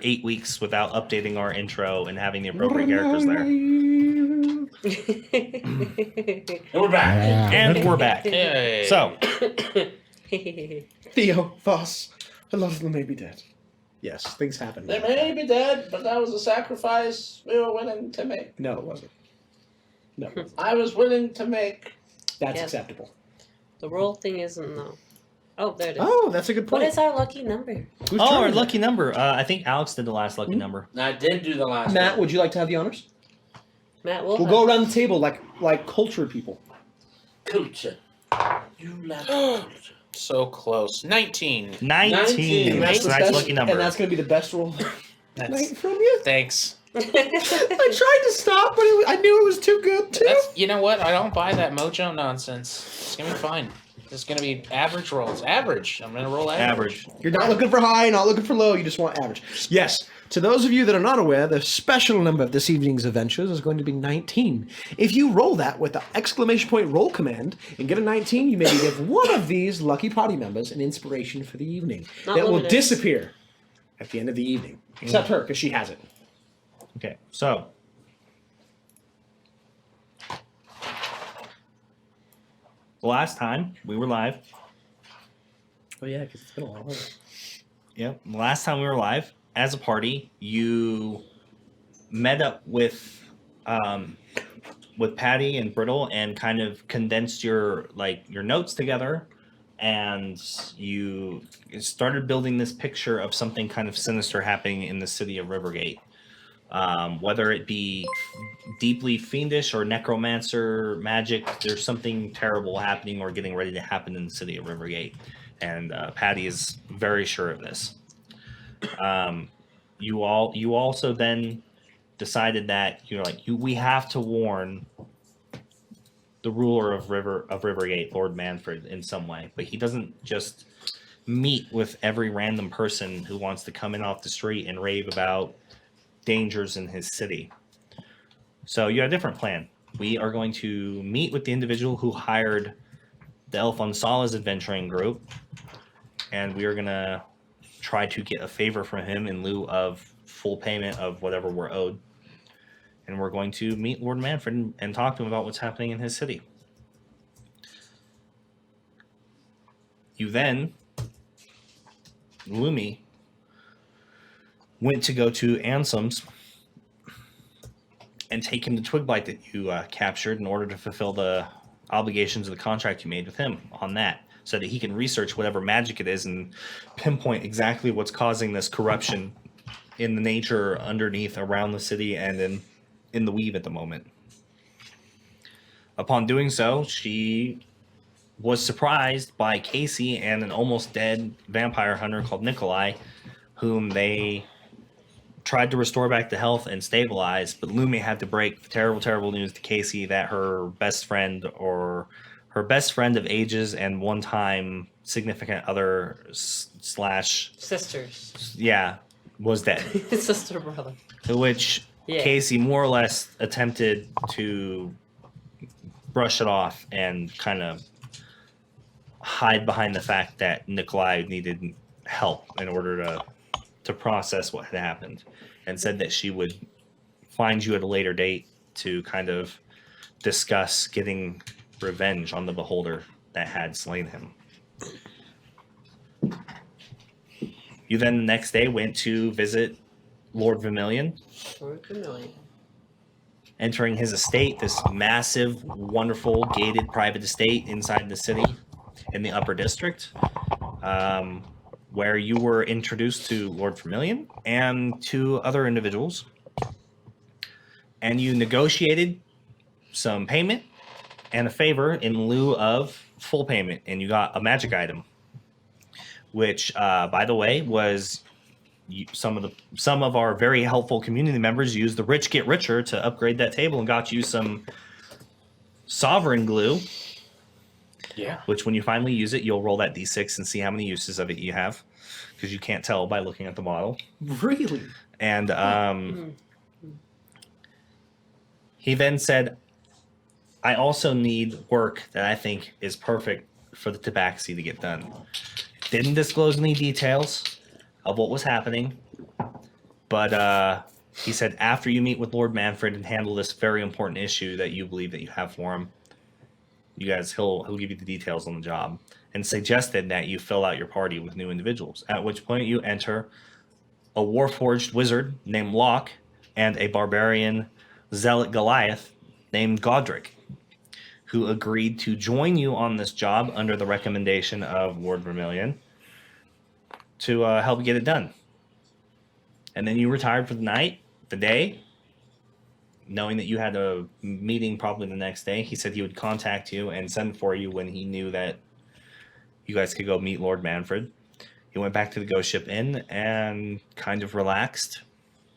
8 weeks without updating our intro and having the appropriate characters there. And we're back. And we're back. Yay. So, Theo, Voss, a lot of them may be dead. Yes, things happen. They may be dead, but that was a sacrifice we were willing to make. No, it wasn't. No, I was willing to make. that's Yes. acceptable. The roll thing isn't though. Oh, there it is. Oh, that's a good What point. is our lucky number? Who's our trying lucky number. I think Alex did the last lucky number. I did do the last Matt, one. would you like to have the honors? Matt, We'll go around the table like cultured people. Culture. You love culture. So close. 19. 19. And That's a nice lucky number. And that's going to be the best roll That's, night from you. thanks. I tried to stop, but I knew it was too good too. You know what? I don't buy that mojo nonsense. It's gonna be fine. It's gonna be average rolls. Average. I'm gonna roll average. You're not looking for high, not looking for low. You just want average. Yes. To those of you that are not aware, the special number of this evening's adventures is going to be 19. If you roll that with the exclamation point roll command and get a 19, you may give one of these lucky party members an inspiration for the evening Not that will limited. disappear at the end of the evening. Except her, because she has it. Okay, so. The last time we were live. Oh yeah, because it's been a while. Yep. The last time we were live, as a party, you met up with Patty and Brittle and kind of condensed your notes together, and you started building this picture of something kind of sinister happening in the city of Rivergate. Whether it be deeply fiendish or necromancer magic, there's something terrible happening or getting ready to happen in the city of Rivergate. And Patty is very sure of this. You also then decided that we have to warn the ruler of Rivergate, Lord Manfred, in some way. But he doesn't just meet with every random person who wants to come in off the street and rave about dangers in his city. So you had a different plan. We are going to meet with the individual who hired the Elf on Sala's adventuring group, and we are going to try to get a favor from him in lieu of full payment of whatever we're owed. And we're going to meet Lord Manfred and talk to him about what's happening in his city. You then, Lumi, went to go to Anselm's and take him to Twigblight that you captured in order to fulfill the obligations of the contract you made with him on that, so that he can research whatever magic it is and pinpoint exactly what's causing this corruption in the nature underneath around the city and in the weave at the moment. Upon doing so, she was surprised by Casey and an almost dead vampire hunter called Nikolai, whom they tried to restore back to health and stabilize, but Lumi had to break the terrible, terrible news to Casey that her best friend of ages and one-time significant other / Sisters. yeah, was dead. Sister brother. Which Yeah. Casey more or less attempted to brush it off and kind of hide behind the fact that Nikolai needed help in order to process what had happened, and said that she would find you at a later date to kind of discuss getting revenge on the beholder that had slain him. You then the next day went to visit Lord Vermillion, entering his estate, this massive, wonderful, gated private estate inside the city in the Upper District, where you were introduced to Lord Vermillion and to other individuals. And you negotiated some payment and a favor in lieu of full payment, and you got a magic item, which, by the way, was some of our very helpful community members used the Rich Get Richer to upgrade that table and got you some sovereign glue. Yeah. Which, when you finally use it, you'll roll that d6 and see how many uses of it you have, because you can't tell by looking at the bottle. Really? And he then said, I also need work that I think is perfect for the tabaxi to get done. Didn't disclose any details of what was happening, But he said after you meet with Lord Manfred and handle this very important issue that you believe that you have for him, you guys, he'll give you the details on the job, and suggested that you fill out your party with new individuals. At which point you enter a warforged wizard named Locke and a barbarian zealot Goliath named Godric, who agreed to join you on this job under the recommendation of Lord Vermillion to help get it done. And then you retired for the day, knowing that you had a meeting probably the next day. He said he would contact you and send for you when he knew that you guys could go meet Lord Manfred. He went back to the Ghost Ship Inn and kind of relaxed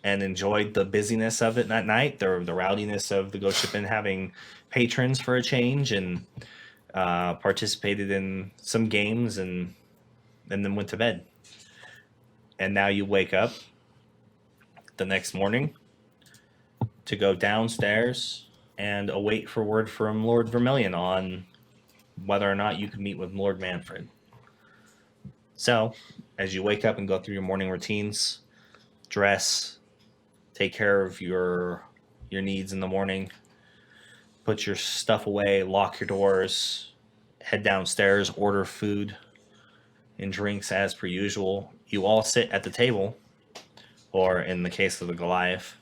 and enjoyed the busyness of it that night, the rowdiness of the Ghost Ship Inn, having patrons for a change, and participated in some games and then went to bed. And now you wake up the next morning to go downstairs and await for word from Lord Vermillion on whether or not you can meet with Lord Manfred. So, as you wake up and go through your morning routines, dress, take care of your needs in the morning, put your stuff away, lock your doors, head downstairs, order food and drinks as per usual. You all sit at the table, or in the case of the Goliath,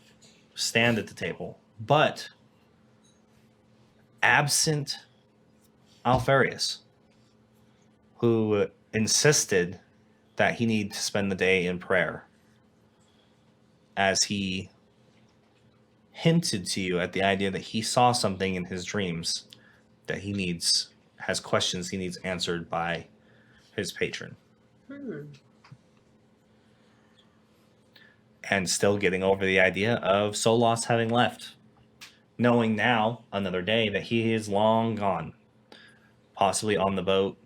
stand at the table. But absent Alfarius, who insisted that he need to spend the day in prayer, as he hinted to you at the idea that he saw something in his dreams that has questions he needs answered by his patron. And still getting over the idea of Solas having left, knowing now, another day, that he is long gone, possibly on the boat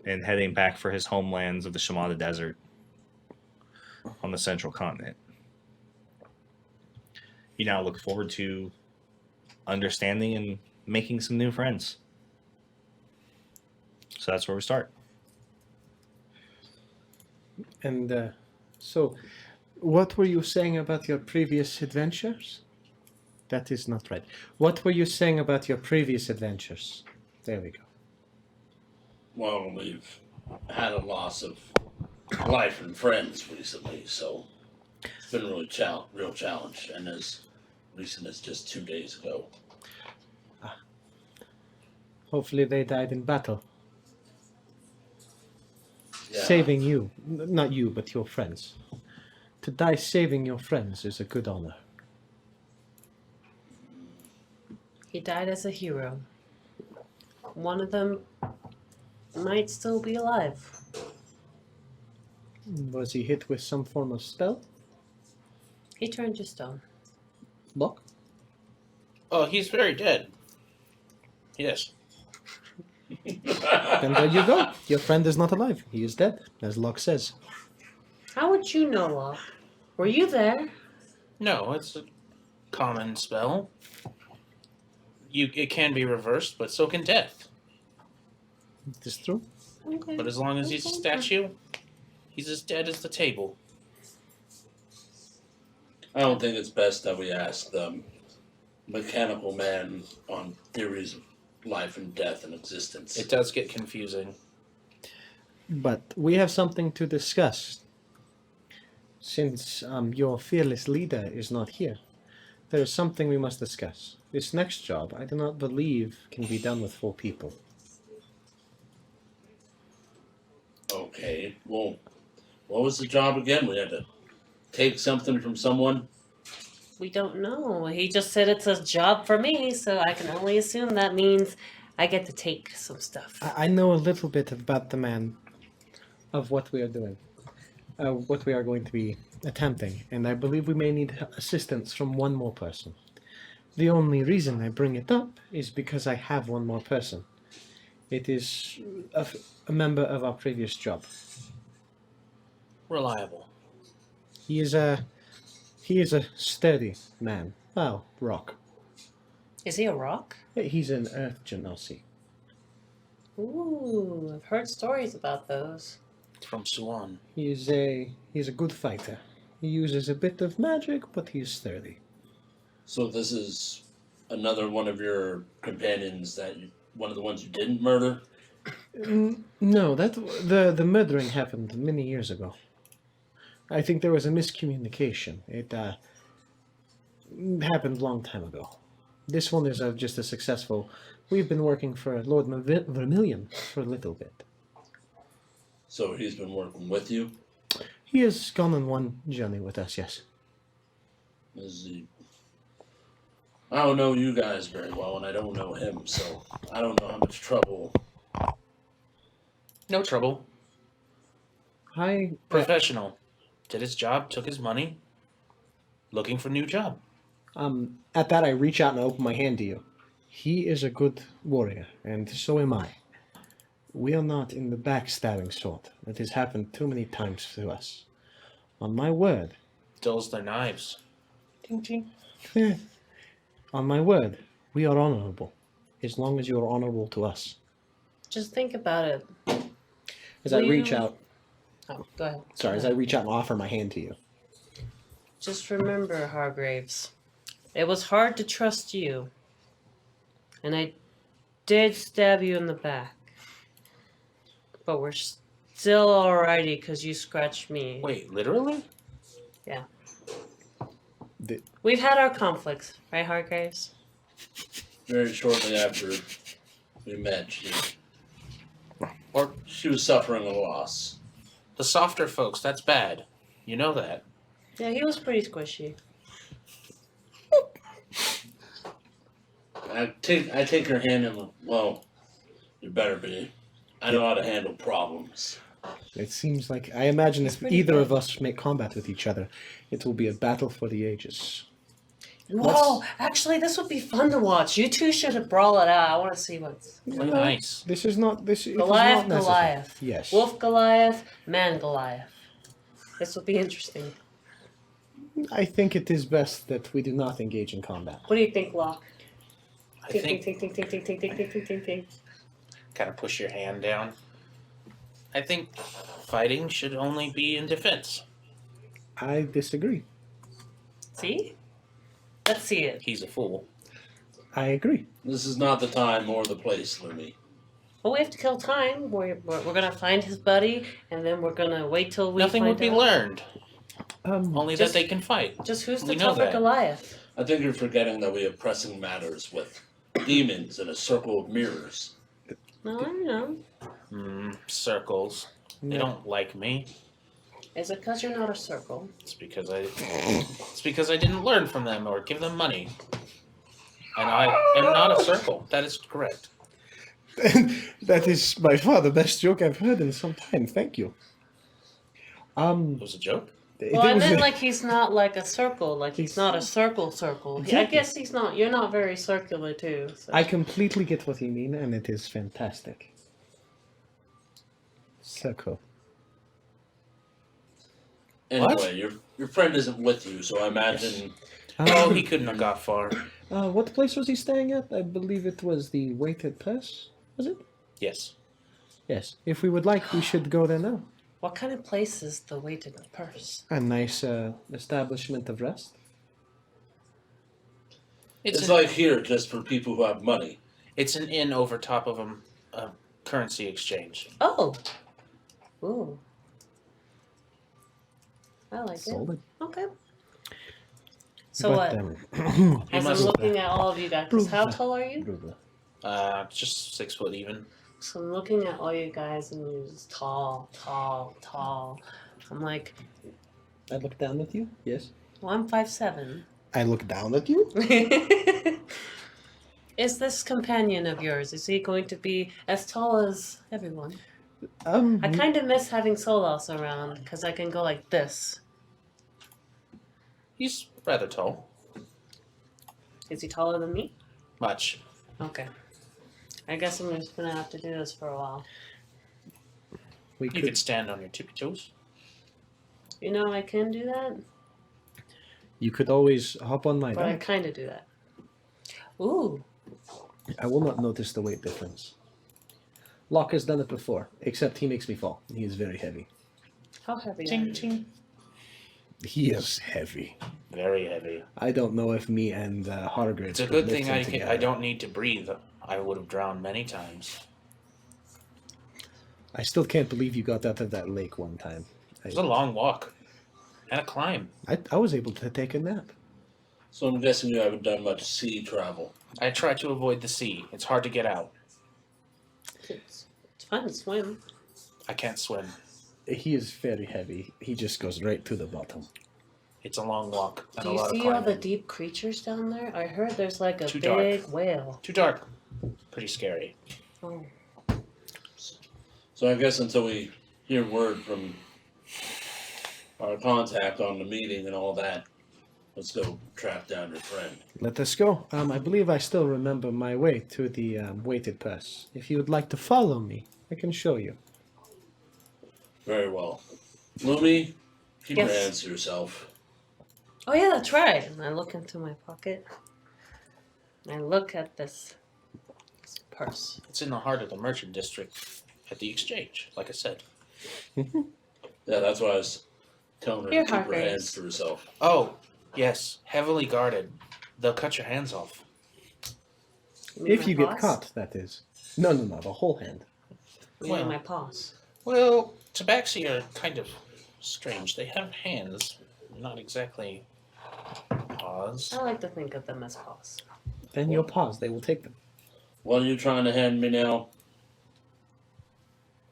and heading back for his homelands of the Shamada Desert on the central continent. You now look forward to understanding and making some new friends. So that's where we start. And so, what were you saying about your previous adventures? That is not right. What were you saying about your previous adventures? There we go. Well, we've had a loss of life and friends recently, so it's been really real challenge, and as recent as just 2 days ago. Hopefully they died in battle. Yeah. Saving you. Not you, but your friends. To die saving your friends is a good honor. He died as a hero. One of them might still be alive. Was he hit with some form of spell? He turned to stone. Lock? Oh, he's very dead. Yes. Then there you go. Your friend is not alive. He is dead, as Locke says. How would you know, Locke? Were you there? No, it's a common spell. It can be reversed, but so can death. It is true. Okay. But as long as he's a statue, he's as dead as the table. I don't think it's best that we ask the mechanical man on theories of life and death and existence. It does get confusing. But we have something to discuss. Since your fearless leader is not here, there is something we must discuss. This next job, I do not believe, can be done with 4 people. Okay, well, what was the job again? We had to take something from someone? We don't know. He just said it's a job for me, so I can only assume that means I get to take some stuff. I know a little bit about the man, of what we are doing, what we are going to be attempting, and I believe we may need assistance from one more person. The only reason I bring it up is because I have one more person. It is a member of our previous job. Reliable. He is a sturdy man. Well, rock. Is he a rock? He's an earth genasi. Ooh, I've heard stories about those. From Suan. He's a good fighter. He uses a bit of magic, but he's sturdy. So this is another one of your companions one of the ones you didn't murder? No, the murdering happened many years ago. I think there was a miscommunication. It happened a long time ago. This one is just a successful. We've been working for Lord Vermillion for a little bit. So he's been working with you? He has gone on one journey with us, yes. Is he... I don't know you guys very well, and I don't know him, so I don't know how much trouble. No trouble. Hi. Professional. Did his job, took his money. Looking for a new job. At that, I reach out and open my hand to you. He is a good warrior, and so am I. We are not in the backstabbing sort. It has happened too many times to us. On my word. Dulls their knives. Ting ting. On my word, we are honorable. As long as you are honorable to us. Just think about it. As I Will reach you- out. Oh, go ahead. Sorry, as I reach out and offer my hand to you. Just remember, Hargraves, it was hard to trust you. And I did stab you in the back. But we're still alrighty because you scratched me. Wait, literally? We've had our conflicts, right, Hargraves? Very shortly after we met, she was suffering a loss. The softer folks, that's bad. You know that. Yeah, he was pretty squishy. I take her hand and, well, you better be. I know how to handle problems. It seems like I imagine if pretty either good. of us make combat with each other, it will be a battle for the ages. Whoa, actually, this would be fun to watch. You two should have brawl it out. I want to see what's Play nice. This is not this. It is Goliath, not necessary. Goliath. Yes. Wolf Goliath, man Goliath. This would be interesting. I think it is best that we do not engage in combat. What do you think, Locke? I Ting, ting, think ting, ting, ting, ting, ting, ting, ting, ting, ting. kind of push your hand down. I think fighting should only be in defense. I disagree. See? Let's see it. He's a fool. I agree. This is not the time or the place, Lumi. Well, we have to kill time. We're gonna find his buddy, and then we're gonna wait till we Nothing find would be out. learned. Just Only that they can fight. Just who's the We know tougher that. Goliath? I think you're forgetting that we have pressing matters with demons in a circle of mirrors. No, I know. Circles. They don't like me. Is it because you're not a circle? It's because I didn't learn from them or give them money. And I am not a circle. That is correct. That is by far the best joke I've heard in some time. Thank you. It was a joke. Well, I was meant a- like he's not like a circle. Like he's not a circle. I Exactly. guess he's not. You're not very circular too. So. I completely get what you mean, and it is fantastic. Circle. Anyway, your friend isn't with you, so I imagine Oh, he couldn't have got far. What place was he staying at? I believe it was the Weighted Purse. Was it? Yes. Yes. If we would like, we should go there now. What kind of place is the Weighted Purse? A nice establishment of rest. it's like here just for people who have money. It's an inn over top of a currency exchange. Oh. Ooh. I like Sold it. it. Okay. So But, what? He As I'm must- looking at all of you guys, 'cause how tall are you? Just 6 foot even. So I'm looking at all you guys, and you're just tall, tall, tall. I'm like, I look down at you. Yes. well, I'm 5'7". I look down at you. Is this companion of yours? Is he going to be as tall as everyone? Um. I kind of miss having Solos around because I can go like this. He's rather tall. Is he taller than me? Much. Okay. I guess I'm just gonna have to do this for a while. We You could. could stand on your tippy toes. You know, I can do that, You could always hop on my but I back. kind of do that. Ooh. I will not notice the weight difference. Locke has done it before, except he makes me fall. He is very heavy. How heavy are Ting you? ting. He is heavy. Very heavy. I don't know if me and Hargrave. It's a good thing I don't need to breathe. I would have drowned many times. I still can't believe you got out of that lake one time. It was a long walk and a climb. I was able to take a nap. So I'm guessing you haven't done much sea travel. I tried to avoid the sea. It's hard to get out. It's fun to swim. I can't swim. He is very heavy. He just goes right to the bottom. It's a long walk and Do a you lot of see all climbing. the deep creatures down there? I heard there's like a Too big dark. whale. Too dark. Pretty scary. Oh. So I guess until we hear word from our contact on the meeting and all that, let's go track down your friend. Let us go. I believe I still remember my way to the weighted pass. If you would like to follow me, I can show you. Very well. Lumi, keep Yes. your hands to yourself. Oh yeah, that's right. And I look into my pocket. And I look at this purse. It's in the heart of the merchant district at the exchange, like I said. Yeah, that's why I was telling her Here, to keep her Hargraves. hands to herself. Oh, yes. Heavily guarded. They'll cut your hands off. mean If my you get paws? caught, that is. No, the whole hand. You mean my paws. Well, tabaxi are kind of strange. They have hands, not exactly paws. I like to think of them as paws. Then your paws, they will take them. What are you trying to hand me now?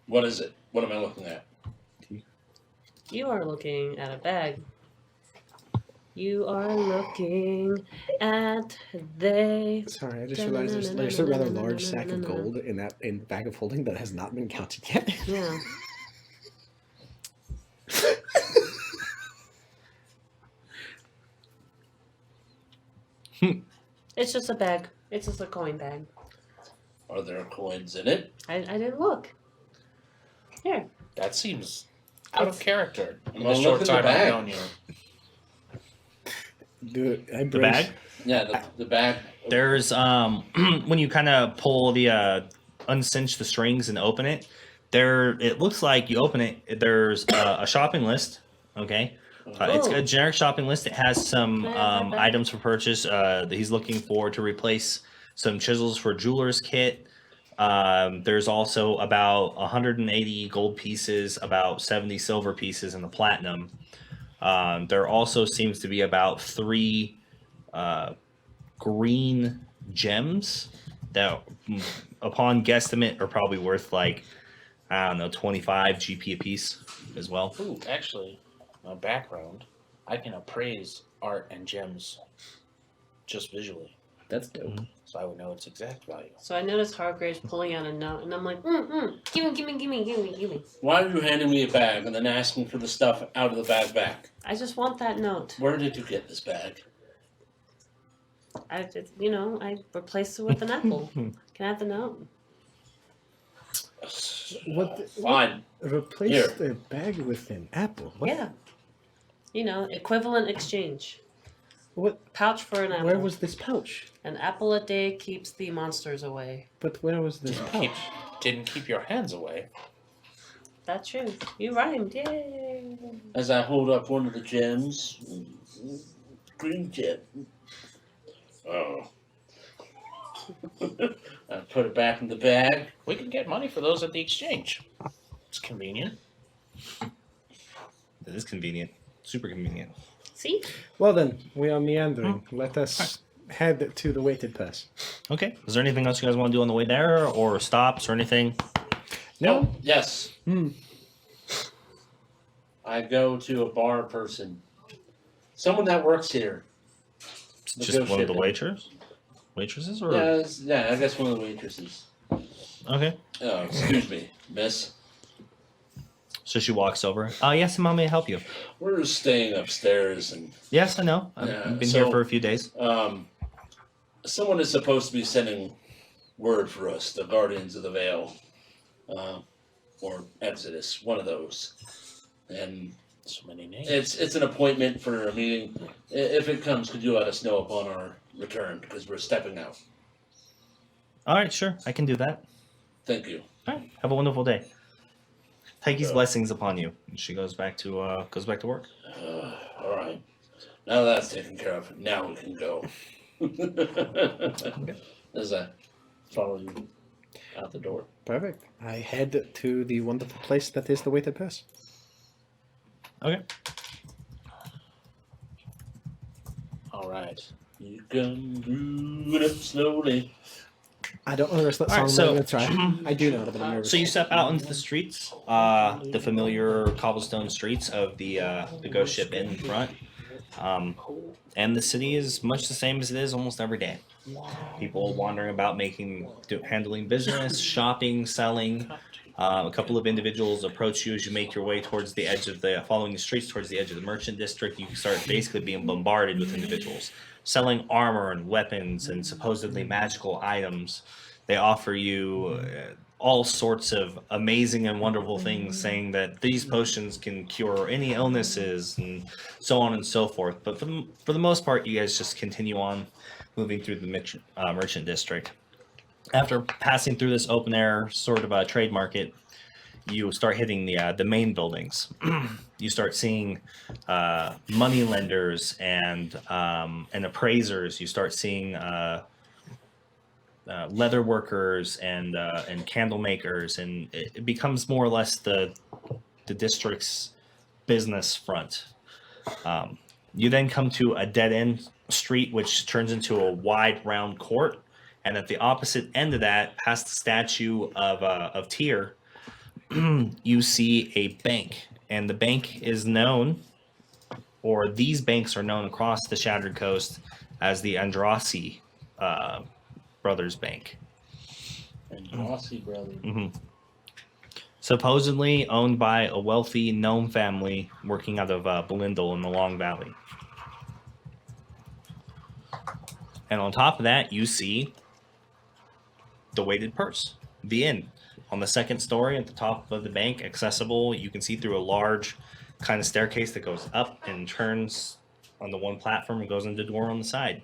What is it? What am I looking at? You are looking at a bag. You are looking at they. Sorry, I just realized there's a rather large sack of gold in that bag of holding that has not been counted yet. Yeah. It's just a bag. It's just a coin bag. Are there coins in it? I didn't look. Here. That seems out of character in Well, the look short in the time I've bag. known you. The bag? Yeah, the bag. There's when you kind of pull the uncinch the strings and open it, it looks like you open it. There's a shopping list. Okay, it's a generic shopping list. It has some Can I have that back? items for purchase that he's looking for to replace some chisels for jeweler's kit. There's also about 180 gold pieces, about 70 silver pieces, and the platinum. There also seems to be about 3 green gems that, upon guesstimate, are probably worth like, I don't know, 25 GP a piece as well. Ooh, actually, my background, I can appraise art and gems just visually, That's dope. so I would know its exact value. So I noticed Hargraves pulling out a note, and I'm like, give me. Why are you handing me a bag and then asking for the stuff out of the bag back? I just want that note. Where did you get this bag? I replaced it with an apple. Can I have the note? What? Fine. Replace Here. the bag with an apple. What? Yeah. Equivalent exchange. What? Pouch for an apple. Where was this pouch? An apple a day keeps the monsters away. But where was this pouch? Didn't keep your hands away. That's true. You rhymed. Yay. As I hold up one of the gems, green gem. Oh. I put it back in the bag. We could get money for those at the exchange. It's convenient. It is convenient, super convenient. See? Well then, we are meandering. Let us head to the weighted pass. Okay. Is there anything else you guys want to do on the way there, or stops, or anything? No. Oh, yes. Hmm. I go to a bar person. Someone that works here. Just one of the Negotiate. waitresses, or Yeah, I guess one of the waitresses. okay. Oh, excuse me, miss. So she walks over. Yes, Mom, may I help you? We're staying upstairs and Yes, I know. I've Yeah, been so- here for a few days. someone is supposed to be sending word for us, the Guardians of the Veil. Or Exodus, one of those. And So many names. it's an appointment for a meeting. If it comes, could you let us know upon our return? Because we're stepping out. All right, sure, I can do that. Thank you. All right, have a wonderful day. Tyke's Yeah. blessings upon you. And she goes back to work. Now that's taken care of, now we can go. As I follow you out the door. Perfect. I head to the wonderful place that is the Weighted Purse. Okay. All right. You come moving up slowly. I don't know the rest of that All song. right, So I'm gonna try. I do know it, but I'm nervous. So you step out into the streets, the familiar cobblestone streets of the Ghost Ship Inn in front, and the city is much the same as it is almost every day. People wandering about, handling business, shopping, selling. A couple of individuals approach you as you make your way towards the edge of following the streets towards the edge of the merchant district. You start basically being bombarded with individuals selling armor and weapons and supposedly magical items. They offer you all sorts of amazing and wonderful things, saying that these potions can cure any illnesses and so on and so forth. But for the most part, you guys just continue on moving through the merchant district. After passing through this open air sort of a trade market, you start hitting the main buildings. You start seeing money lenders and appraisers. You start seeing leather workers and candle makers, and it becomes more or less the district's business front. You then come to a dead end street, which turns into a wide round court, and at the opposite end of that, past the statue of Tyr, you see a bank, and the bank is known, or these banks are known across the Shattered Coast as the Andrasi Brothers Bank. Andrasi Brothers. Mm-hmm. Supposedly owned by a wealthy gnome family working out of Belindle in the Long Valley. And on top of that, you see the Weighted Purse, the inn. On the second story at the top of the bank, accessible, you can see through a large kind of staircase that goes up and turns on the one platform and goes into the door on the side.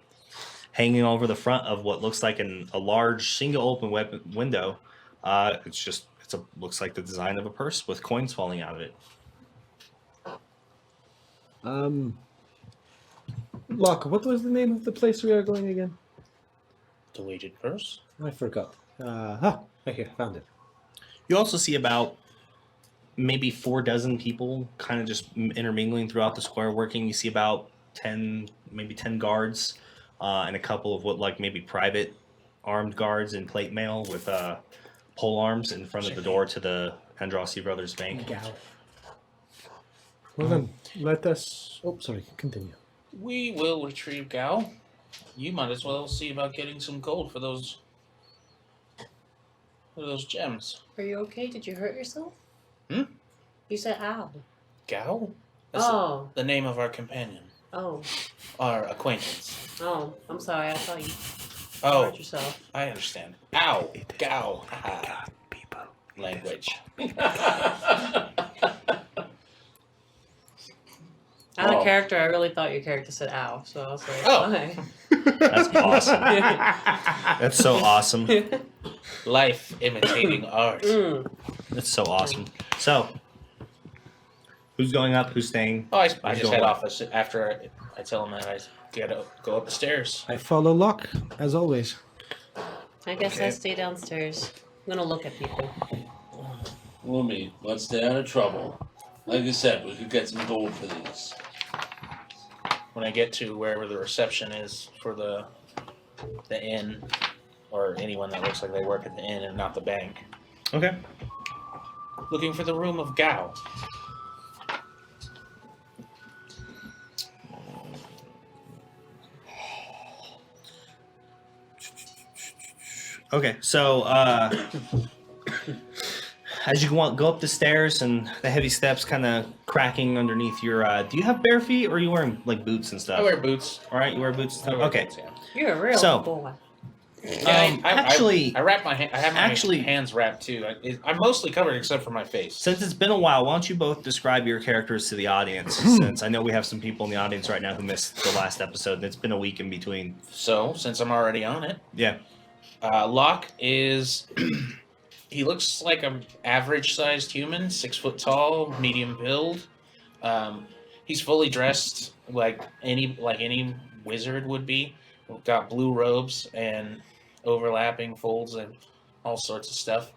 Hanging over the front of what looks like a large single open window, looks like the design of a purse with coins falling out of it. Locke, what was the name of the place we are going again? The Weighted Purse? I forgot. Right here, found it. You also see about maybe 4 dozen people kind of just intermingling throughout the square working. You see about 10 guards and a couple of what like maybe private armed guards in plate mail with pole arms in front of the door to the Andrasi Brothers Bank. Well then, let us... Oh, sorry, continue. We will retrieve Gao. You might as well see about getting some gold for those gems. Are you okay? Did you hurt yourself? Hmm? You said ow. Gao? That's Oh. the name of our companion. Oh. Our acquaintance. Oh. I'm sorry. I thought you Oh, hurt yourself. I understand. Ow. Gao. Haha. People. Language. Out Oh. of character, I really thought your character said ow. So I was like, Oh. okay. That's awesome. That's so awesome. Life imitating art. That's so awesome. So, who's going up? Who's staying? Oh, I Who's just going head up? off after I tell him that I gotta go up the stairs. I follow Locke, as always. I guess I Okay. stay downstairs. I'm gonna look at people. Lumi, let's stay out of trouble. Like I said, we could get some gold for these. When I get to wherever the reception is for the inn, or anyone that looks like they work at the inn and not the bank, Okay. looking for the room of Gao. Okay, so as you go up the stairs and the heavy steps kind of cracking underneath your, do you have bare feet or are you wearing like boots and stuff? I wear boots. All right, you wear boots and I stuff. wear Okay. boots, yeah. You're a real So- boy. Yeah, actually, I wrap my I have my actually- hands wrapped too. I'm mostly covered except for my face. since it's been a while, why don't you both describe your characters to the audience? Since I know we have some people in the audience right now who missed the last episode, and it's been a week in between. So, since I'm already on it, Yeah. Locke is. He looks like an average-sized human, 6 foot tall, medium build. He's fully dressed like any wizard would be. Got blue robes and overlapping folds and all sorts of stuff.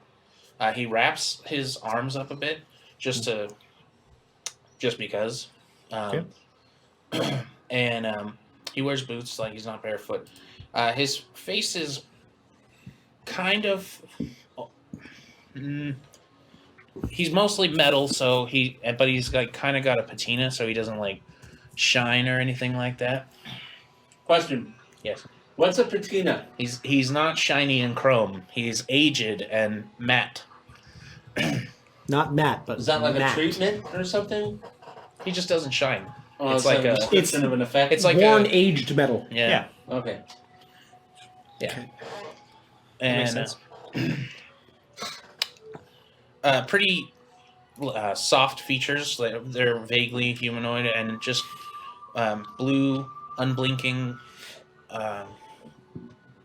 He wraps his arms up a bit just because. And he wears boots, like he's not barefoot. His face is kind of. He's mostly metal, but he's like kind of got a patina, so he doesn't like shine or anything like that. Question. Yes. What's a patina? He's not shiny and chrome. He's aged and matte. Not matte, but Is that like matte. a treatment or something? He just doesn't shine. Oh, It's like a- description of an effect. It's like worn aged metal. Yeah. Okay. Yeah. Makes And sense. pretty soft features. They're vaguely humanoid and just blue, unblinking,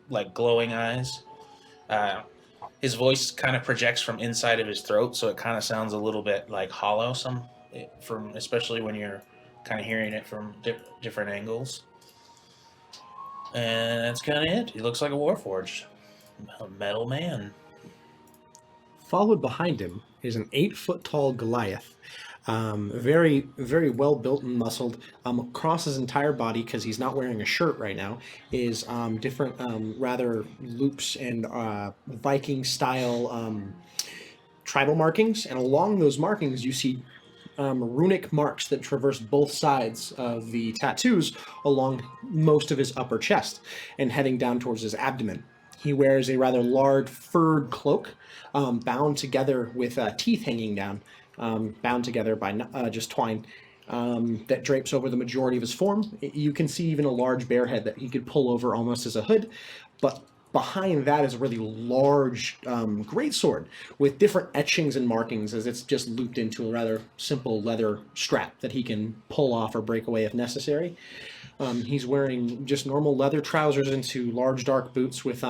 like glowing eyes. His voice kind of projects from inside of his throat, so it kind of sounds a little bit like hollow. Especially when you're kind of hearing it from different angles. And that's kind of it. He looks like a warforged, a metal man. Followed behind him is an 8-foot tall Goliath. Very, very well built and muscled. Across his entire body, because he's not wearing a shirt right now, is different, rather loops and Viking style tribal markings. And along those markings, you see runic marks that traverse both sides of the tattoos along most of his upper chest and heading down towards his abdomen. He wears a rather large furred cloak, bound together with teeth hanging down, bound together by just twine, that drapes over the majority of his form. You can see even a large bear head that he could pull over almost as a hood, but behind that is a really large greatsword with different etchings and markings, as it's just looped into a rather simple leather strap that he can pull off or break away if necessary. He's wearing just normal leather trousers into large dark boots with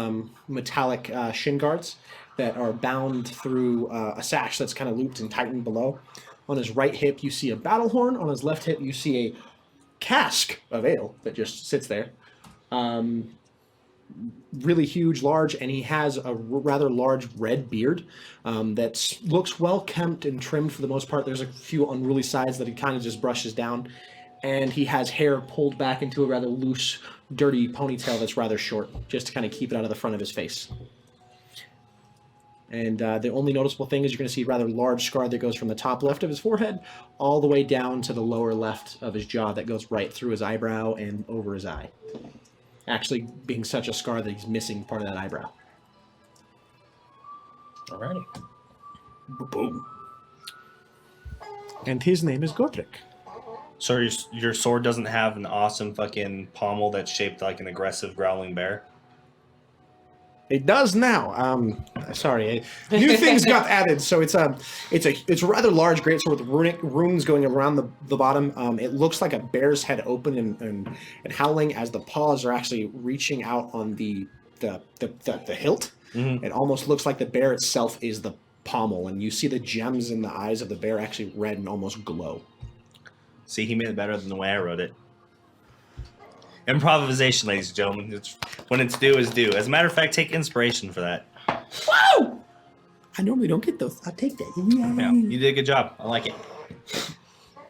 metallic shin guards that are bound through a sash that's kind of looped and tightened below. On his right hip, you see a battle horn. On his left hip, you see a cask of ale that just sits there. Really huge, large, and he has a rather large red beard that looks well kempt and trimmed for the most part. There's a few unruly sides that he kind of just brushes down. And he has hair pulled back into a rather loose, dirty ponytail that's rather short, just to kind of keep it out of the front of his face. And the only noticeable thing is you're going to see a rather large scar that goes from the top left of his forehead all the way down to the lower left of his jaw that goes right through his eyebrow and over his eye. Actually being such a scar that he's missing part of that eyebrow. Alrighty. Boom. And his name is Godric. So your sword doesn't have an awesome fucking pommel that's shaped like an aggressive growling bear? It does now. Sorry, new things got added. So it's a rather large greatsword with runes going around the bottom. It looks like a bear's head open and howling as the paws are actually reaching out on the hilt. Mm-hmm. It almost looks like the bear itself is the pommel, and you see the gems in the eyes of the bear actually red and almost glow. See, he made it better than the way I wrote it. Improvisation, ladies and gentlemen. When it's due is due. As a matter of fact, take inspiration for that. Woo! I normally don't get those. I'll take that. Yeah, you did a good job. I like it.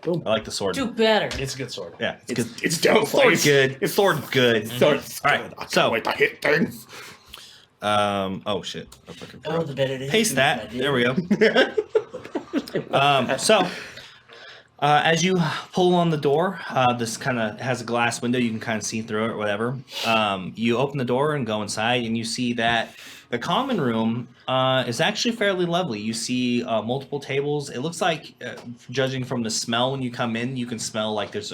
Boom. I like the sword. Do better. It's a good sword. Yeah, it's good. It's dope. Sword's good. It's sword good. Sword's All right, good. I can't so wait to hit things. oh shit. I fucking Oh, forgot. the better it is. Paste that. There we go. As you pull on the door, this kind of has a glass window. You can kind of see through it or whatever. You open the door and go inside, and you see that the common room is actually fairly lovely. You see multiple tables. It looks like, judging from the smell when you come in, you can smell like there's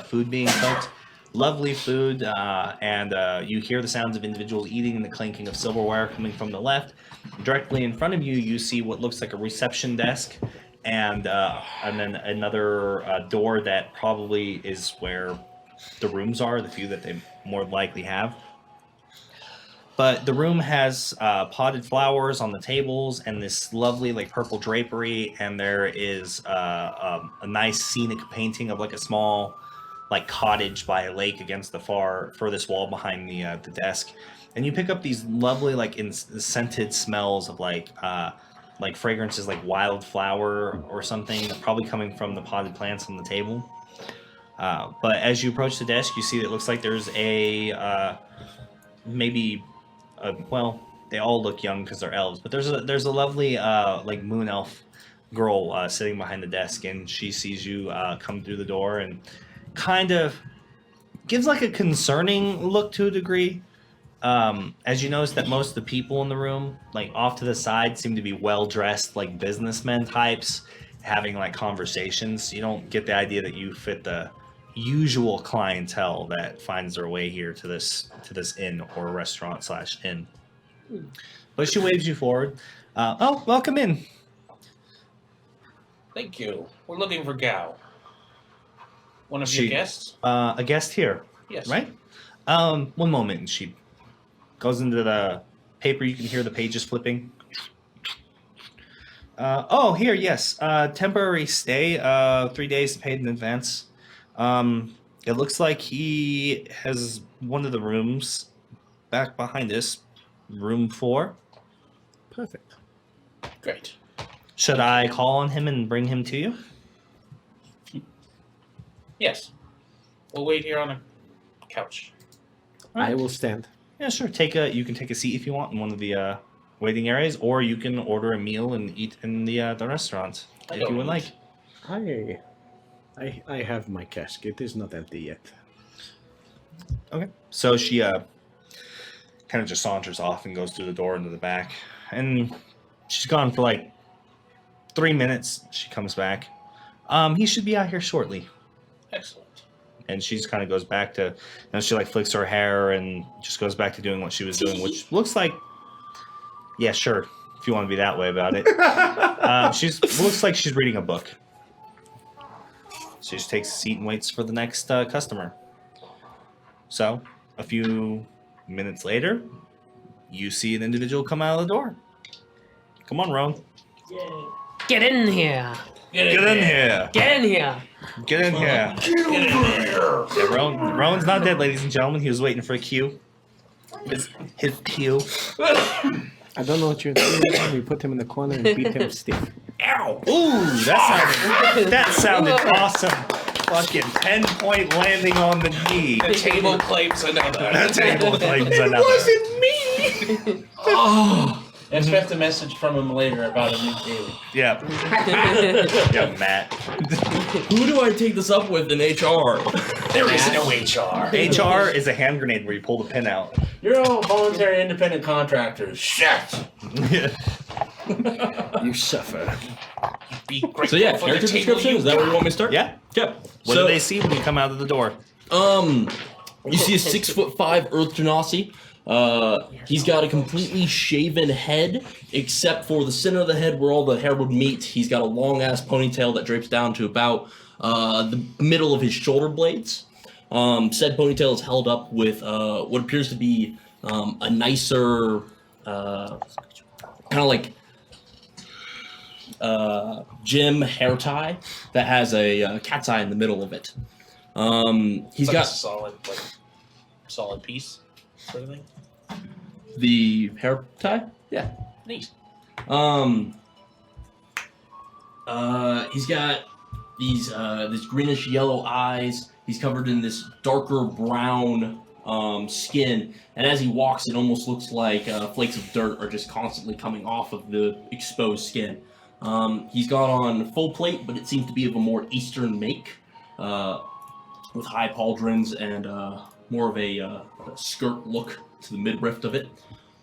food being cooked. Lovely food, and you hear the sounds of individuals eating and the clinking of silverware coming from the left. Directly in front of you, you see what looks like a reception desk. And then another door that probably is where the rooms are, the few that they more likely have. But the room has potted flowers on the tables and this lovely like purple drapery, and there is a nice scenic painting of like a small like cottage by a lake against the furthest wall behind the desk. And you pick up these lovely like scented smells of like fragrances like wildflower or something, probably coming from the potted plants on the table. But as you approach the desk, you see that it looks like there's a well, they all look young because they're elves, but there's a lovely like moon elf girl sitting behind the desk, and she sees you come through the door and kind of gives like a concerning look to a degree. As you notice that most of the people in the room, like off to the side, seem to be well dressed like businessmen types, having like conversations. You don't get the idea that you fit the usual clientele that finds their way here to this inn or restaurant / inn. But she waves you forward. Oh, welcome in. Thank you. We're looking for Gao. One of your guests? A guest here. Yes. Right? One moment. And she goes into the paper. You can hear the pages flipping. Here, yes. Temporary stay. 3 days paid in advance. It looks like he has one of the rooms back behind us. Room 4. Perfect. Great. Should I call on him and bring him to you? Yes. We'll wait here on a couch. I will stand. Yeah, sure. You can take a seat if you want in one of the waiting areas, or you can order a meal and eat in the restaurant if you would like. I have my cask. It is not empty yet. Okay. So she kind of just saunters off and goes through the door into the back, and she's gone for like 3 minutes. She comes back. He should be out here shortly. Excellent. And she just kind of goes back to, she like flicks her hair and just goes back to doing what she was doing, which looks like, yeah, sure, if you want to be that way about it. Looks like she's reading a book. She just takes a seat and waits for the next customer. So, a few minutes later, you see an individual come out of the door. Come on, Roan. Get in here. Get in here. Get in here. Get in here. Yeah, Rowan's not dead, ladies and gentlemen. He was waiting for a cue. His cue. I don't know what you're doing. We put him in the corner and beat him stiff. Ow! Ooh, that sounded awesome. Fucking 10-point landing on the knee. The table claims another. The table claims another. It wasn't me! Oh. Expect a message from him later about a new daily. Yeah. Yeah, Matt. Who do I take this up with in HR? There is no HR. HR is a hand grenade where you pull the pin out. You're all voluntary independent contractors. Shit! You suffer. Be grateful So yeah, for the character table description. you Is that where you want me to start? Yeah. Yeah. What do they see when you come out of the door? You see a 6'5" Earth Genasi. He's got a completely shaven head, except for the center of the head where all the hair would meet. He's got a long ass ponytail that drapes down to about the middle of his shoulder blades. Said ponytail is held up with what appears to be a nicer, kind of like gym hair tie that has a cat's eye in the middle of it. He's like got a solid piece sort of thing. the hair tie. Yeah. Neat. He's got these greenish yellow eyes. He's covered in this darker brown skin, and as he walks, it almost looks like flakes of dirt are just constantly coming off of the exposed skin. He's got on full plate, but it seems to be of a more eastern make, with high pauldrons and more of a skirt look to the midriff of it.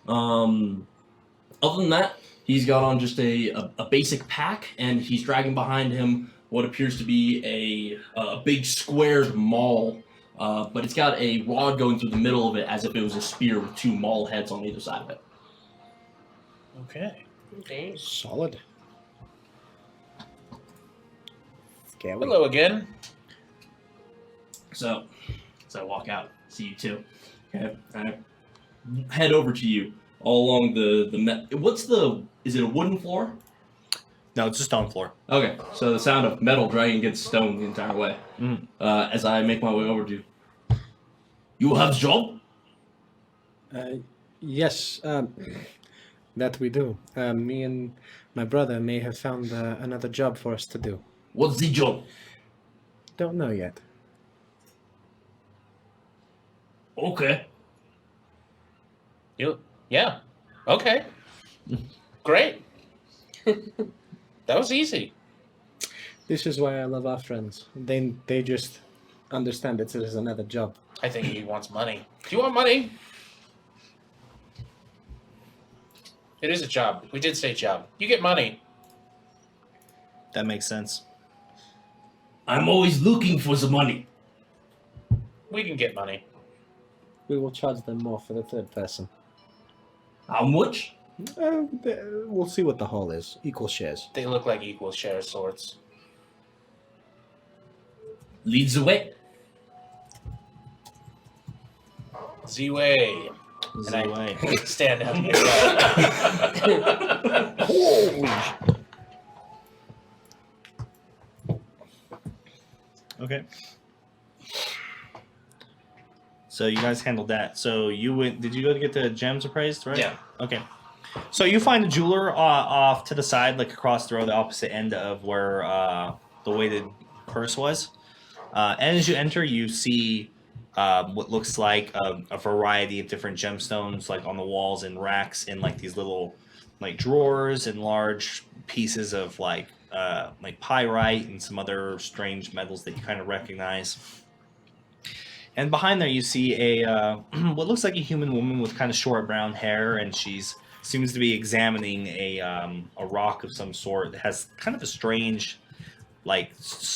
Other than that, he's got on just a basic pack, and he's dragging behind him what appears to be a big squared maul, but it's got a rod going through the middle of it as if it was a spear with two maul heads on either side of it. Okay. Okay. Solid. Scary. Hello again. So I walk out, see you two. Okay, alright. head over to you all along is it a wooden floor? No, it's a stone floor. Okay, so the sound of metal dragging against stone the entire way. Mhm. As I make my way over to you. You have job? Yes, that we do. Me and my brother may have found another job for us to do. What's the job? Don't know yet. Okay. Yeah. Okay. Great. That was easy. This is why I love our friends. They just understand it as another job. I think he wants money. Do you want money? It is a job. We did say job. You get money. That makes sense. I'm always looking for the money. We can get money. We will charge them more for the third person. How much? We'll see what the haul is. Equal shares. They look like equal share sorts. Leads the way. Z-Way. And I Way. stand out here. Okay. So you guys handled that. So you went. Did you go to get the gems appraised? Right. Yeah. Okay. So you find a jeweler off to the side, like across the road, the opposite end of where the weighted purse was. And as you enter, you see what looks like a variety of different gemstones, like on the walls and racks, in like these little like drawers, and large pieces of like pyrite and some other strange metals that you kind of recognize. And behind there, you see a what looks like a human woman with kind of short brown hair, and she's seems to be examining a rock of some sort that has kind of a strange, like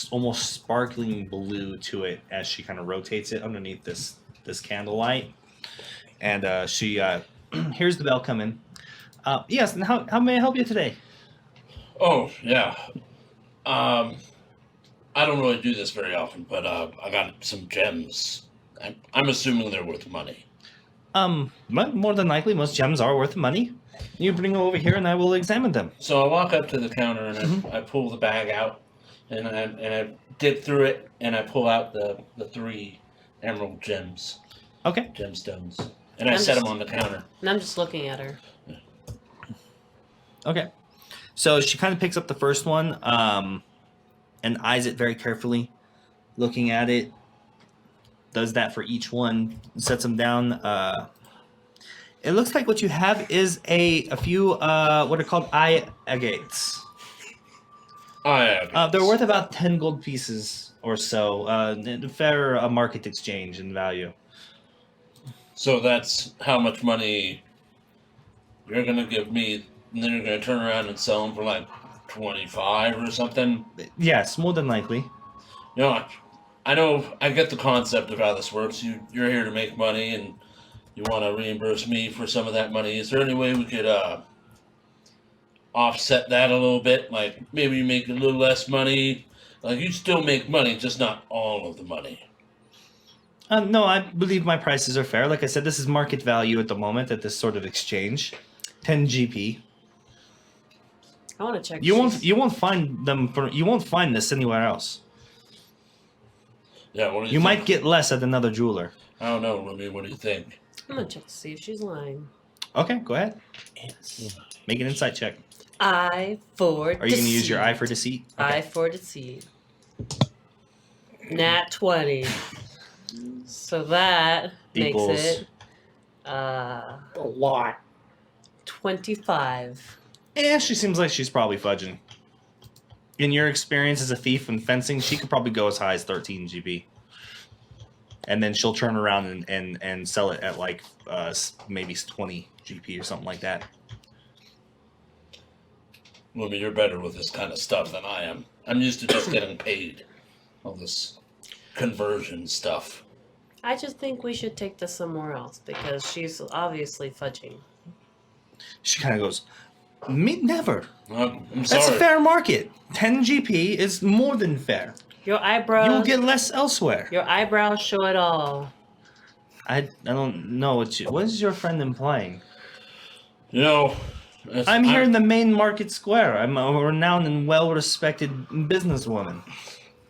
almost sparkling blue to it as she kind of rotates it underneath this candlelight. And she hears the bell come in. Yes, and how may I help you today? Oh, yeah. I don't really do this very often, but I got some gems. I'm assuming they're worth money. More than likely, most gems are worth money. You bring them over here, and I will examine them. So I walk up to the counter and I pull the bag out, and I dip through it, and I pull out the 3 emerald gems, Okay. gemstones, and I set them on the counter. And I'm just looking at her. Okay. So she kind of picks up the first one and eyes it very carefully, looking at it. Does that for each one, sets them down. It looks like what you have is a few what are called agates. They're worth about 10 gold pieces or so. Fair market exchange in value. So that's how much money you're gonna give me, and then you're gonna turn around and sell them for like 25 or something. Yes, more than likely. You know, I get the concept of how this works. You're here to make money, and you want to reimburse me for some of that money. Is there any way we could offset that a little bit? Like maybe you make a little less money. Like you still make money, just not all of the money. No, I believe my prices are fair. Like I said, this is market value at the moment at this sort of exchange. 10 GP. I want to check. You won't find them you won't find this anywhere else. Yeah, what do You you think? might get less at another jeweler. I don't know, Remy. What do you think? I'm gonna check to see if she's lying. Okay, go ahead. Make an insight check. I for Are you going to use your eye for deceit? Eye for deceit. Nat 20. So that Equals- makes it A lot. 25. She seems like she's probably fudging. In your experience as a thief and fencing, she could probably go as high as 13 GP. And then she'll turn around and sell it at like maybe 20 GP or something like that. Remy, you're better with this kind of stuff than I am. I'm used to just getting paid. All this conversion stuff. I just think we should take this somewhere else because she's obviously fudging. She kind of goes, Me never. I'm That's sorry. a fair market. 10 GP is more than fair. Your eyebrows. You will get less elsewhere. Your eyebrows show it all. I don't know what is your friend implying? You know, I'm here in the main market square. I'm a renowned and well-respected businesswoman.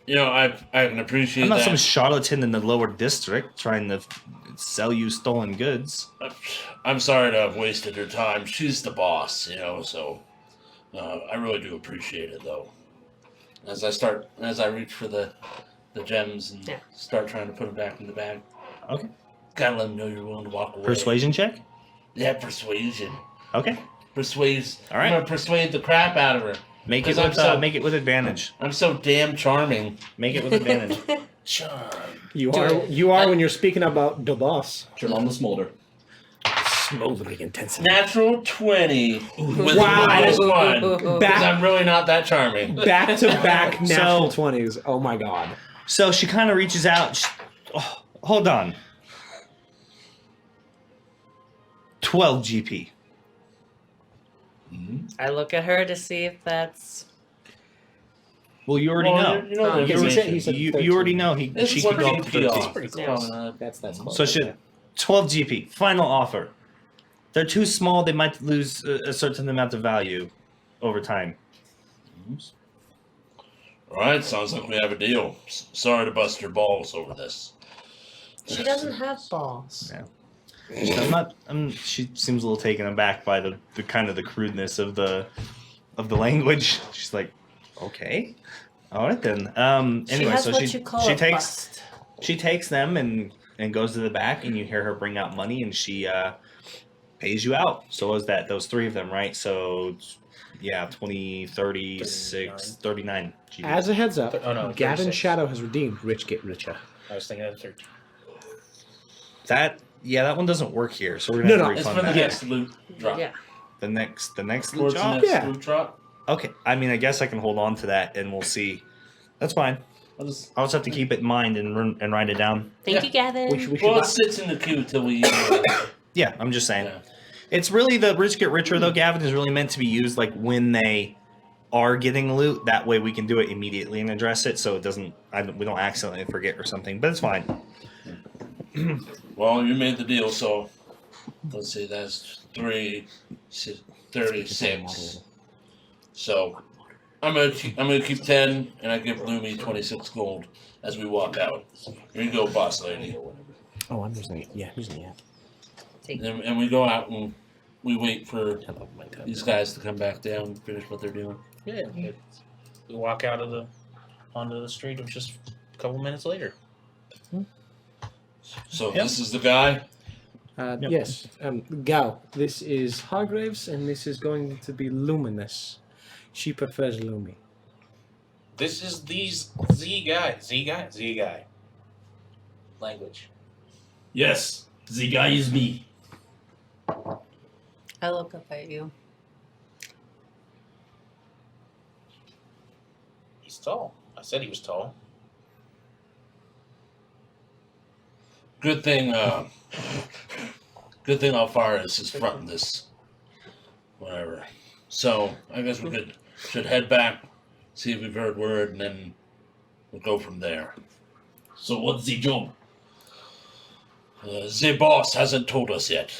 You know, I can appreciate I'm not that. some charlatan in the lower district trying to sell you stolen goods. I'm sorry to have wasted her time. She's the boss, you know. So I really do appreciate it, though. As I reach for the gems and start trying to put them back in the bag. Okay. Gotta let them know you're willing to walk away. Persuasion check? Yeah, persuasion. Okay. Persuades. All right. I'm gonna persuade the crap out of her. Make it 'Cause with make it with advantage. I'm so damn charming. Make it with advantage. Charm. You are when you're speaking about the boss. Turn on the smolder. Smoldering intensity. Natural 20 with Wow. -1. Because Back I'm really not that charming. to back natural So- 20s. Oh my god. So she kind of reaches out. Hold on. 12 GP. I look at her to see if that's. Well, you already Well, know. you know Because the he said You 13. already know This she is could what go up to GP 13. off. Pretty Yeah. close. That's close. So she 12 GP. Final offer. They're too small. They might lose a certain amount of value over time. All right, sounds like we have a deal. Sorry to bust your balls over this. She doesn't have balls. She seems a little taken aback by the kind of the crudeness of the language. She's like, okay, all right then. She Anyway, has so what you call she a takes bust. she takes them and goes to the back, and you hear her bring out money, and she pays you out. So what was that? Those three of them, right? So yeah, 20, 36, 39. GP. As a heads up, Oh, no, Gavin 36. Shadow has redeemed Rich Get Richer. I was thinking of 13. that one doesn't work here. So we're gonna have to It's refund for the that. next loot drop. Yeah. The next Towards loot the job. next Yeah. loot drop. Okay, I mean, I guess I can hold on to that, and we'll see. That's fine. I'll just, I'll just have to keep it in mind and write it down. Thank Yeah. you, Gavin. We should well, it sits in the queue till we. Yeah, I'm just saying. Yeah. It's really the Rich Get Richer, though, Gavin, is really meant to be used like when they are getting loot. That way we can do it immediately and address it, so it doesn't. We don't accidentally forget or something. But it's fine. Well, you made the deal, so let's see. That's 36. So I'm gonna keep 10, and I give Lumi 26 gold as we walk out. Here you go, boss lady. Oh, I'm using it. Yeah, using it. And we go out and we wait for these guys to come back down and finish what they're doing. Yeah. We walk out of onto the street just a couple minutes later. So Yep. this is the guy. Yep. Yes, Gao. This is Hargraves, and this is going to be Luminous. She prefers Lumi. This is these Z guy. Language. Yes, the guy is me. I look up at you. He's tall. I said he was tall. Good thing Alfaris is fronting this. Whatever. So I guess we should head back, see if we've heard word, and then we'll go from there. So what's the job? The boss hasn't told us yet.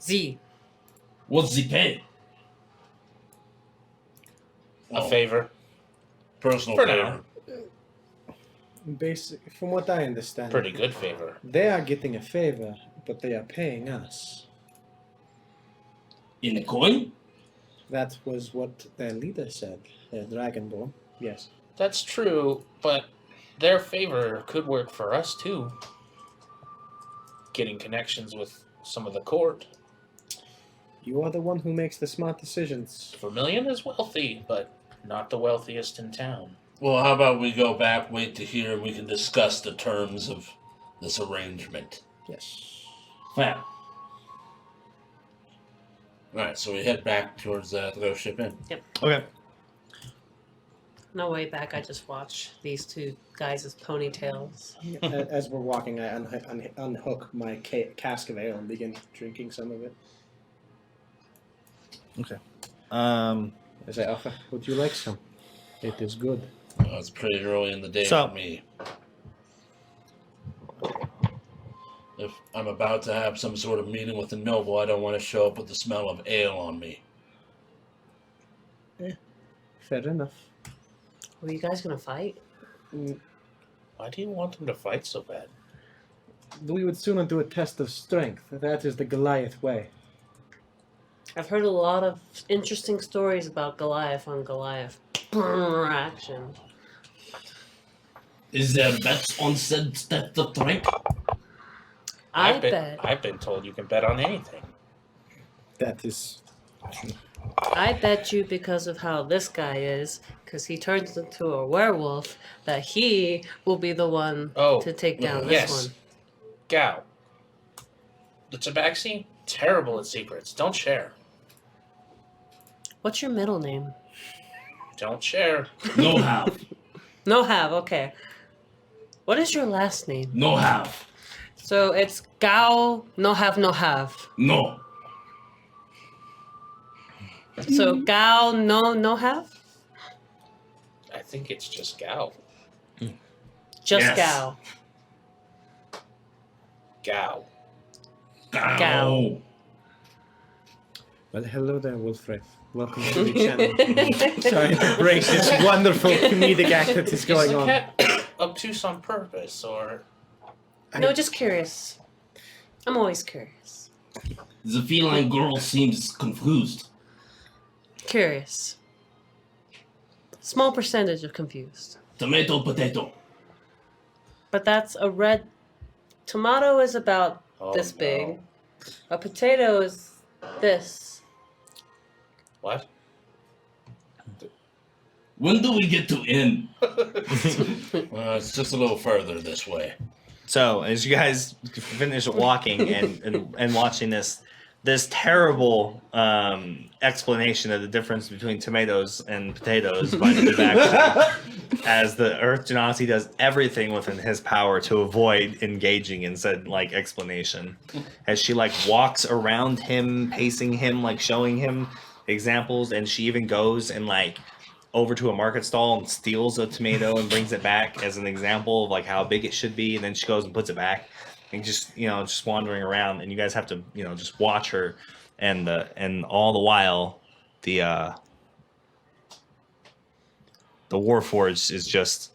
Z. What's the pay? Oh, A favor. personal For favor. now. From what I understand, Pretty good favor. they are getting a favor, but they are paying us. In a coin? That was what their leader said, Dragonborn. Yes. That's true, but their favor could work for us too. Getting connections with some of the court. You are the one who makes the smart decisions. Vermillion is wealthy, but not the wealthiest in town. Well, how about we go back, wait to hear, and we can discuss the terms of this arrangement. Yes. Fair. Alright, so we head back towards the ghost ship in. Okay. No way back. I just watch these two guys' ponytails. As we're walking, I unhook my cask of ale and begin drinking some of it. As I offer, would you like some? It is good. It's pretty early in the day So- for me. If I'm about to have some sort of meeting with a noble, I don't want to show up with the smell of ale on me. Fair enough. Were you guys gonna fight? Why do you want them to fight so bad? We would sooner do a test of strength. That is the Goliath way. I've heard a lot of interesting stories about Goliath on Goliath action. Is there bets on said test of strength? I bet. I've been told you can bet on anything. That is... I bet you because of how this guy is, because he turns into a werewolf, that he will be the one to take down this one. Gao. The Tabaxi, terrible at secrets. Don't share. What's your middle name? Don't share. No have. No have, okay. What is your last name? No have. So it's Gao, no have, no have. No. So Gao, no have? I think it's just Gao. Just Yes. Gao. Gao. Gao. Well, hello there, Wolfrith. Welcome to the channel. Sorry to break this wonderful comedic act that is going Is the on. cat obtuse on purpose, or... No, just curious. I'm always curious. The feline girl seems confused. Curious. Small percentage of confused. Tomato, potato. But that's a red... Tomato is about this big. A potato is this. What? When do we get to in? It's just a little further this way. So as you guys finish walking and watching this terrible explanation of the difference between tomatoes and potatoes by the Tabaxi, as the Earth Genasi does everything within his power to avoid engaging in said like explanation, as she like walks around him, pacing him, like showing him examples, and she even goes and like over to a market stall and steals a tomato and brings it back as an example of like how big it should be, and then she goes and puts it back and just wandering around, and you guys have to just watch her, and all the while the Warforged is just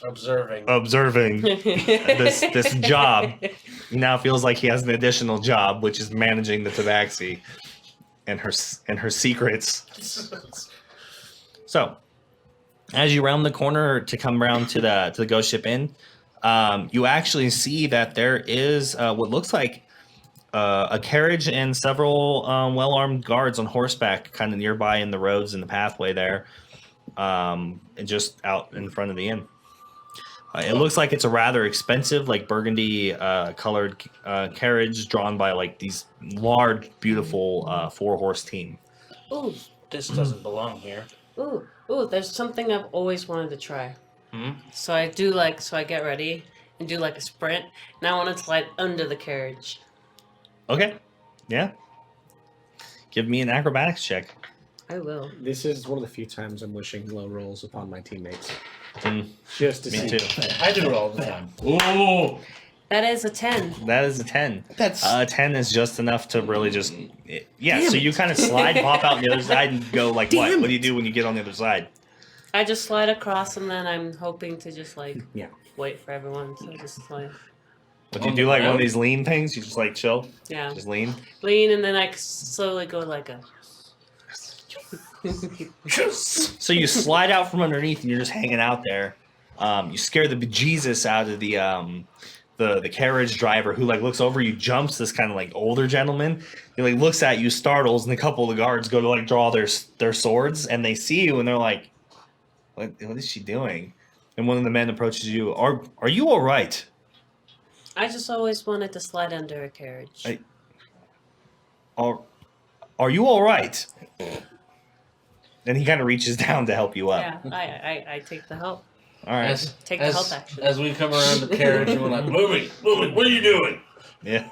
observing this job. He now feels like he has an additional job, which is managing the Tabaxi and her secrets. So, as you round the corner to come around to the Ghost Ship Inn, you actually see that there is what looks like a carriage and several well-armed guards on horseback kind of nearby in the roads and the pathway there, and just out in front of the inn. It looks like it's a rather expensive, like burgundy colored carriage drawn by like these large, beautiful 4-horse team. Ooh, This doesn't belong here. ooh, there's something I've always wanted to try. Hmm? So I get ready and do like a sprint, and I want to slide under the carriage. Okay, yeah. Give me an acrobatics check. I will. This is one of the few times I'm wishing low rolls upon my teammates. Mm, Just to me see. too. I do it all the time. Oh, That is a 10. That is a 10. That's 10 is just enough to really just... Yeah, Damn so it. you kind of slide, pop out on the other side, and go like what? Damn What do you do when you get on the other side? I just slide across, and then I'm hoping to just like Yeah. wait for everyone to just like Would you do like one of these lean things? You just like chill? yeah Just lean? lean, and then I slowly go like a. So you slide out from underneath, and you're just hanging out there. You scare the bejesus out of the carriage driver, who like looks over you, jumps, this kind of like older gentleman. He like looks at you, startles, and a couple of the guards go to like draw their swords, and they see you, and they're like, what is she doing? And one of the men approaches you. Are you all right? I just always wanted to slide under a carriage. Are you all right? And he kind of reaches down to help you up. Yeah, I take the help. All right. Take the help action. As we come around the carriage, and we're like, Louie, what are you doing? Yeah.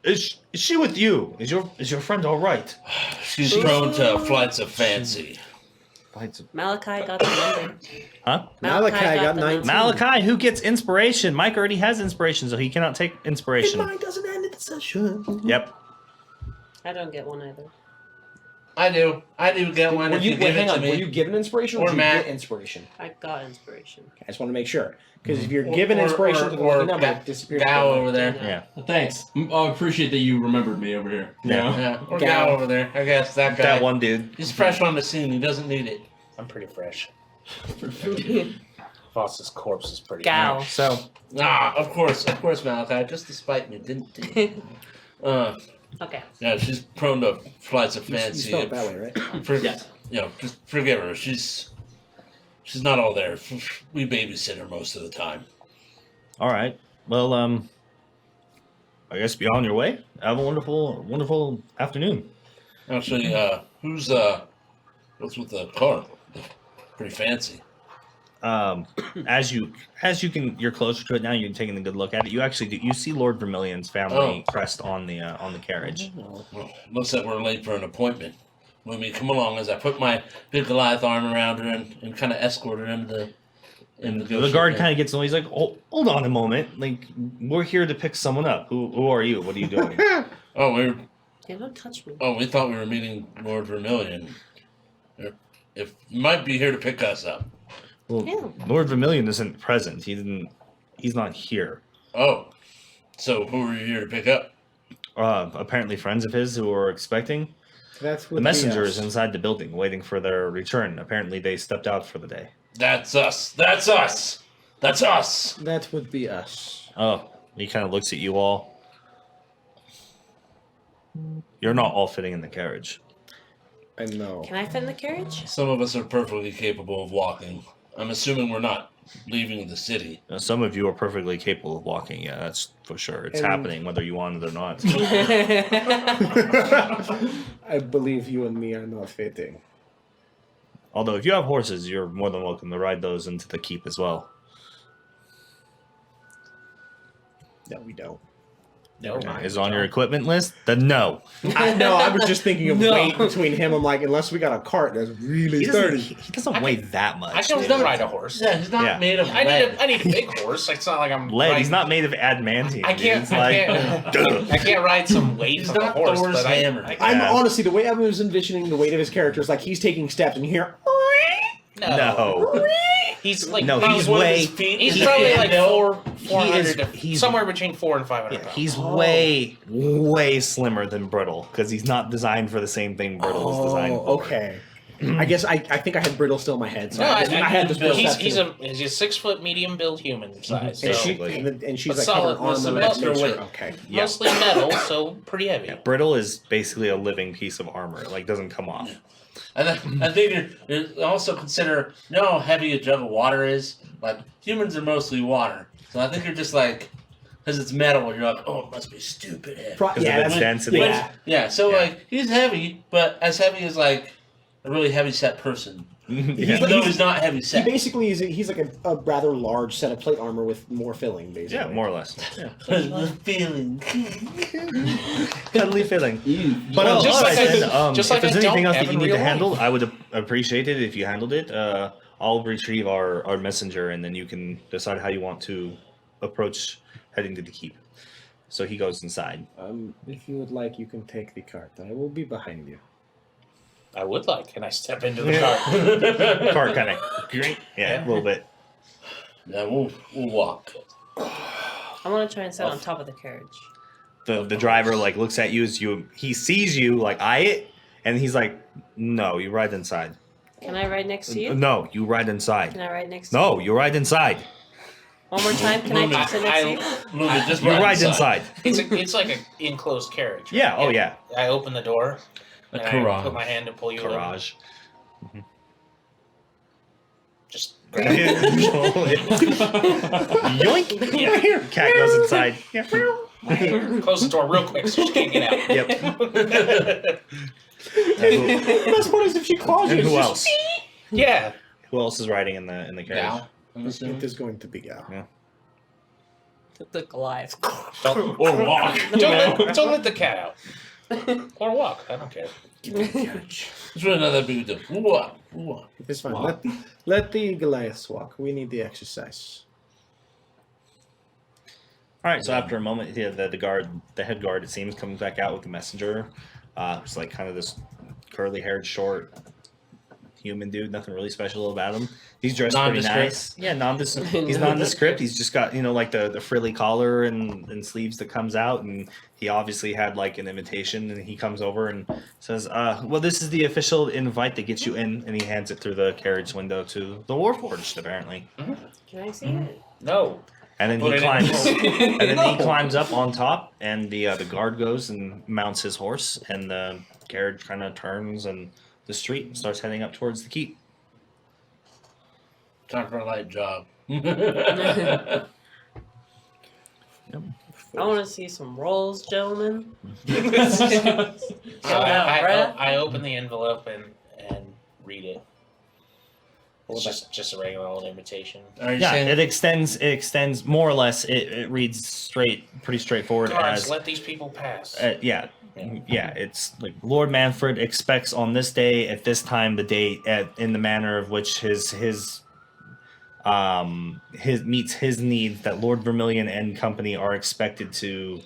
Is she with you? Is your friend all right? She's prone to flights of fancy. Malachi got the number. Huh? Malachi got the 19. number. Malachi, who gets inspiration? Mike already has inspiration, so he cannot take inspiration. Mine doesn't end at the session. Yep. I don't get one either. I do. I do get one. Were If you, you give hang it on, to me. were you given inspiration or Or did you Matt. get inspiration? I got inspiration. I just want to make sure. Because if you're given inspiration to the lucky number, it disappears. Gal over there. Yeah. Thanks. I appreciate that you remembered me over here. You Yeah. know? Yeah, or Gal. Gal over there. I guess that guy. That one dude. He's fresh on the scene. He doesn't need it. I'm pretty fresh. Foss's corpse is pretty Gal. fresh. So, Of course, Malachi. Just to spite me, didn't he? Okay. Yeah, she's prone to flights of You fancy. spell it that way, right? Yes. Just forgive her. She's not all there. We babysit her most of the time. all right. Well, I guess be on your way. Have a wonderful, wonderful afternoon. Actually, what's with the car? Pretty fancy. As you're closer to it now. You're taking a good look at it. You actually you see Lord Vermillion's family crest on the carriage. Well, looks like we're late for an appointment. Mimi, come along as I put my big Goliath arm around her and kind of escort her into The guard kind of gets annoyed. He's like, hold on a moment. Like, we're here to pick someone up. Who are you? What are you doing? Oh, Hey, don't touch me. we thought we were meeting Lord Vermillion. If you might be here to pick us up. Well, Yeah. Lord Vermillion isn't present. He's not here. Oh, so who are you here to pick up? Apparently friends of his who are expecting. That would The messenger be is us. inside the building waiting for their return. Apparently they stepped out for the day. That's us. That's us. That's us. That would be us. Oh, he kind of looks at you all. You're not all fitting in the carriage. I know. Can I fit in the carriage? Some of us are perfectly capable of walking. I'm assuming we're not leaving the city. Some of you are perfectly capable of walking. Yeah, that's for sure. It's And- happening whether you want it or not. I believe you and me are not fitting. Although if you have horses, you're more than welcome to ride those into the keep as well. No, we don't. No, Okay. Is it on your equipment list? Then no. I was just thinking of No. weight between him. I'm like, unless we got a cart that's really He doesn't, sturdy. he doesn't weigh that much. I can dude. still ride a horse. Yeah, he's not Yeah. made of I lead. need a big horse. It's not like I'm Lead. riding- He's not made of adamantium. I dude. can't. It's I like, can't. I can't ride some weight He's of a not horse. Thor's But hammer. I'm Yeah. honestly, the way I was envisioning the weight of his character is like he's taking steps and you hear, no. He's like No, he's he's one of way. his feet He's is probably a like handle. 400 to he's- somewhere between 400 and 500 Yeah, pounds. he's way slimmer than Brittle because he's not designed for the same thing Brittle is designed for. okay. I guess I think I had Brittle still in my head. So No, I had this he's perception. he's a 6 foot medium build human size. and, So she, Basically. and she's But like solid covered with armor some and extra nature. weight. Okay. Yeah. mostly metal, so pretty heavy. Yeah, Brittle is basically a living piece of armor. It, like doesn't come off. And then, I think you also consider, you know how heavy a jug of water is? Like, humans are mostly water. So I think you're just like, because it's metal, you're like, oh, it must be stupid heavy. Because Yeah, of its that's density. yeah. Yeah, so Yeah. like, he's heavy, but as heavy as like a really heavy set person. Yeah. Even though he's not heavy He set. basically is. He's like a rather large set of plate armor with more filling, basically. Yeah, more or less. Yeah. The feeling. Cuddly feeling. But Well, just like alright I- then, just if like I there's anything don't else that have you in need to real handle, life. I would appreciate it if you handled it. I'll retrieve our messenger, and then you can decide how you want to approach heading to the keep. So he goes inside. If you would like, you can take the cart. I will be behind you. I would like. Can I step into the car? The car kind of, yeah, a little bit. Yeah, we'll walk. I want to try and sit on top of the carriage. The driver like looks at you as he sees you like eye it, and he's like, "No, you ride inside. Can I ride next to you? No, you ride inside. Can I ride next to you? No, you ride inside. One more time. Can I sit next to you? Luna, just You ride inside. It's like an enclosed carriage. Yeah. Oh yeah. I open the door. A and I garage. put my hand to pull you in. Garage. Just Yoink! Yeah. Cat goes inside. Yeah. close the door real quick so she can't get out. Yep. The best part is if she claws you. And it's who just- else? Yeah. Who else is riding in the carriage? Gal, I'm assuming. It is going to be Gal. The Goliath. Don't, Or walk. don't let the cat out. Or walk. I don't care. It's really not that big a deal. Ooh-ah. It's fine. Wow. Let the Goliaths walk. We need the exercise. All right. So after a moment, the head guard, it seems, comes back out with the messenger. It's like kind of this curly-haired, short human dude. Nothing really special about him. He's dressed pretty Nondescript? nice. Yeah, He's nondescript. He's just got like the frilly collar and sleeves that comes out, and he obviously had like an invitation. And he comes over and says, "Well, this is the official invite that gets you in." And he hands it through the carriage window to the Warforged, apparently. Can I see it? No. And then Put he it in climbs, the and then he climbs up on top, and the guard goes and mounts his horse, and the carriage kind of turns and the street and starts heading up towards the keep. Time for a light job. I want to see some rolls, gentlemen. So Brett? I open the envelope and read it. It's just a regular old invitation. Are you Yeah, saying it extends more or less. It reads pretty straightforward Guards, as let these people pass. yeah. It's like Lord Manfred expects on this day at this time the date in the manner of which his meets his needs that Lord Vermillion and company are expected to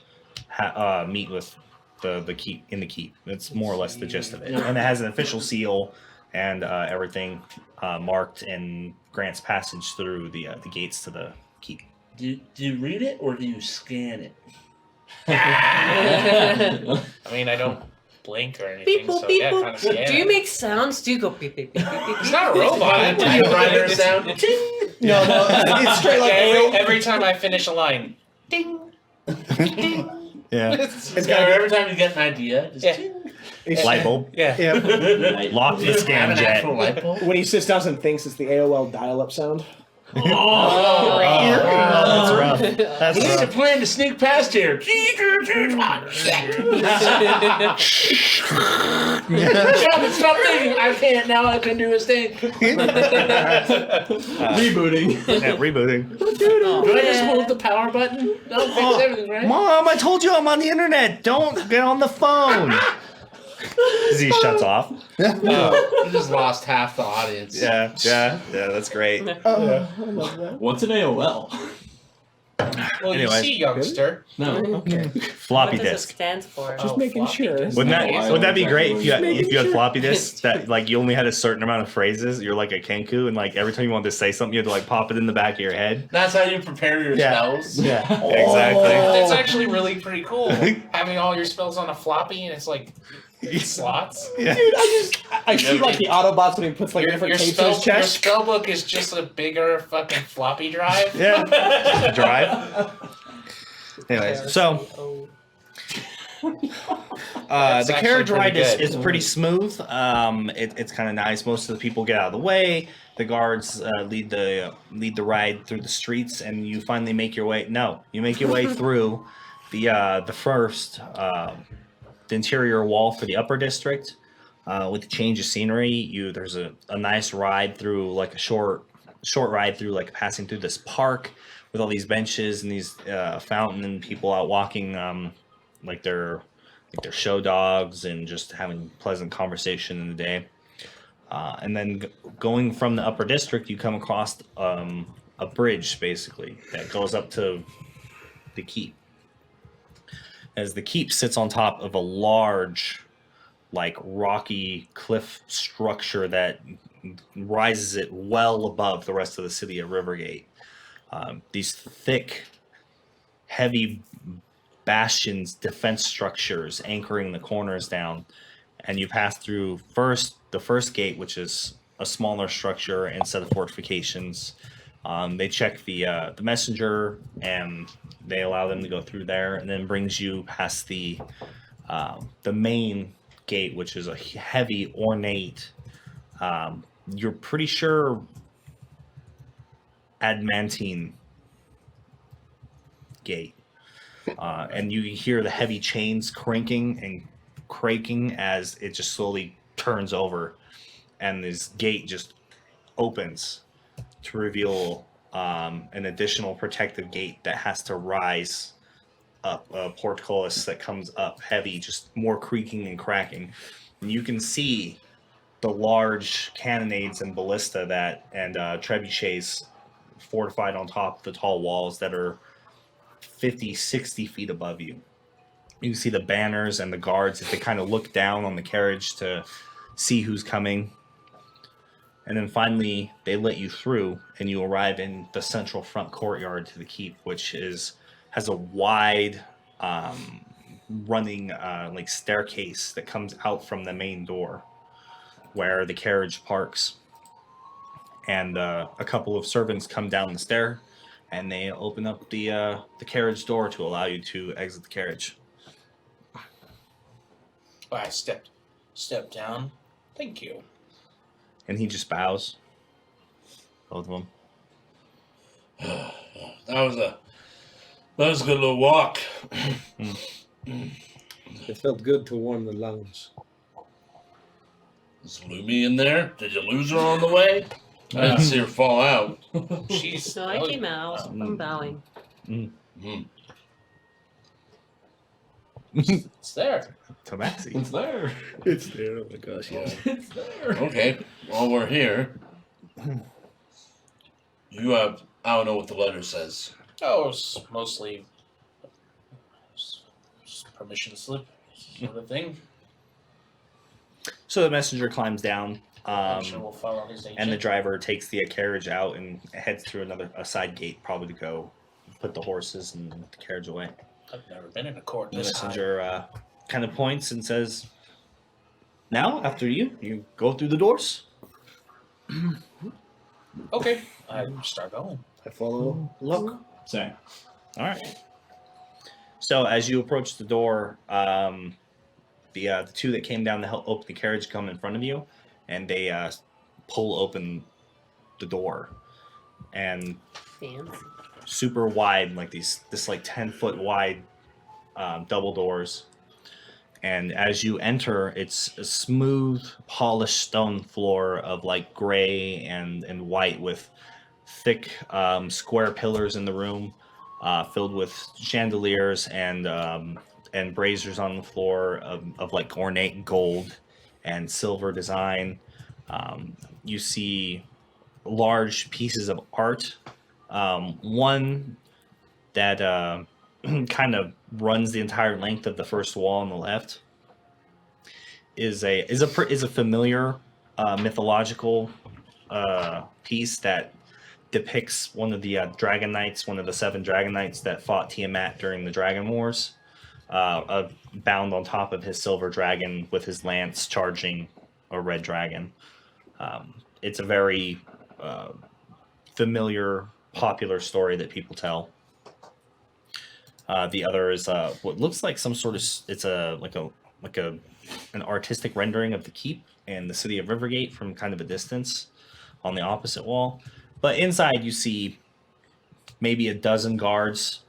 meet with the keep in the keep. It's more or less the gist of it, and it has an official seal and everything marked and grants passage through the gates to the keep. do you read it or do you scan it? I mean, I don't blink or anything, Beep boop, so beep yeah, boop. kind of scary. Do you make sounds? Do you go beep beep beep beep beep? It's not a robot. Typewriter sound. No, it's straight like every time I finish a line, ding, ding. Yeah, It's got every time you get an idea. Just Yeah. ting. light bulb, Yeah. Yeah. lock the Have scan an jet. actual light bulb? when he sits down and thinks, it's the AOL dial-up sound. Oh, that's rough. That's We need a rough. plan to sneak past here. Stop thinking. I can't now. I can do his thing. Rebooting. Yeah, rebooting. Do I just hold the power button? That'll fix everything, right? Mom, I told you I'm on the internet. Don't get on the phone. He shuts off. You just lost half the audience. Yeah, that's great. What's an AOL? Well, Anyways. you see, youngster. No. Okay. Floppy What does it disk. stand for? Just making floppy sure. disk. Wouldn't that be great if you had sure. floppy disks that like you only had a certain amount of phrases? You're like a Kenku, and like every time you wanted to say something, you had to like pop it in the back of your head. That's how you prepare your Yeah. spells. Yeah, exactly. That's actually really pretty cool. Having all your spells on a floppy and it's like slots. Yeah. Dude, I see like the Autobots when he puts like Your, different your, tapes in spell, his your chest. spell book is just a bigger fucking floppy drive. Yeah. Drive. Anyways, so That's the actually carriage pretty ride good. is pretty smooth. It's kind of nice. Most of the people get out of the way. The guards lead the ride through the streets, and you finally make your way. No, you make your way through the interior wall for the upper district. With the change of scenery, there's a nice ride through, like a short ride through, like passing through this park with all these benches and these fountain and people out walking like they're show dogs and just having pleasant conversation in the day. And then going from the upper district, you come across a bridge basically that goes up to the keep. As the keep sits on top of a large, like rocky cliff structure that rises it well above the rest of the city of Rivergate. These thick, heavy bastions, defense structures anchoring the corners down, and you pass through the first gate, which is a smaller structure and set of fortifications. They check the messenger and they allow them to go through there, and then brings you past the main gate, which is a heavy, ornate. You're pretty sure adamantine gate, and you hear the heavy chains cranking and creaking as it just slowly turns over, and this gate just opens to reveal an additional protective gate that has to rise up, a portcullis that comes up heavy, just more creaking and cracking. And you can see the large cannonades and ballista and trebuchets fortified on top of the tall walls that are 50, 60 feet above you. You can see the banners and the guards as they kind of look down on the carriage to see who's coming. And then finally, they let you through, and you arrive in the central front courtyard to the keep, which has a wide running like staircase that comes out from the main door where the carriage parks. And a couple of servants come down the stair, and they open up the carriage door to allow you to exit the carriage. I stepped down. Thank you. And he just bows. Both of them. That was a good little walk. It felt good to warm the lungs. Is Lumi in there? Did you lose her on the way? I didn't see her fall out. She's So I came out. I'm bowing. It's there. Tabaxi. It's there. It's there. Oh my gosh, yeah. It's there. Okay, while we're here, you have, I don't know what the letter says. Oh, it's mostly just permission slip sort of thing. So the messenger climbs down, I'm sure we'll follow his agent. and the driver takes the carriage out and heads through a side gate, probably to go put the horses and the carriage away. I've never been in a court The this high. messenger kind of points and says, "Now, after you go through the doors." Okay, I start going. I follow. Look. Same. All right. So as you approach the door, the two that came down to help open the carriage come in front of you, and they pull open the door, and Fancy. super wide, like this like 10-foot wide double doors. And as you enter, it's a smooth, polished stone floor of like gray and white with thick square pillars in the room, filled with chandeliers and braziers on the floor of like ornate gold and silver design. You see large pieces of art. One that kind of runs the entire length of the first wall on the left is a familiar mythological piece that depicts one of the dragon knights, one of the 7 dragon knights that fought Tiamat during the Dragon Wars, bound on top of his silver dragon with his lance charging a red dragon. It's a very familiar, popular story that people tell. The other is what looks like some sort of an artistic rendering of the keep and the city of Rivergate from kind of a distance on the opposite wall. But inside you see maybe a dozen guards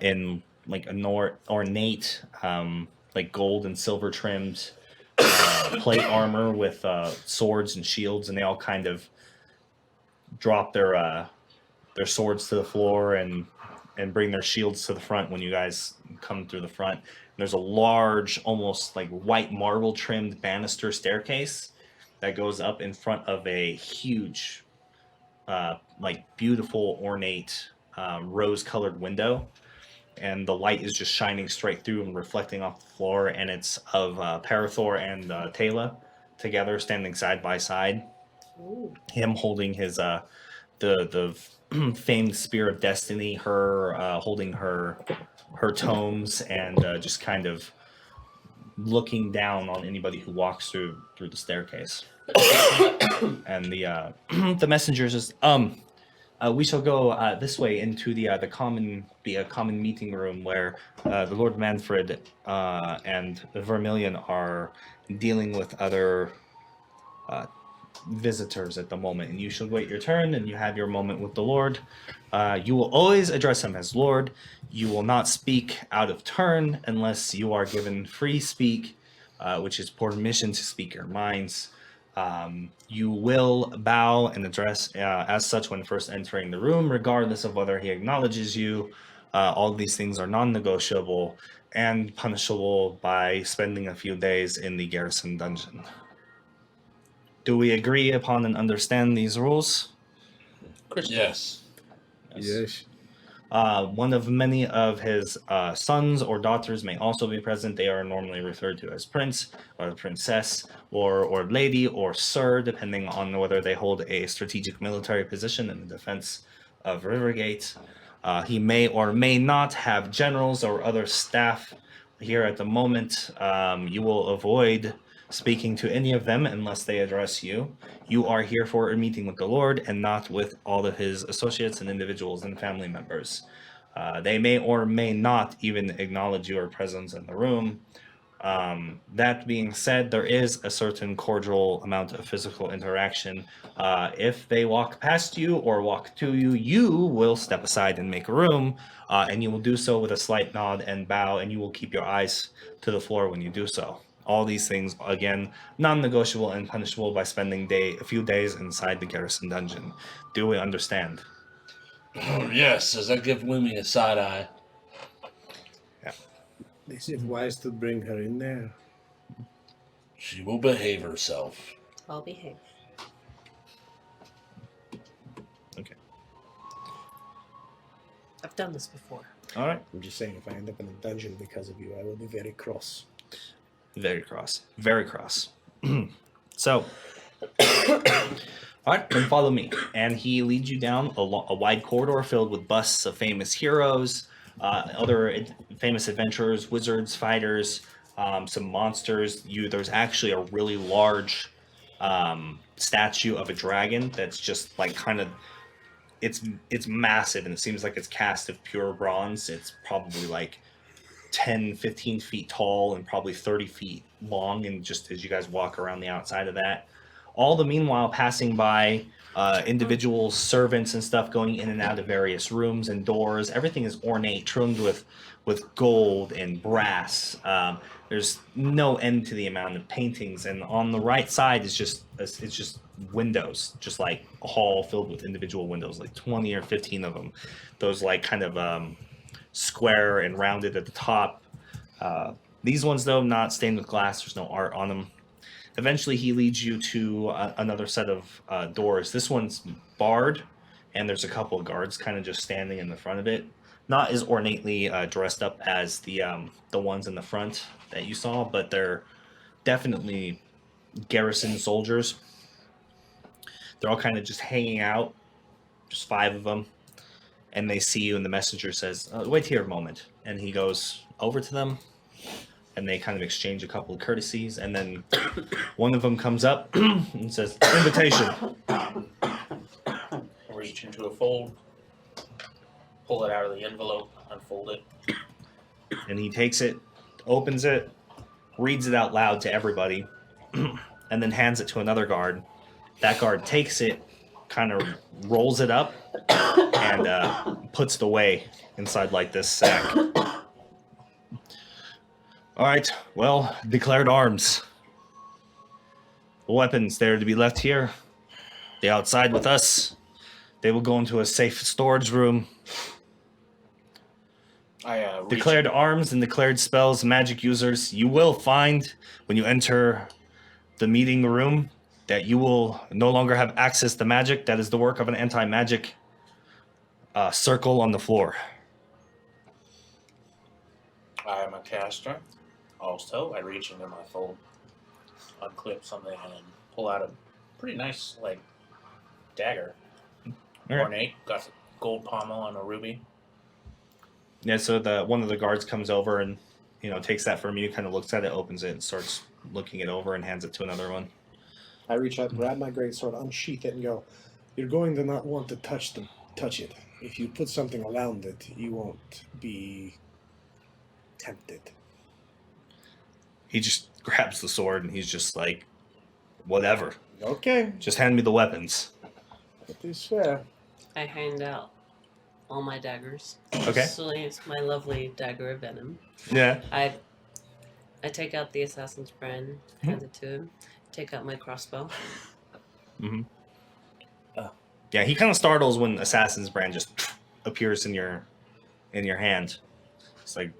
in like an ornate like gold and silver trimmed plate armor with swords and shields, and they all kind of drop their swords to the floor and bring their shields to the front when you guys come through the front. There's a large, almost like white marble trimmed banister staircase that goes up in front of a huge, like beautiful, ornate, rose-colored window. And the light is just shining straight through and reflecting off the floor. And it's of Parathor and Tayla together, standing side by side. Ooh. Him holding his the famed Spear of Destiny, her holding her tomes, and just kind of looking down on anybody who walks through the staircase. And the messenger says, we shall go this way into the common meeting room where the Lord Manfred and Vermillion are dealing with other visitors at the moment, and you shall wait your turn and you have your moment with the Lord. You will always address him as Lord. You will not speak out of turn unless you are given free speak, which is permission to speak your minds. You will bow and address as such when first entering the room, regardless of whether he acknowledges you. All of these things are non-negotiable and punishable by spending a few days in the garrison dungeon. Do we agree upon and understand these rules? Yes. Yes. One of many of his sons or daughters may also be present. They are normally referred to as prince or princess or lady or sir, depending on whether they hold a strategic military position in the defense of Rivergate. He may or may not have generals or other staff here at the moment. You will avoid speaking to any of them unless they address you. You are here for a meeting with the Lord and not with all of his associates and individuals and family members. They may or may not even acknowledge your presence in the room. That being said, there is a certain cordial amount of physical interaction. If they walk past you or walk to you, you will step aside and make room, and you will do so with a slight nod and bow, and you will keep your eyes to the floor when you do so. All these things, again, non-negotiable and punishable by spending a few days inside the garrison dungeon. Do we understand? Oh, yes. Does that give Lumi a side eye? Is it wise to bring her in there? She will behave herself. I'll behave. Okay. I've done this before. All right. I'm just saying, if I end up in a dungeon because of you, I will be very cross. Very cross. Very cross. So, all right, then follow me. And he leads you down a wide corridor filled with busts of famous heroes, other famous adventurers, wizards, fighters, some monsters. There's actually a really large statue of a dragon that's just like kind of, it's massive, and it seems like it's cast of pure bronze. It's probably like 10, 15 feet tall and probably 30 feet long, and just as you guys walk around the outside of that, all the meanwhile passing by individual servants and stuff going in and out of various rooms and doors. Everything is ornate, trimmed with gold and brass. There's no end to the amount of paintings, and on the right side is just windows, just like a hall filled with individual windows, like 20 or 15 of them. Those like kind of square and rounded at the top. These ones, though, not stained with glass. There's no art on them. Eventually, he leads you to another set of doors. This one's barred, and there's a couple of guards kind of just standing in the front of it. Not as ornately dressed up as the ones in the front that you saw, but they're definitely garrison soldiers. They're all kind of just hanging out, just 5 of them. And they see you, and the messenger says, wait here a moment. And he goes over to them, and they kind of exchange a couple of courtesies, and then one of them comes up and says, invitation. Reach into a fold, pull it out of the envelope, unfold it. And he takes it, opens it, reads it out loud to everybody, and then hands it to another guard. That guard takes it, kind of rolls it up, and puts it away inside like this sack. All right, well, declared arms. The weapons, they're to be left here. They outside with us. They will go into a safe storage room. I Declared arms and declared spells, magic users. You will find when you enter the meeting room that you will no longer have access to magic. That is the work of an anti-magic circle on the floor. I am a caster. Also, I reach into my fold, unclip something, and pull out a pretty nice, like, dagger. All right. Ornate, got a gold pommel and a ruby. Yeah, so one of the guards comes over and, takes that from you, kind of looks at it, opens it, and starts looking it over and hands it to another one. I reach out, grab my greatsword, unsheath it, and go, you're going to not want to touch it. If you put something around it, you won't be tempted. He just grabs the sword and he's just like, whatever. Okay, Just hand me the weapons. that is fair. I hand out all my daggers. Okay. So it's my lovely dagger of venom. Yeah. I take out the assassin's brand, hand it to him. Take out my crossbow. Mm-hmm. Yeah, he kind of startles when Assassin's Brand just appears in your in your hand. It's like,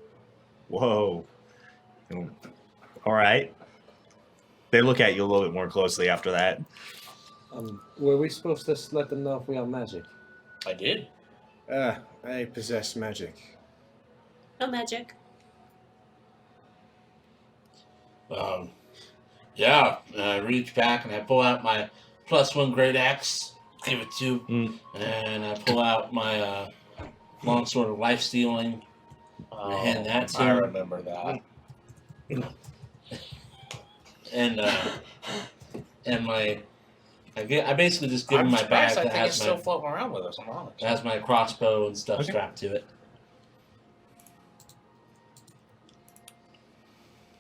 whoa. All right. They look at you a little bit more closely after that. Were we supposed to let them know if we are magic? I did. I possess magic. No magic. Yeah, and I reach back and I pull out my +1 great axe, give it to, and I pull out my longsword of life stealing. Oh, hand that to I him. remember that. And my I basically just give him I'm my bag surprised I that think it's has still my floating around with us. I'm honest. that has my crossbow and stuff Okay. strapped to it.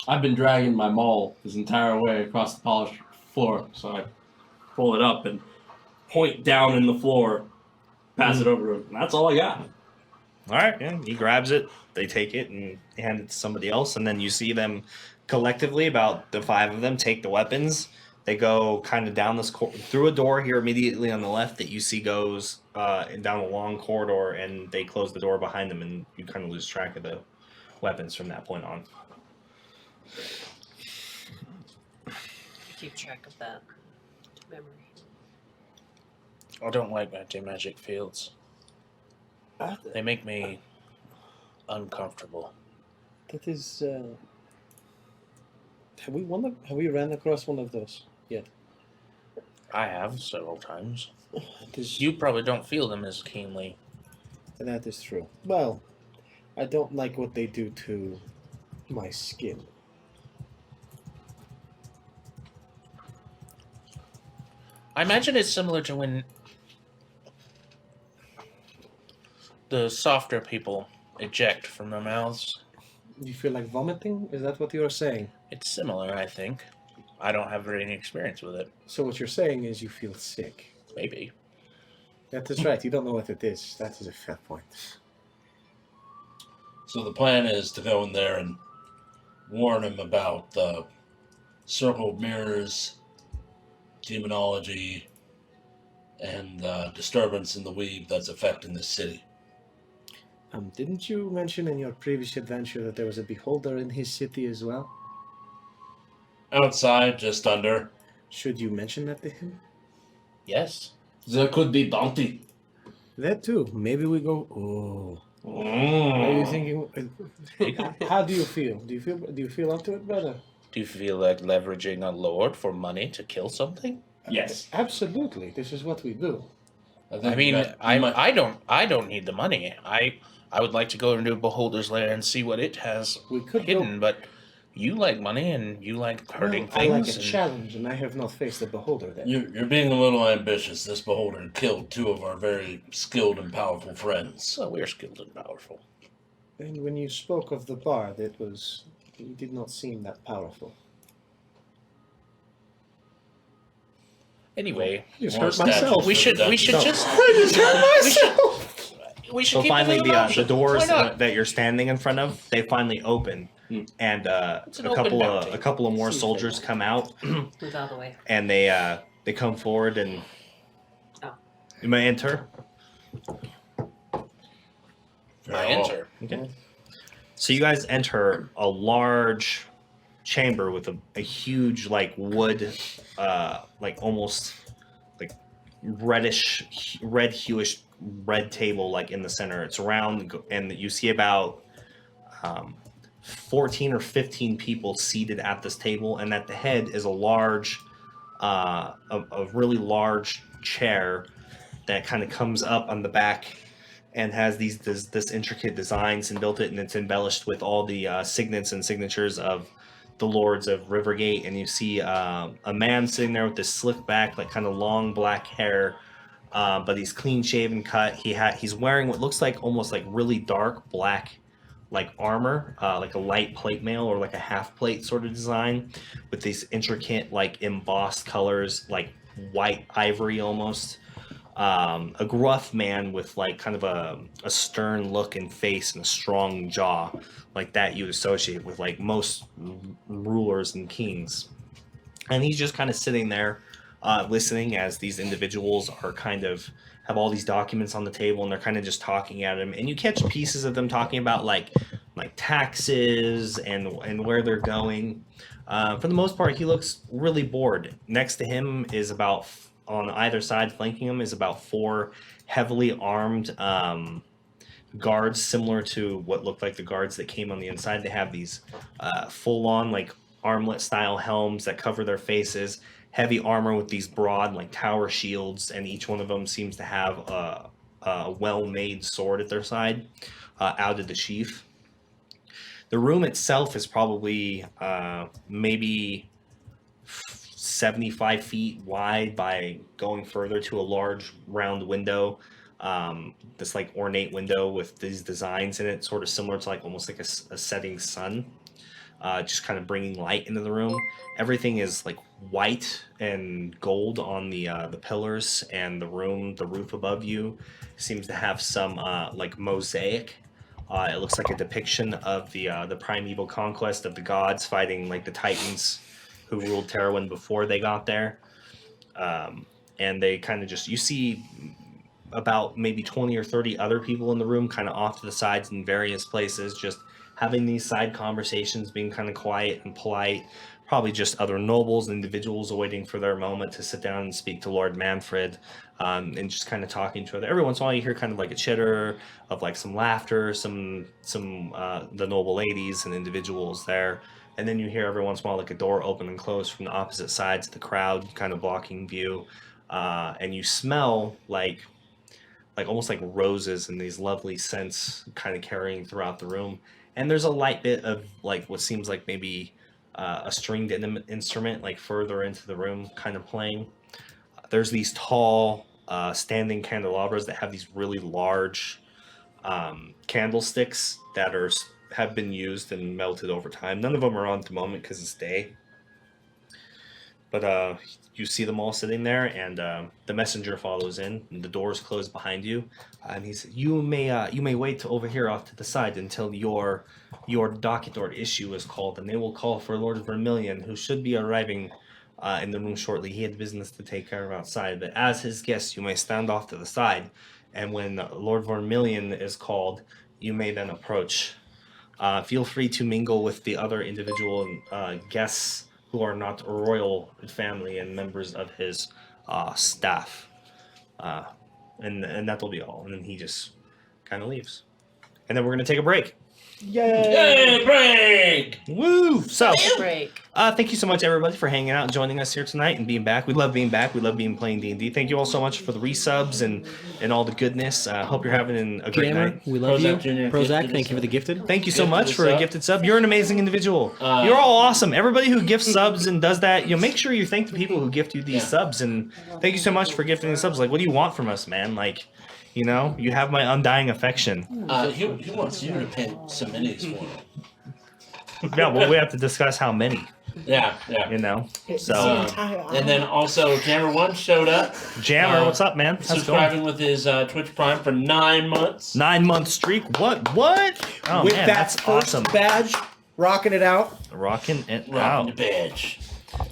I've been dragging my maul this entire way across the polished floor, so I pull it up and point down in the floor, pass it over to him. And that's all I got. All right, yeah, he grabs it. They take it and hand it to somebody else, and then you see them collectively, about the 5 of them, take the weapons. They go kind of down this through a door here immediately on the left that you see goes down a long corridor, and they close the door behind them, and you kind of lose track of the weapons from that point on. Keep track of that. Memory. I don't like magic fields. They make me uncomfortable. That is. Have we ran across one of those yet? I have several times. That is, You probably don't feel them as keenly. that is true. Well, I don't like what they do to my skin. I imagine it's similar to when the softer people eject from their mouths. You feel like vomiting? Is that what you are saying? It's similar, I think. I don't have any experience with it. So what you're saying is you feel sick. Maybe. That is right. You don't know what it is. That is a fair point. So the plan is to go in there and warn him about the circle of mirrors, demonology, and disturbance in the weave that's affecting the city. Didn't you mention in your previous adventure that there was a beholder in his city as well? Outside, just under. Should you mention that to him? Yes. There could be bounty. That too. Maybe we go. Oh. Are you thinking? How do you feel? Do you feel up to it, brother? Do you feel like leveraging a lord for money to kill something? Yes. Absolutely. This is what we do. I mean, I don't need the money. I would like to go into Beholder's Lair and see what it has We could hidden, but you like money and you like hurting I like things. a and- challenge, and I have not faced the beholder then. You're being a little ambitious. This beholder killed 2 of our very skilled and powerful friends. So we're skilled and powerful. And when you spoke of the bard, he did not seem that powerful. Anyway, Just More hurt myself. statues we for should the we should dungeon. just I just hurt myself. we should So keep finally, it as an the option. doors Why not? that you're standing in front of, they finally open, and It's an open bounty. a couple of more Seems soldiers like come out, Move out of the way. and they come forward, and Oh. you may enter. I enter. Okay. So you guys enter a large chamber with a huge like wood, like almost like red huish red table like in the center. It's round, and you see about 14 or 15 people seated at this table, and at the head is a large, a really large chair that kind of comes up on the back and has this intricate designs and built it, and it's embellished with all the signets and signatures of the lords of Rivergate. And you see a man sitting there with this slick back, like kind of long black hair, but he's clean shaven cut. He's wearing what looks like almost like really dark black like armor, like a light plate mail or like a half plate sort of design with these intricate like embossed colors, like white ivory almost. A gruff man with like kind of a stern look and face and a strong jaw, like that you'd associate with like most rulers and kings. And he's just kind of sitting there listening as these individuals are kind of have all these documents on the table, and they're kind of just talking at him. And you catch pieces of them talking about like taxes and where they're going. For the most part, he looks really bored. Next to him is on either side, flanking him, is about 4 heavily armed guards, similar to what looked like the guards that came on the inside. They have these full-on like armlet style helms that cover their faces, heavy armor with these broad like tower shields, and each one of them seems to have a well-made sword at their side, out of the sheath. The room itself is probably maybe 75 feet wide by going further to a large round window. This like ornate window with these designs in it, sort of similar to like almost like a setting sun, just kind of bringing light into the room. Everything is like white and gold on the pillars, and the roof above you seems to have some like mosaic. It looks like a depiction of the primeval conquest of the gods fighting like the Titans who ruled Terrowyn before they got there. And they kind of just, you see about maybe 20 or 30 other people in the room kind of off to the sides in various places, just having these side conversations, being kind of quiet and polite. Probably just other nobles and individuals waiting for their moment to sit down and speak to Lord Manfred, and just kind of talking to each other. Every once in a while you hear kind of like a chitter of like some laughter, some the noble ladies and individuals there. And then you hear every once in a while like a door open and close from the opposite sides of the crowd, kind of blocking view. And you smell like almost like roses and these lovely scents kind of carrying throughout the room. And there's a light bit of like what seems like maybe a stringed instrument like further into the room kind of playing. There's these tall standing candelabras that have these really large candlesticks that have been used and melted over time. None of them are on at the moment because it's day. But you see them all sitting there, and the messenger follows in, and the doors close behind you. And he says, "You may wait over here off to the side until your docket or issue is called, and they will call for Lord Vermillion, who should be arriving in the room shortly. He had business to take care of outside. But as his guest, you may stand off to the side, and when Lord Vermillion is called, you may then approach. Feel free to mingle with the other individual guests who are not royal family and members of his staff. And that'll be all." And then he just kind of leaves. And then we're going to take a break. Yay, break! Woo! So, Break. thank you so much, everybody, for hanging out and joining us here tonight and being back. We love being back. We love being playing D&D. Thank you all so much for the resubs and all the goodness. Hope you're having a great Jammer, night. we love you. Prozac Jr. Prozac, gifted thank us you for the gifted. Thank you so Gifted much a for a sub. gifted sub. You're an amazing individual. You're all awesome. Everybody who gifts subs and does that, make sure you thank the people who gift you these subs. And thank you so much for gifting the subs. Like, what do you want from us, man? Like, you have my undying affection. He wants you to paint some minis for him. Yeah, well, we have to discuss how many, Yeah. So, And then also, Jammer 1 showed up, Jammer, what's up, man? How's it going? subscribing with his Twitch Prime for 9 months. 9-month streak. What? Oh, With man, that that's first awesome. badge, rocking it out. Rocking it Rocking out. the badge.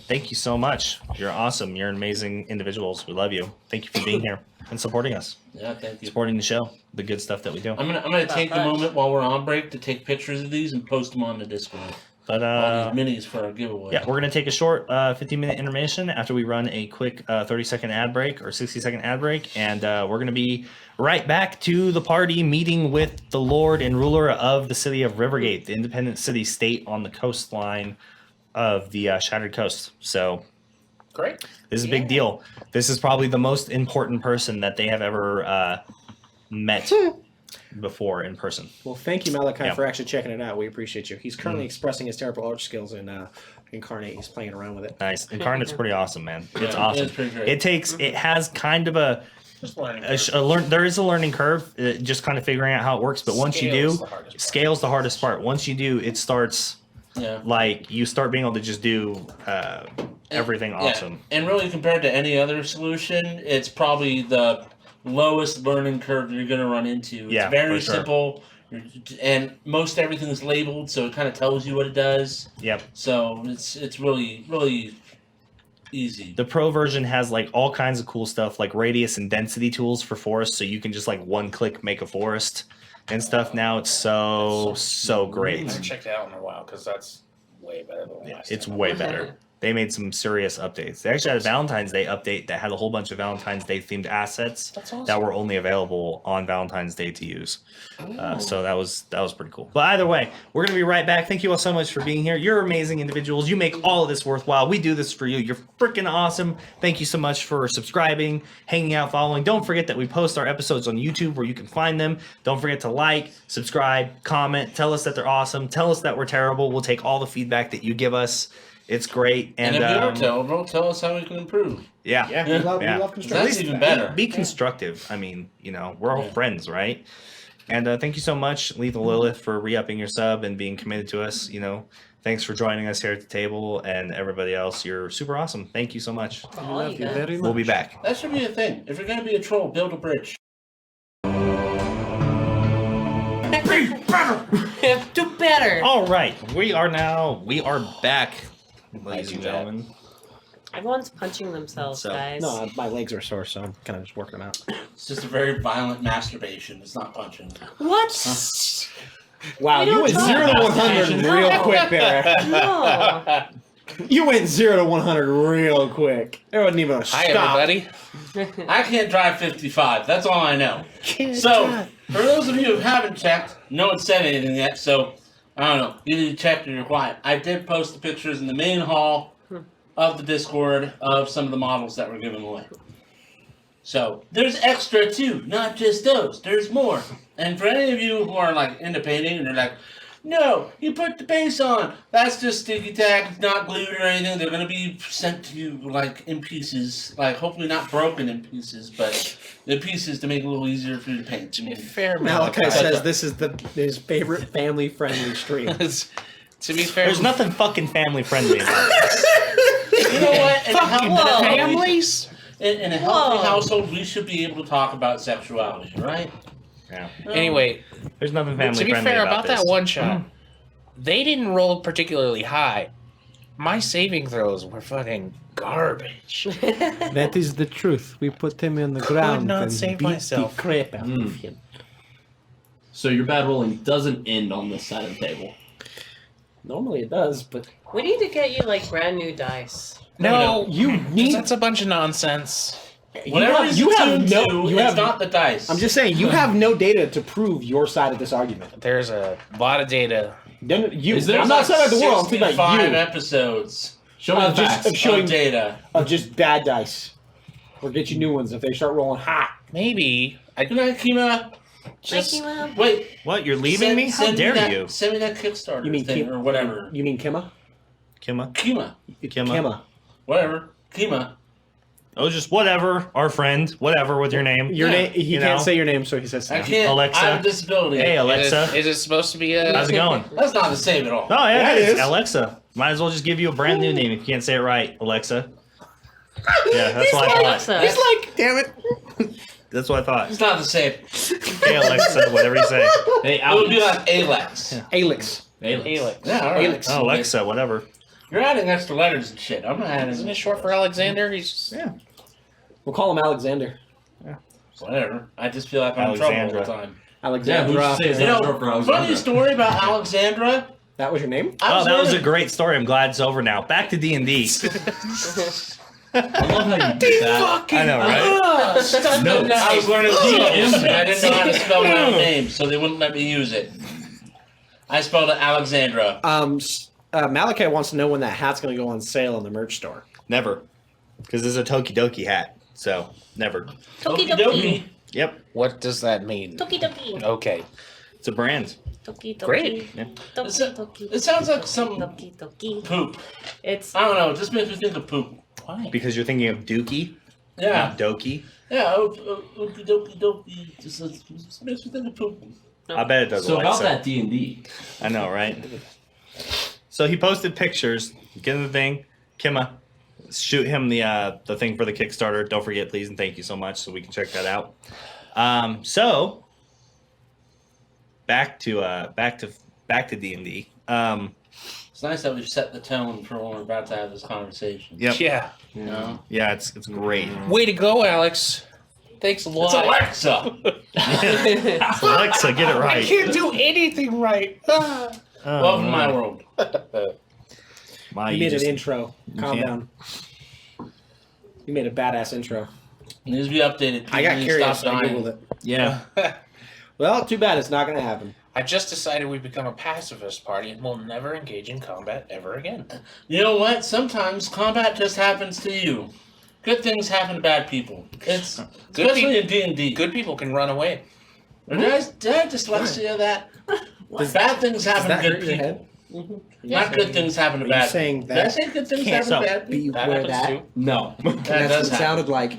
Thank you so much. You're awesome. You're amazing individuals. We love you. Thank you for being here and supporting us, Yeah, thank you. supporting the show, the good stuff that we do. I'm gonna take the moment while we're on break to take pictures of these and post them on the Discord. But All these minis for our giveaway. yeah, we're gonna take a short 15-minute intermission after we run a quick 30-second ad break or 60-second ad break, and we're gonna be right back to the party meeting with the Lord and ruler of the city of Rivergate, the independent city-state on the coastline of the Shattered Coast. So. Great. This is a big deal. This is probably the most important person that they have ever met before in person. Well, thank you, Malachi, Yeah. for actually checking it out. We appreciate you. He's currently expressing his terrible art skills in Incarnate. He's playing around with it. Nice. Incarnate's pretty awesome, man. It's Yeah, awesome. it's pretty great. It has kind of Just learning. there is a learning curve, just kind of figuring out how it works. But once you Scale's do, the hardest part. scale's the hardest part. Once you do, it starts Yeah. like you start being able to just do everything awesome. Yeah. And really, compared to any other solution, it's probably the lowest learning curve you're going to run into. It's Yeah, very for sure. simple, and most everything is labeled, so it kind of tells you what it does. Yep. So it's really Easy. The pro version has like all kinds of cool stuff, like radius and density tools for forests, so you can just like one click make a forest and stuff. Now it's so I great. haven't checked it out in a while because that's way better than last It's time. way better. They made some serious updates. They actually had a Valentine's Day update that had a whole bunch of Valentine's Day themed assets That's awesome. that were only available on Valentine's Day to use. So that was pretty cool. But either way, we're gonna be right back. Thank you all so much for being here. You're amazing individuals. You make all of this worthwhile. We do this for you. You're freaking awesome. Thank you so much for subscribing, hanging out, following. Don't forget that we post our episodes on YouTube where you can find them. Don't forget to like, subscribe, comment, tell us that they're awesome. Tell us that we're terrible. We'll take all the feedback that you give us. It's great. And if you are terrible, tell us how we can improve. Yeah. Yeah, we love constructive That's even better. Be constructive. I mean, we're all friends, right? And thank you so much, Lethal Lilith, for re-upping your sub and being committed to us. Thanks for joining us here at the table, and everybody else. You're super awesome. Thank you so much. All you guys. very We'll be back. That should be a thing. If you're going to be a troll, build a bridge. Do better. All right, we are back, ladies and gentlemen. Everyone's punching themselves, So- guys. No, my legs are sore, so I'm kind of just working them out. It's just a very violent masturbation. It's not punching. What? Wow, We you don't went talk 0 to about 100 that. real No. quick there. No. You went 0 to 100 real quick. There wasn't even a Hi, stop. everybody. I can't drive 55. That's all I know. So, for those of you who haven't checked, no one said anything yet, so I don't know. You need to check or you're quiet. I did post the pictures in the main hall of the Discord of some of the models that were given away. So, there's extra too, not just those. There's more. And for any of you who are like into painting and they're like, no, you put the base on. That's just sticky tack. It's not glued or anything. They're going to be sent to you like in pieces. Like hopefully not broken in pieces, but in pieces to make it a little easier for you to paint. To be fair, Malachi says this is his favorite family-friendly stream. to be fair, There's nothing fucking family friendly about it. You know what? In a healthy- families. in a healthy Whoa. household, we should be able to talk about sexuality, right? Yeah. Anyway, There's nothing family to be friendly fair about about this. that one shot, they didn't roll particularly high. My saving throws were fucking garbage. That is the truth. We put him in the Could ground not and save beat myself. the crap out of him. So your bad rolling doesn't end on this side of the table. Normally it does, but We need to get you like brand new dice. No, you 'cause need. that's a bunch of nonsense. Whatever you have no. You it's have. not the dice. I'm just saying you have no data to prove your side of this argument. There's a lot of data. You. Is there- I'm not saying about the world. I'm talking 65 about you. episodes Show me the just facts. of showing of data. of just bad dice, or get you new ones if they start rolling hot. Maybe. Good night, Kima. Just Mikey Mouse. Wait. What? You're leaving me? How dare that, you? Send me that Kickstarter You mean thing Kim- or whatever. You mean Kima? Kimma? Kima. Kimma. Whatever. Kima. Oh, just whatever. Our friend. Whatever with your name. Your Yeah. name. He You can't know. say your name, so he says. I Sam. can't. Alexa. I have a disability. Hey, Alexa. Is it supposed to be a? How's it going? That's not the same at all. Oh, yeah, Yeah, it it is. is. Alexa. Might as well just give you a brand new name if you can't say it right, Alexa. Yeah, that's what I thought. Alexa. He's like, damn it. That's what I thought. It's not the same. Hey, Alexa, whatever you say. Hey, It would be Alex. like Alex. Alex. Alex. Yeah, all right. Alex. Oh, Alexa, whatever. You're adding extra letters and shit. I'm not Isn't adding it short for Alexander? He's just, Yeah. We'll call him Alexander. whatever. I just feel like I'm in trouble all the Alexandra. time. Yeah, Alexandra. who'd you say is You that know, short for funny Alexandra? story about Alexandra. That was your name? Oh, that was a learning- great story. I'm glad it's over now. Back to D&D. I love how you did that. I know, right? No, I was learning English and I didn't know how to spell my own No. name, so they wouldn't let me use it. I spelled it Alexandra. Malachi wants to know when that hat's going to go on sale in the merch store. Never. Because it's a Tokidoki hat. So, never. Toki Okie doki. dokie. Yep. what does that mean? Toki doki. Okay. It's a brand. Toki doki. Great. Yeah. It's Toki a- doki. It sounds like some Toki doki. poop. It's I don't know. It just makes me think of poop. Why? Because you're thinking of Dookie, Yeah. not Doki. Yeah. Okie dokie dokie. Just makes me think of poop. I bet it does. So about Alexa. that D&D. I know, right? So he posted pictures. Get in the thing. Kimma, shoot him the thing for the Kickstarter. Don't forget, please, and thank you so much, so we can check that out. So back to D&D. It's nice that we've set the tone for when we're about to have this conversation. Yep. Yeah. You know? Yeah, it's great. Way to go, Alex. Thanks a It's lot. Alexa! Alexa, get it I right. can't do anything right. Oh, Welcome to my world. My, You you made just- an intro. Calm can't- down. You made a badass intro. Needs to be updated. I got People need to curious. Stop I dying. googled it. Yeah. Well, too bad. It's not going to happen. I just decided we've become a pacifist party and will never engage in combat ever again. You know what? Sometimes combat just happens to you. Good things happen to bad people. It's Good especially in D&D. Good people can run away. Did I dyslexia that? Bad things Does happen that to hurt good your people. head? Not good things happen to Are you bad saying people. Did I that say good things can't happen to bad people? That beware happens that? too. No. That That's what does it happen. sounded like.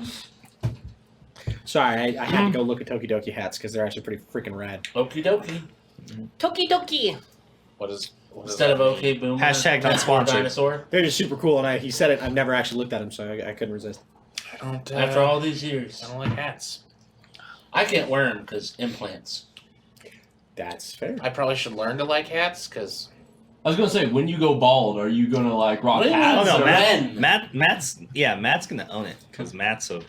Sorry, I had to go look at Toki Doki hats because they're actually pretty freaking rad. Okie dokie. Toki Doki. What is Instead of okay boomer. Hashtag not sponsored. Dinosaur. They're just super cool, and he said it. I've never actually looked at them, so I couldn't resist. I don't. After all these years, I don't like hats. I can't wear them because implants. That's fair. I probably should learn to like hats because I was gonna say, when you go bald, are you gonna like rock What do you mean? hats? Oh no, or- Matt's gonna own it because Matt's a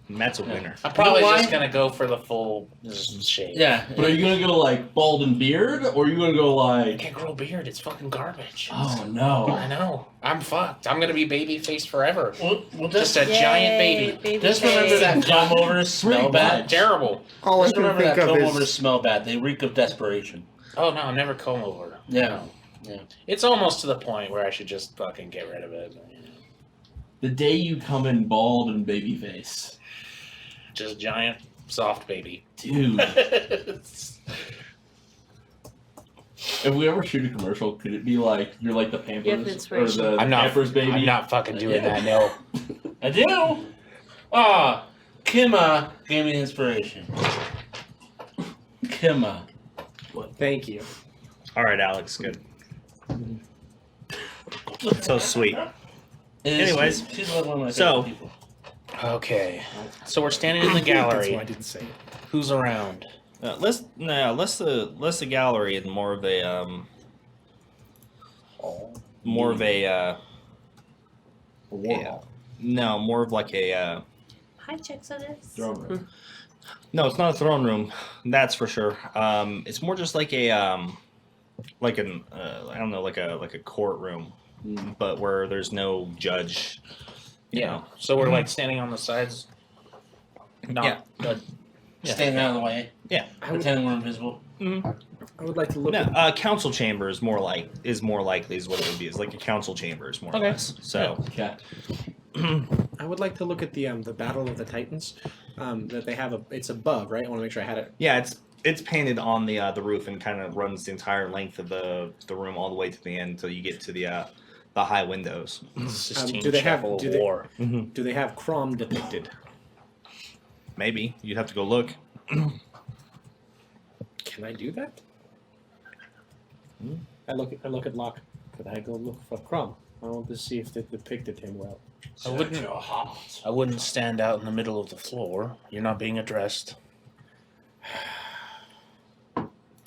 winner. I'm probably You know why? just gonna go for the full shave. Yeah. But are you gonna go like bald and beard, or are you gonna go I like? can't grow a beard. It's fucking garbage. Oh no! I know. I'm fucked. I'm gonna be baby faced forever. Well, Just just, a giant baby. just remember that comb overs smell bad. Terrible. All I Just can remember think that of comb is overs smell bad. They reek of desperation. Oh no, never comb over. Yeah. It's almost to the point where I should just fucking get rid of it. The day you come in bald and baby face, Just giant, soft baby. dude. If we ever shoot a commercial, could it be like you're like the Pampers You have or inspiration. the I'm not. Pampers baby? I'm not fucking doing Yeah. that. No. I do. Ah, Kima gave me inspiration. Kima. thank you. All right, Alex, good. So sweet. Anyways, she's one of my so- favorite people. Okay. So we're standing in the That's why gallery. I didn't say it. Who's around? List the gallery in more of a more of a yeah. No, more of like a Hi, Chexodus. Throne room. no, it's not a throne room, that's for sure. It's more just like a like an I don't know, like a courtroom, but where there's no judge. You know. So we're like standing on the sides. Not, Yeah. but Staying out of the way. Yeah. Pretending we're invisible. I would like to look No, at council chamber is more likely is what it would be. It's like a council chamber is more or Okay. less. So Okay. I would like to look at the Battle of the Titans that they have. It's above, right? I want to make sure I had it. yeah, it's painted on the roof and kind of runs the entire length of the room all the way to the end until you get to the high windows. Sistine do they have- Chapel of do they- War. Do they have Crom depicted? Maybe you'd have to go look. Can I do that? I look at Locke. Could I go look for Crom? I want to see if they depicted him well. I wouldn't stand out in the middle of the floor. You're not being addressed.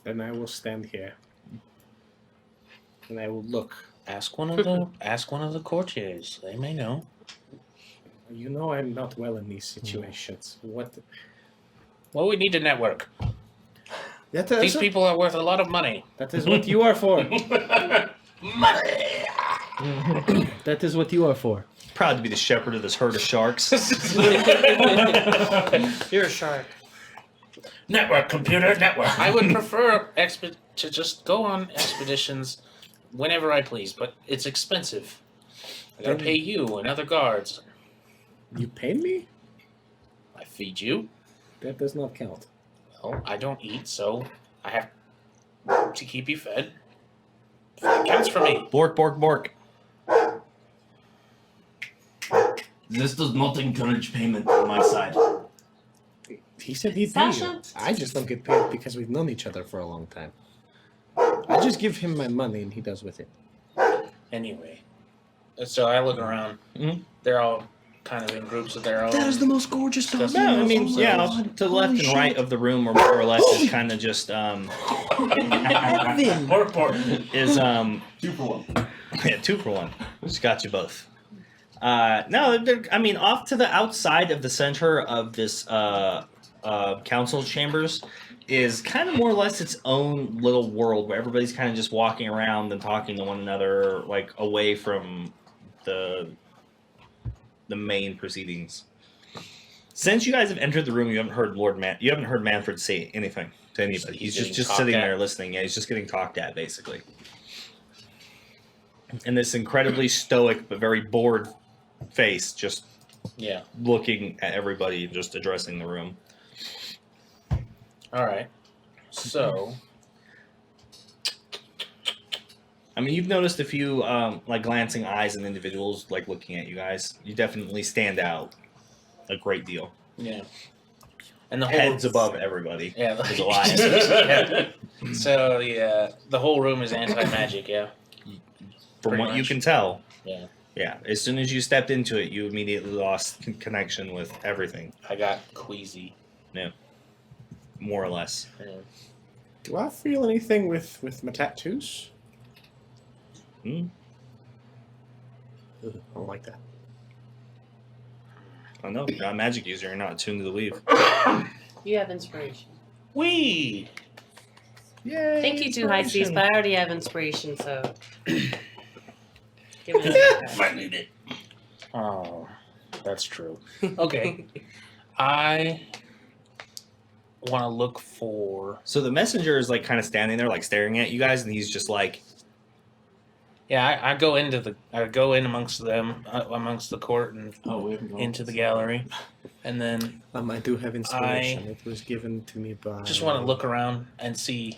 Then I will stand here. And I will look. Ask one of the courtiers. They may know. You know I'm not well in these situations. What? Well, we need to network. These people are worth a lot of money. That is what you are for. That is what you are for. Proud to be the shepherd of this herd of sharks. You're a shark. Network, computer, network. I would prefer to just go on expeditions whenever I please, but it's expensive. I gotta pay you and other guards. You pay me? I feed you. That does not count. Well, I don't eat, so I have to keep you fed. That counts for me. Bork, bork, bork. This does not encourage payment on my side. He said he'd pay you. Sasha. I just don't get paid because we've known each other for a long time. I just give him my money and he does with it. Anyway, so I look around. Mhm. They're all kind of in groups of their own. That is the most gorgeous That's- dog. No, I mean, So- yeah, to the left and right of the room, or more or less, is kind of just Pork, pork. is 2 for 1. Yeah, 2 for 1. Just got you both. No, I mean, off to the outside of the center of this council chambers is kind of more or less its own little world where everybody's kind of just walking around and talking to one another, like away from the main proceedings. Since you guys have entered the room, you haven't heard Manfred say anything to anybody. He's just sitting there listening. Yeah, he's just getting talked at, basically. And this incredibly stoic but very bored face, just looking at everybody and just addressing the room. All right. So, I mean, you've noticed a few like glancing eyes and individuals like looking at you guys. You definitely stand out a great deal. yeah. And the whole Heads above everybody. Yeah. Is alive. Yeah. So yeah, the whole room is anti-magic. Yeah. From Pretty what you much. can tell. Yeah. Yeah. As soon as you stepped into it, you immediately lost connection with everything, I got queasy. more or less. Yeah. Do I feel anything with my tattoos? Hmm? Ugh, I don't like that. Oh no, you're not a magic user. You're not attuned to the weave. You have inspiration. Weed. Yay! Thank you, 2 high seas, but I already have inspiration, so. Give me that. Might need it. Oh, that's true. Okay. I want to look for. So the messenger is like kind of standing there, like staring at you guys, and he's just like, Yeah, I go in amongst them, amongst the court, and Oh, we haven't gone. into the gallery, and then I do have inspiration. It was given to me by. just want to look around and see.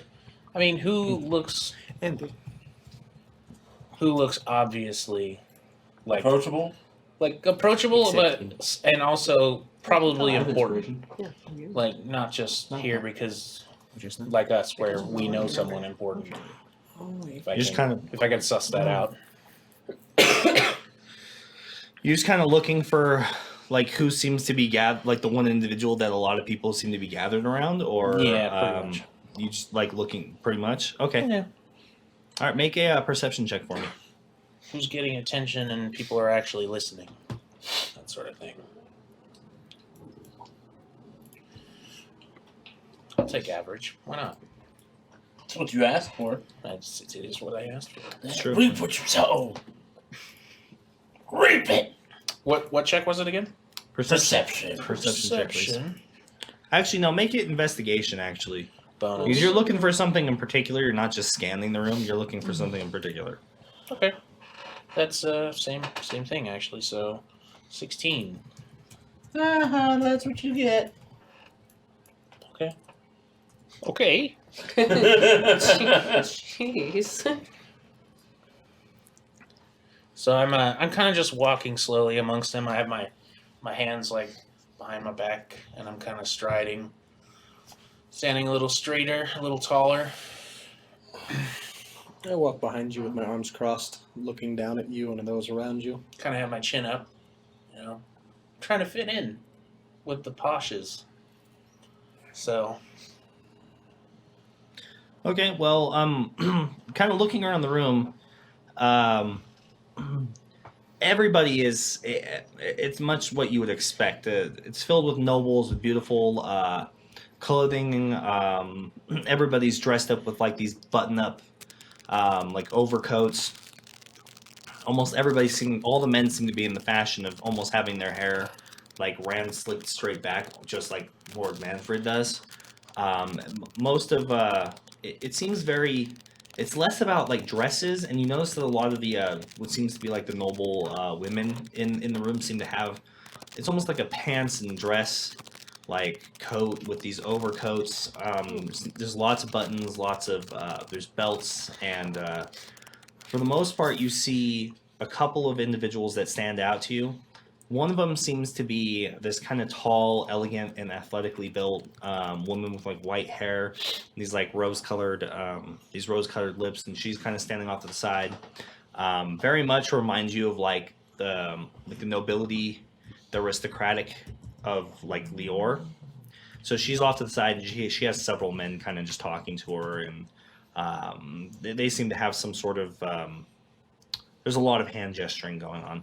I mean, who looks obviously like Approachable? approachable, Accepting. but and also probably I have important. inspiration. Like not just here because Just not. like us, where we know someone important. Oh, If I you just can- kind of, if I can suss that out. you're just kind of looking for like who seems to be like the one individual that a lot of people seem to be gathered around, or Yeah, pretty much. you just like looking pretty much. Okay, Yeah. all right, make a perception check for me. Who's getting attention and people are actually listening. That sort of thing. I'll take average. Why not? That's what you asked for. It is what I asked for. That's true. Reap what you sow. Reap it. What check was it again? Perception. Perception check, please. Actually, no, make it investigation. Actually, Bonus. because you're looking for something in particular. You're not just scanning the room. You're looking for something in particular. Okay. That's same thing actually. So 16. That's what you get. Okay. Jeez. So I'm kind of just walking slowly amongst them. I have my hands like behind my back, and I'm kind of striding, standing a little straighter, a little taller. I walk behind you with my arms crossed, looking down at you and those around you. Kind of have my chin up, you know, trying to fit in with the poshes. So Okay, well, kind of looking around the room, everybody is, it's much what you would expect. It's filled with nobles with beautiful clothing. Everybody's dressed up with like these button-up like overcoats. Almost everybody all the men seem to be in the fashion of almost having their hair like slicked straight back, just like Lord Manfred does. Most of it seems it's less about like dresses, and you notice that a lot of the what seems to be like the noble women in the room seem to have, it's almost like a pants and dress like coat with these overcoats. There's lots of buttons, lots of there's belts, and for the most part you see a couple of individuals that stand out to you. One of them seems to be this kind of tall, elegant, and athletically built woman with like white hair, these like rose-colored lips, and she's kind of standing off to the side. Very much reminds you of like the nobility, the aristocratic of like Lior. So she's off to the side, and she has several men kind of just talking to her, and they seem to have some sort of there's a lot of hand gesturing going on.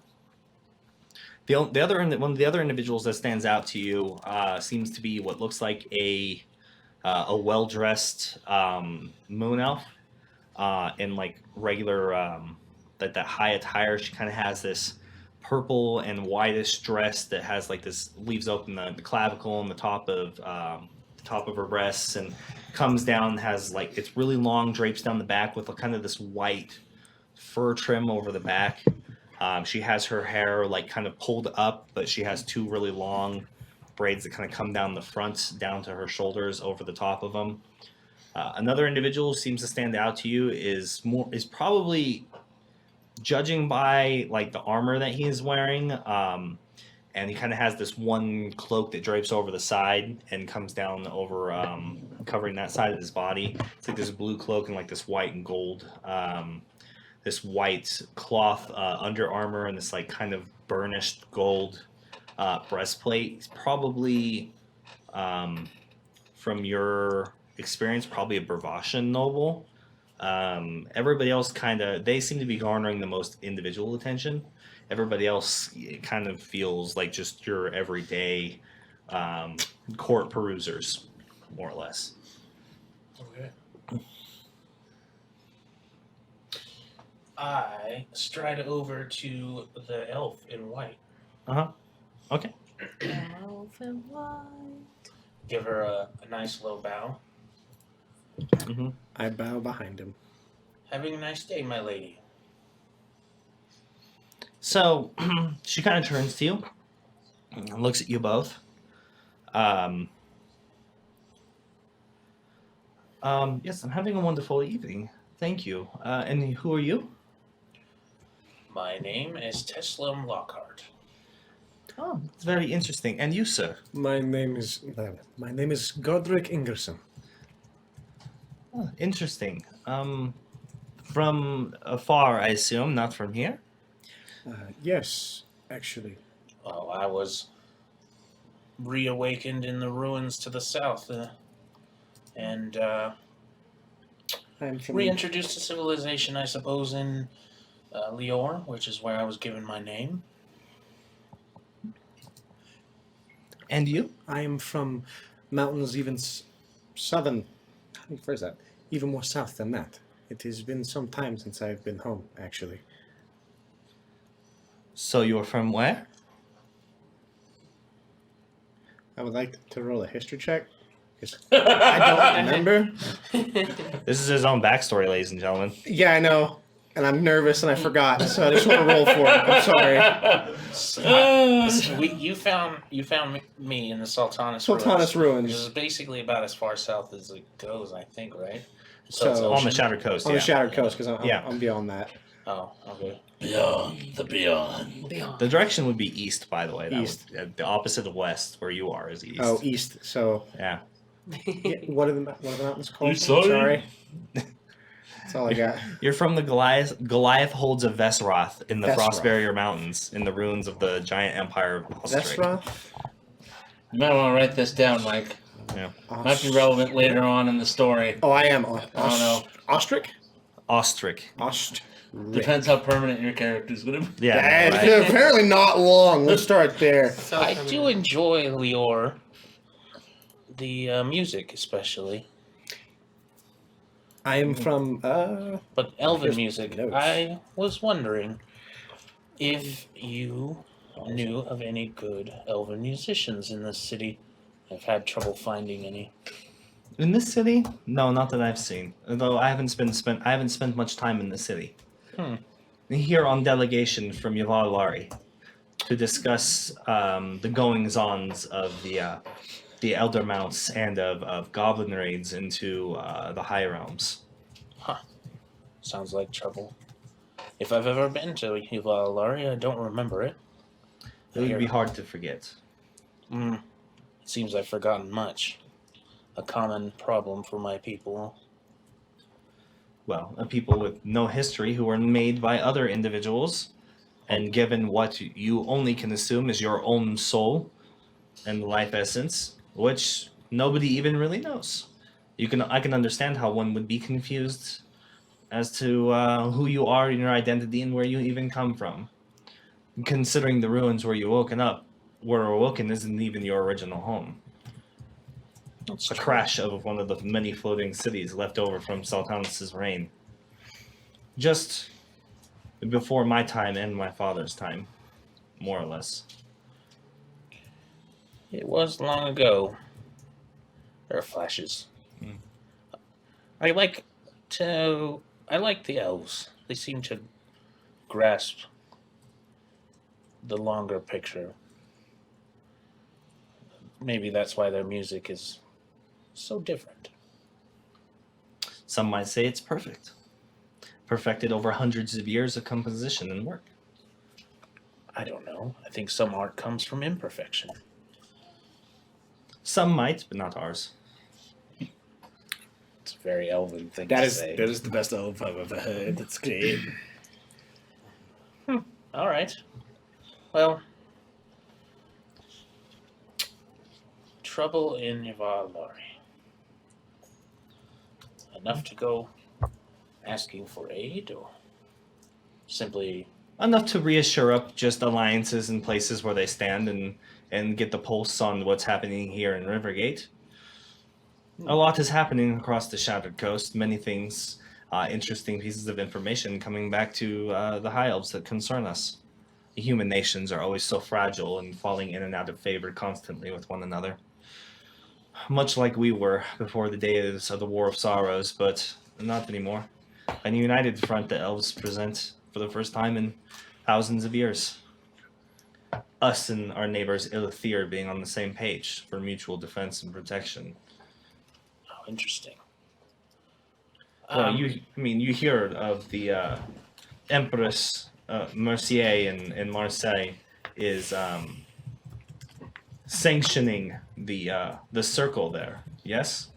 One of the other individuals that stands out to you seems to be what looks like a well-dressed moon elf in like regular that high attire. She kind of has this purple and whitish dress that has like this, leaves open the clavicle and the top of her breasts, and comes down, has like, it's really long, drapes down the back with a kind of this white fur trim over the back. She has her hair like kind of pulled up, but she has two really long braids that kind of come down the front, down to her shoulders, over the top of them. Another individual who seems to stand out to you is probably, judging by like the armor that he is wearing, and he kind of has this one cloak that drapes over the side and comes down over, covering that side of his body. It's like this blue cloak and like this white and gold, this white cloth under armor, and this like kind of burnished gold breastplate. He's probably, from your experience, probably a Bravashan noble. Everybody else they seem to be garnering the most individual attention. Everybody else kind of feels like just your everyday court perusers, more or less. Okay. I stride over to the elf in white. Okay. Elf and white. Give her a nice low bow. Mm-hmm. I bow behind him. Having a nice day, my lady. So she kind of turns to you and looks at you both. Yes, I'm having a wonderful evening. Thank you. And who are you? My name is Teslam Lockhart. Oh, it's very interesting. And you, sir? My name is Godric Ingerson. Oh, interesting. From afar, I assume, not from here? Yes, actually. Well, I was reawakened in the ruins to the south, and I'm from reintroduced to civilization, I suppose, in Lior, which is where I was given my name. And you? I am from mountains even southern. Where's that? Even more south than that. It has been some time since I've been home, actually. So you're from where? I would like to roll a history check. 'Cause I don't remember. This is his own backstory, ladies and gentlemen. Yeah, I know. And I'm nervous and I forgot, so I just want to roll for it. I'm sorry. You found me in the Sultanas Sultanas Ruins. Which Ruins. is basically about as far south as it goes, I think, right? So- it's On the Shattered Coast, On yeah. the Shattered Coast, because Yeah. I'm beyond that. Oh, okay. Beyond the beyond. The direction would be east, by the way. East. The opposite of west, where you are, is east. Oh, east. So, Yeah. yeah, what are the mountains called? East side. Sorry. That's all I got. You're from the Goliath holds of Vesroth in the Vesroth. Frost Barrier Mountains, in the ruins of the giant empire of That's Ostrich. rough. You might want to write this down, Mike. Yeah. Might be relevant later on in the story. Oh, I am. I don't know. Ostrich? Ostrich. Ostrich. Depends how permanent your character's going to be. Yeah. That's right. apparently not long. Let's start there. So I feminine. do enjoy Lior. The music, especially. I am from. But Elven Here's music, notes. I was wondering if you knew of any good Elven musicians in this city. I've had trouble finding any. In this city? No, not that I've seen. Although I haven't spent much time in the city. Here on delegation from Yavalari to discuss the goings-ons of the Elder Mounts and of goblin raids into the High Realms. Sounds like trouble. If I've ever been to Yuvalari, I don't remember it. It would be hard to forget. It seems I've forgotten much. A common problem for my people. Well, people with no history who were made by other individuals and given what you only can assume is your own soul and life essence, which nobody even really knows. I can understand how one would be confused as to who you are and your identity and where you even come from. Considering the ruins where you were awoken isn't even your original home. That's A true. crash of one of the many floating cities left over from Sultanus' reign. Just before my time and my father's time, more or less. It was long ago. There are flashes. I like the elves. They seem to grasp the longer picture. Maybe that's why their music is so different. Some might say it's perfect. Perfected over hundreds of years of composition and work. I don't know. I think some art comes from imperfection. Some might, but not ours. It's a very elven thing That to is say. the best elf I've ever heard. That's great. All right. Well, trouble in Yvalari. Enough to go asking for aid, or simply Enough to reassure up just alliances in places where they stand and get the pulse on what's happening here in Rivergate. A lot is happening across the Shattered Coast. Many things, interesting pieces of information coming back to the High Elves that concern us. The human nations are always so fragile and falling in and out of favor constantly with one another. Much like we were before the days of the War of Sorrows, but not anymore. A united front the elves present for the first time in thousands of years. Us and our neighbors Ilithir being on the same page for mutual defense and protection. oh, interesting. Well, you hear of the Empress Mercier in Marseille is sanctioning the circle there. Yes.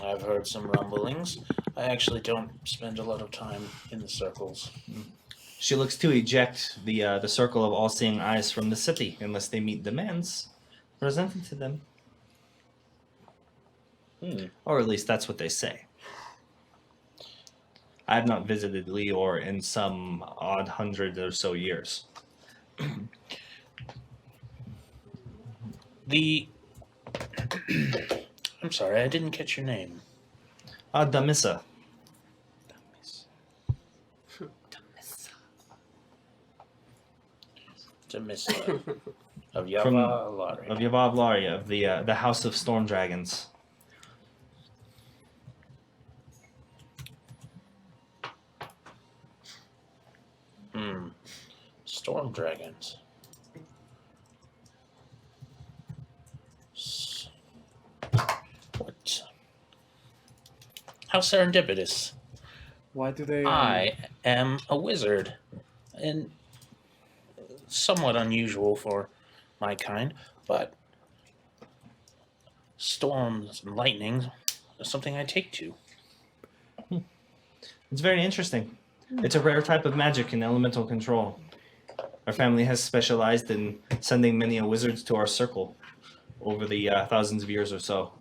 I've heard some rumblings. I actually don't spend a lot of time in the circles. She looks to eject the circle of all-seeing eyes from the city unless they meet demands presented to them. Or at least that's what they say. I have not visited Leor in some odd 100 or so years. I'm sorry, I didn't catch your name. Damissa. Demissa of Yvalari. Of Yavavlaria, of the House of Storm Dragons. Storm dragons. What? How serendipitous. Why do they? I am a wizard, and somewhat unusual for my kind, but storms and lightning is something I take to. It's very interesting. It's a rare type of magic and elemental control. Our family has specialized in sending many wizards to our circle over the thousands of years or so.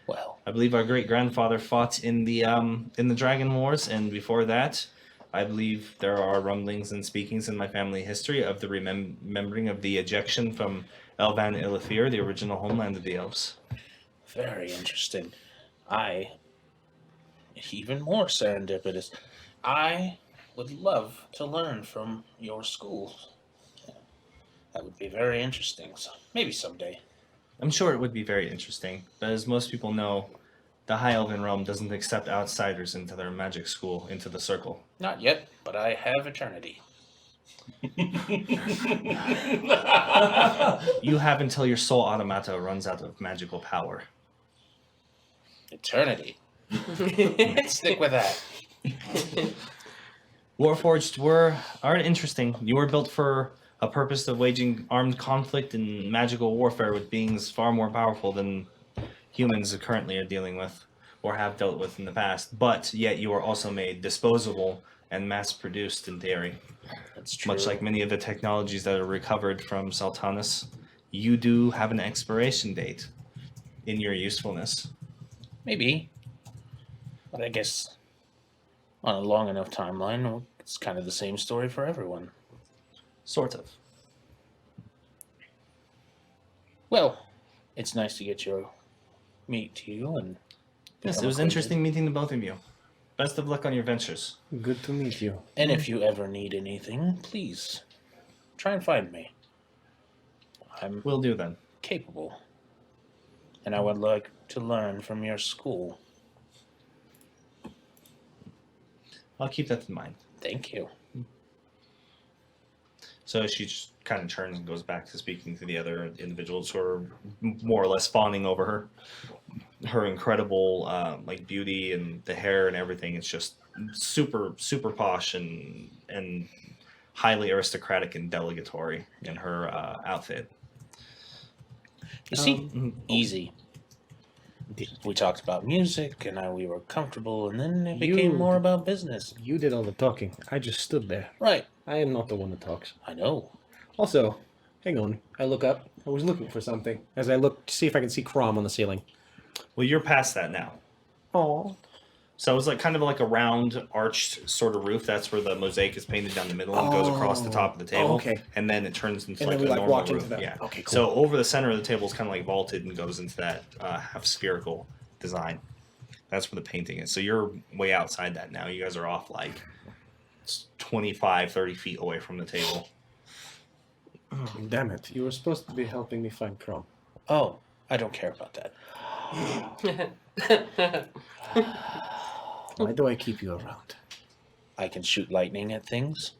Well, I believe our great grandfather fought in the Dragon Wars, and before that, I believe there are rumblings and speakings in my family history of the remembering of the ejection from Elvan Ilithir, the original homeland of the elves. very interesting. Even more serendipitous. I would love to learn from your school. That would be very interesting. So maybe someday. I'm sure it would be very interesting, but as most people know, the High Elven realm doesn't accept outsiders into their magic school, into the circle. Not yet, but I have eternity. You have until your soul automata runs out of magical power. Eternity. Stick with that. Warforged are interesting. You were built for a purpose of waging armed conflict and magical warfare with beings far more powerful than humans currently are dealing with or have dealt with in the past. But yet you are also made disposable and mass-produced in theory. That's true. Much like many of the technologies that are recovered from Sultanus, you do have an expiration date in your usefulness. Maybe. But I guess On a long enough timeline, it's kind of the same story for everyone. Sort of. Well, it's nice to get your meet you and Yes, become it was acquainted. interesting meeting the both of you. Best of luck on your ventures. Good to meet you. And if you ever need anything, please try and find me. I'm Will do then. capable, and I would like to learn from your school. I'll keep that in mind. Thank you. So she just kind of turns and goes back to speaking to the other individuals who are more or less fawning over her. Her incredible like beauty and the hair and everything. It's just super posh and highly aristocratic and delegatory in her outfit. You see, easy. We talked about music, and we were comfortable, and then it became You- more about business. You did all the talking. I just stood there. Right. I am not the one that talks. I know. Also, hang on. I look up. I was looking for something. As I look to see if I can see Crom on the ceiling. Well, you're past that now. Oh. So it was like kind of like a round arched sort of roof. That's where the mosaic is painted down the middle and goes across the top of the table. okay. And then it turns into And like then we, a like, normal walk into roof. that. Yeah. Okay, cool. So over the center of the table is kind of like vaulted and goes into that half spherical design. That's where the painting is. So you're way outside that now. You guys are off like 25, 30 feet away from the table. Oh, damn it. You were supposed to be helping me find Crom. Oh, I don't care about that. Why do I keep you around? I can shoot lightning at things.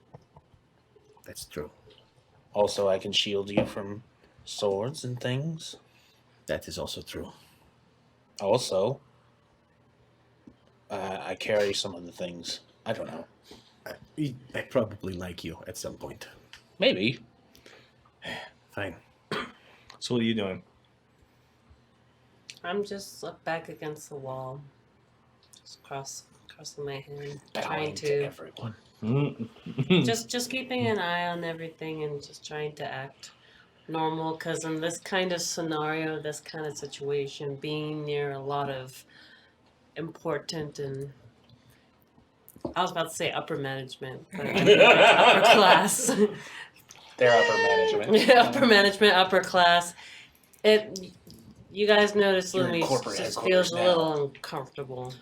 That's true. Also, I can shield you from swords and things. That is also true. Also, I carry some of the things. I don't know. I probably like you at some point. Maybe. Fine. So what are you doing? I'm just up back against the wall, just crossing my hand, trying Bowing to everyone. just keeping an eye on everything and just trying to act normal. Because in this kind of scenario, this kind of situation, being near a lot of important and I was about to say upper management, but upper class. They're upper management. Upper management, upper class. You guys notice You're in Lumi corporate just headquarters feels a now. little uncomfortable.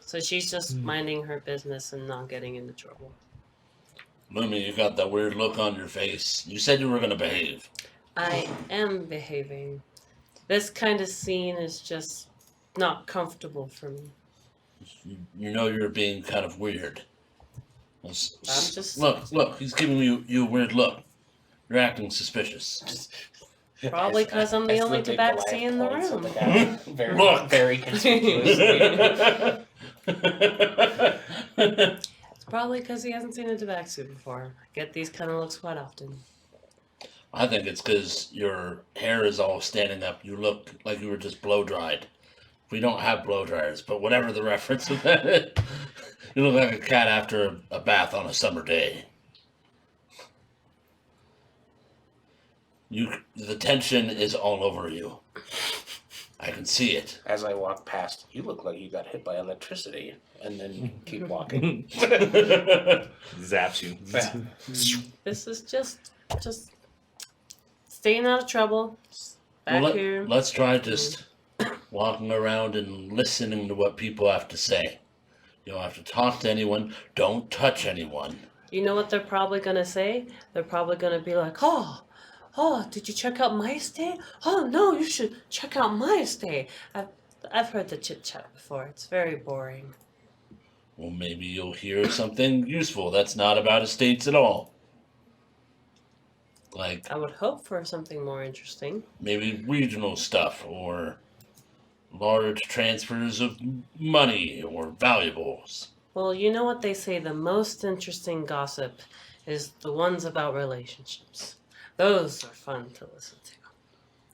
So she's just minding her business and not getting into trouble. Lumi, you got that weird look on your face. You said you were going to behave. I am behaving. This kind of scene is just not comfortable for me. You know you're being kind of weird. I'm just Look, he's giving you a weird look. You're acting suspicious. probably because I'm the As only big tabaxi Goliath in the points at room. the guy very, Look. very conspicuously. It's probably because he hasn't seen a tabaxi before. I get these kind of looks quite often. I think it's because your hair is all standing up. You look like you were just blow dried. We don't have blow dryers, but whatever the reference of that is, you look like a cat after a bath on a summer day. The tension is all over you. I can see it. As I walk past, you look like you got hit by electricity, and then keep walking. Zaps you. This is just staying out of trouble. Just back here. Let's try just walking around and listening to what people have to say. You don't have to talk to anyone. Don't touch anyone. You know what they're probably gonna say? They're probably gonna be like, "Oh, did you check out my estate? Oh no, you should check out my estate." I've heard the chit chat before. It's very boring. Well, maybe you'll hear something useful that's not about estates at all. Like I would hope for something more interesting. maybe regional stuff or large transfers of money or valuables. Well, you know what they say, the most interesting gossip is the ones about relationships. Those are fun to listen to.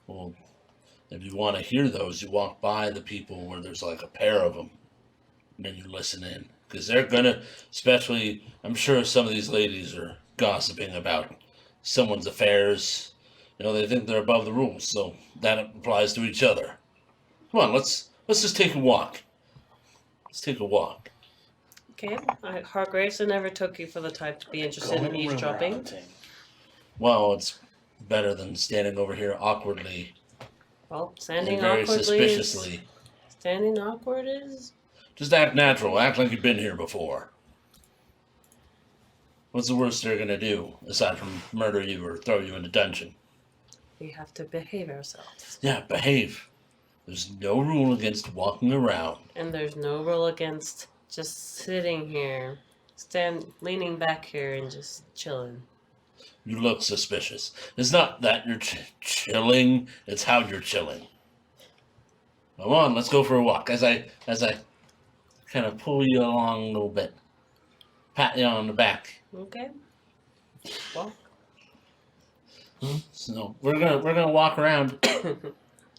Well, if you want to hear those, you walk by the people where there's like a pair of them, and then you listen in. Because they're gonna, especially, I'm sure some of these ladies are gossiping about someone's affairs. You know, they think they're above the rules, so that applies to each other. Come on, let's just take a walk. Let's take a walk. Okay. Hargraves, I never took you for the type to be interested in eavesdropping. Well, it's better than standing over here awkwardly Well, and standing very awkwardly. suspiciously. Standing awkward is. Just act natural. Act like you've been here before. What's the worst they're gonna do aside from murder you or throw you in a dungeon? We have to behave ourselves. Yeah, behave. There's no rule against walking around. And there's no rule against just sitting here, leaning back here and just chilling. You look suspicious. It's not that you're chilling, it's how you're chilling. Come on, let's go for a walk. As I kind of pull you along a little bit. Pat you on the back. Okay. Well, So we're gonna walk around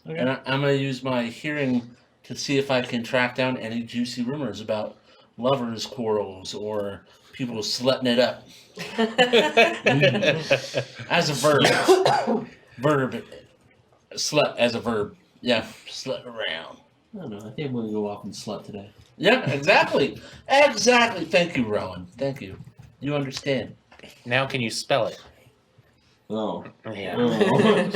and I'm gonna use my hearing to see if I can track down any juicy rumors about lovers' quarrels or people slutting it up. As a verb. Verb. Slut as a verb. Yeah, slut around. I don't know. I think I'm gonna go off and slut today. Yeah, exactly. Exactly. Thank you, Rowan. Thank you. You understand. Now can you spell it? Oh. Yeah. Oh.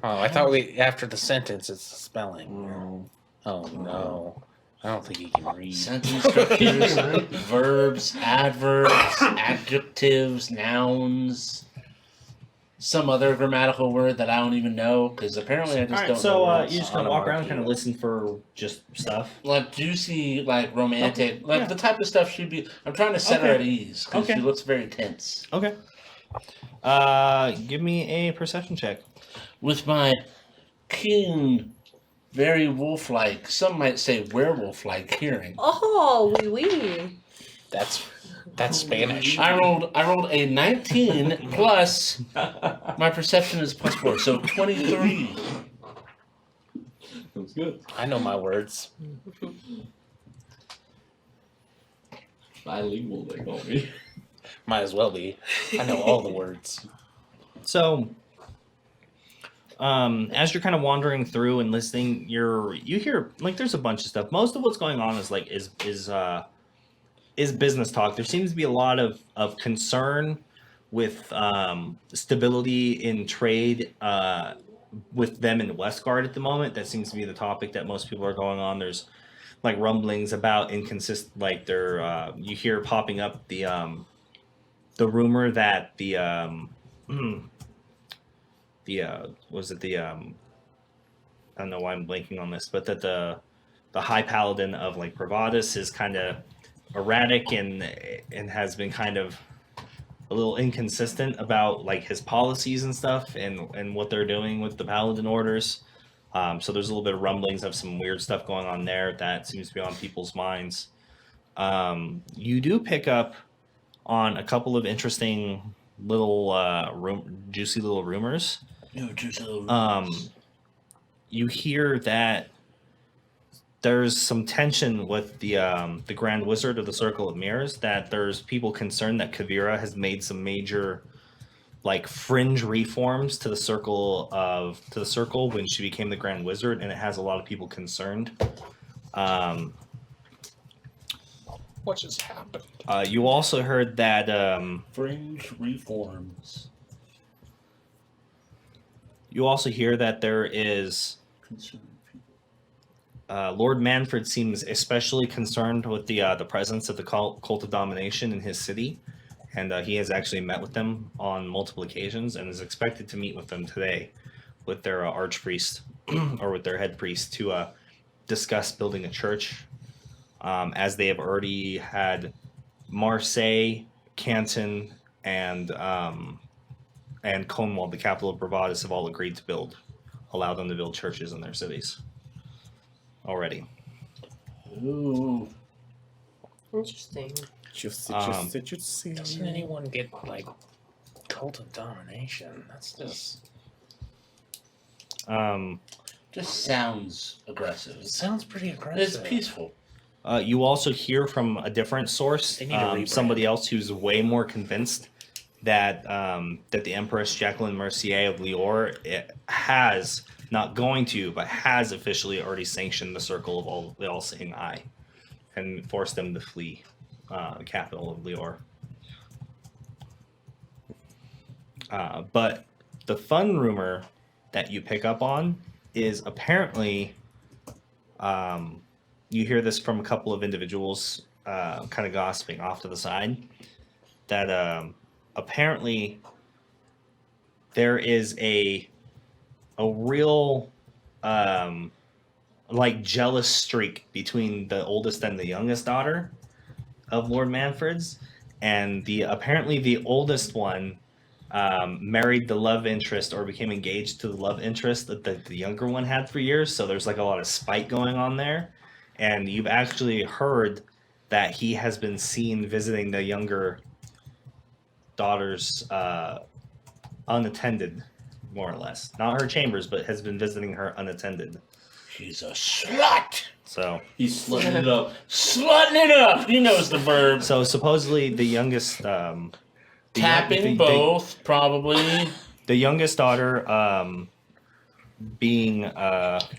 Oh, I thought after the sentence it's spelling. Oh. Oh no. I don't think he can read. Sentence structures, verbs, adverbs, adjectives, nouns, some other grammatical word that I don't even know because apparently I just All right, don't know. so words. you just kind of walk around, kind of listen for just stuff. Like juicy, like romantic, like yeah. the type of stuff she'd be. I'm trying to set her at ease because Okay. she looks very tense. Okay. Give me a perception check. With my keen, very wolf-like, some might say werewolf-like hearing. oh, wee. That's Spanish. I rolled a 19 plus my perception is plus 4, so 23. That's good. I know my words. Bilingual, they call me. Might as well be. I know all the words. So, as you're kind of wandering through and listening, you hear like there's a bunch of stuff. Most of what's going on is like is business talk. There seems to be a lot of concern with stability in trade with them in Westguard at the moment. That seems to be the topic that most people are going on. There's like rumblings about inconsistent, like they're you hear popping up the rumor that was it the I don't know why I'm blanking on this, but that the High Paladin of like Bravadus is kind of erratic and has been kind of a little inconsistent about like his policies and stuff and what they're doing with the Paladin orders. So there's a little bit of rumblings of some weird stuff going on there that seems to be on people's minds. You do pick up on a couple of interesting little juicy little rumors. You hear that there's some tension with the Grand Wizard of the Circle of Mirrors, that there's people concerned that Kavira has made some major like fringe reforms to the circle when she became the Grand Wizard, and it has a lot of people concerned. What just happened? You also heard that Fringe reforms. you also hear that there is Concerned people. Lord Manfred seems especially concerned with the presence of the cult of domination in his city, and he has actually met with them on multiple occasions and is expected to meet with them today with their archpriest or with their head priest to discuss building a church, as they have already had Marseille, Canton, and Cornwall, the capital of Bravadus, have all agreed to allow them to build churches in their cities already. Ooh. Interesting. Just Doesn't anyone get like cult of domination? That's just Just sounds aggressive. it sounds pretty It's aggressive. peaceful. You also hear from a different source, They need to rebrand. somebody else who's way more convinced that that the Empress Jacqueline Mercier of Lior has officially already sanctioned the Circle of the All-Seeing Eye and forced them to flee. capital of Lior. But the fun rumor that you pick up on is apparently, you hear this from a couple of individuals, kind of gossiping off to the side, that apparently there is a real like jealous streak between the oldest and the youngest daughter of Lord Manfred's, and apparently the oldest one married the love interest or became engaged to the love interest that the younger one had for years. So there's like a lot of spite going on there, and you've actually heard that he has been seen visiting the younger daughter's unattended, more or less. Not her chambers, but has been visiting her unattended. She's a slut. So He's slutting it up. Slutting it up. He knows the verb. so supposedly the youngest Tapping both, probably. the youngest daughter being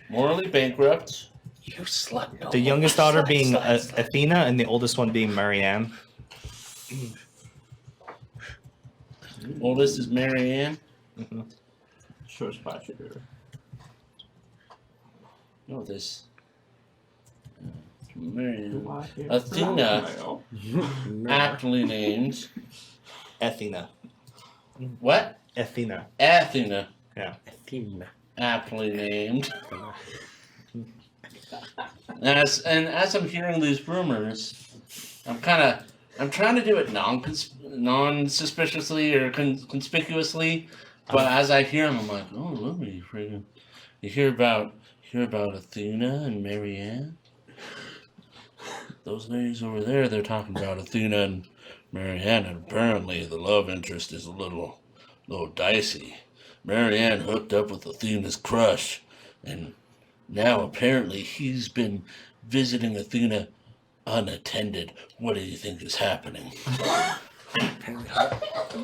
Morally bankrupt. You slut. No. the youngest daughter being Athena, and the oldest one being Marianne. Oldest is Marianne. Sure spot you. No, this. Marianne. Athena, aptly named. Athena. What? Athena. Athena, Athena. aptly named. As I'm hearing these rumors, I'm trying to do it non-suspiciously or conspicuously, but as I hear them, I'm like, oh, let me freaking. You hear about Athena and Marianne? Those ladies over there, they're talking about Athena and Marianne, and apparently the love interest is a little dicey. Marianne hooked up with Athena's crush, and now apparently he's been visiting Athena unattended. What do you think is happening?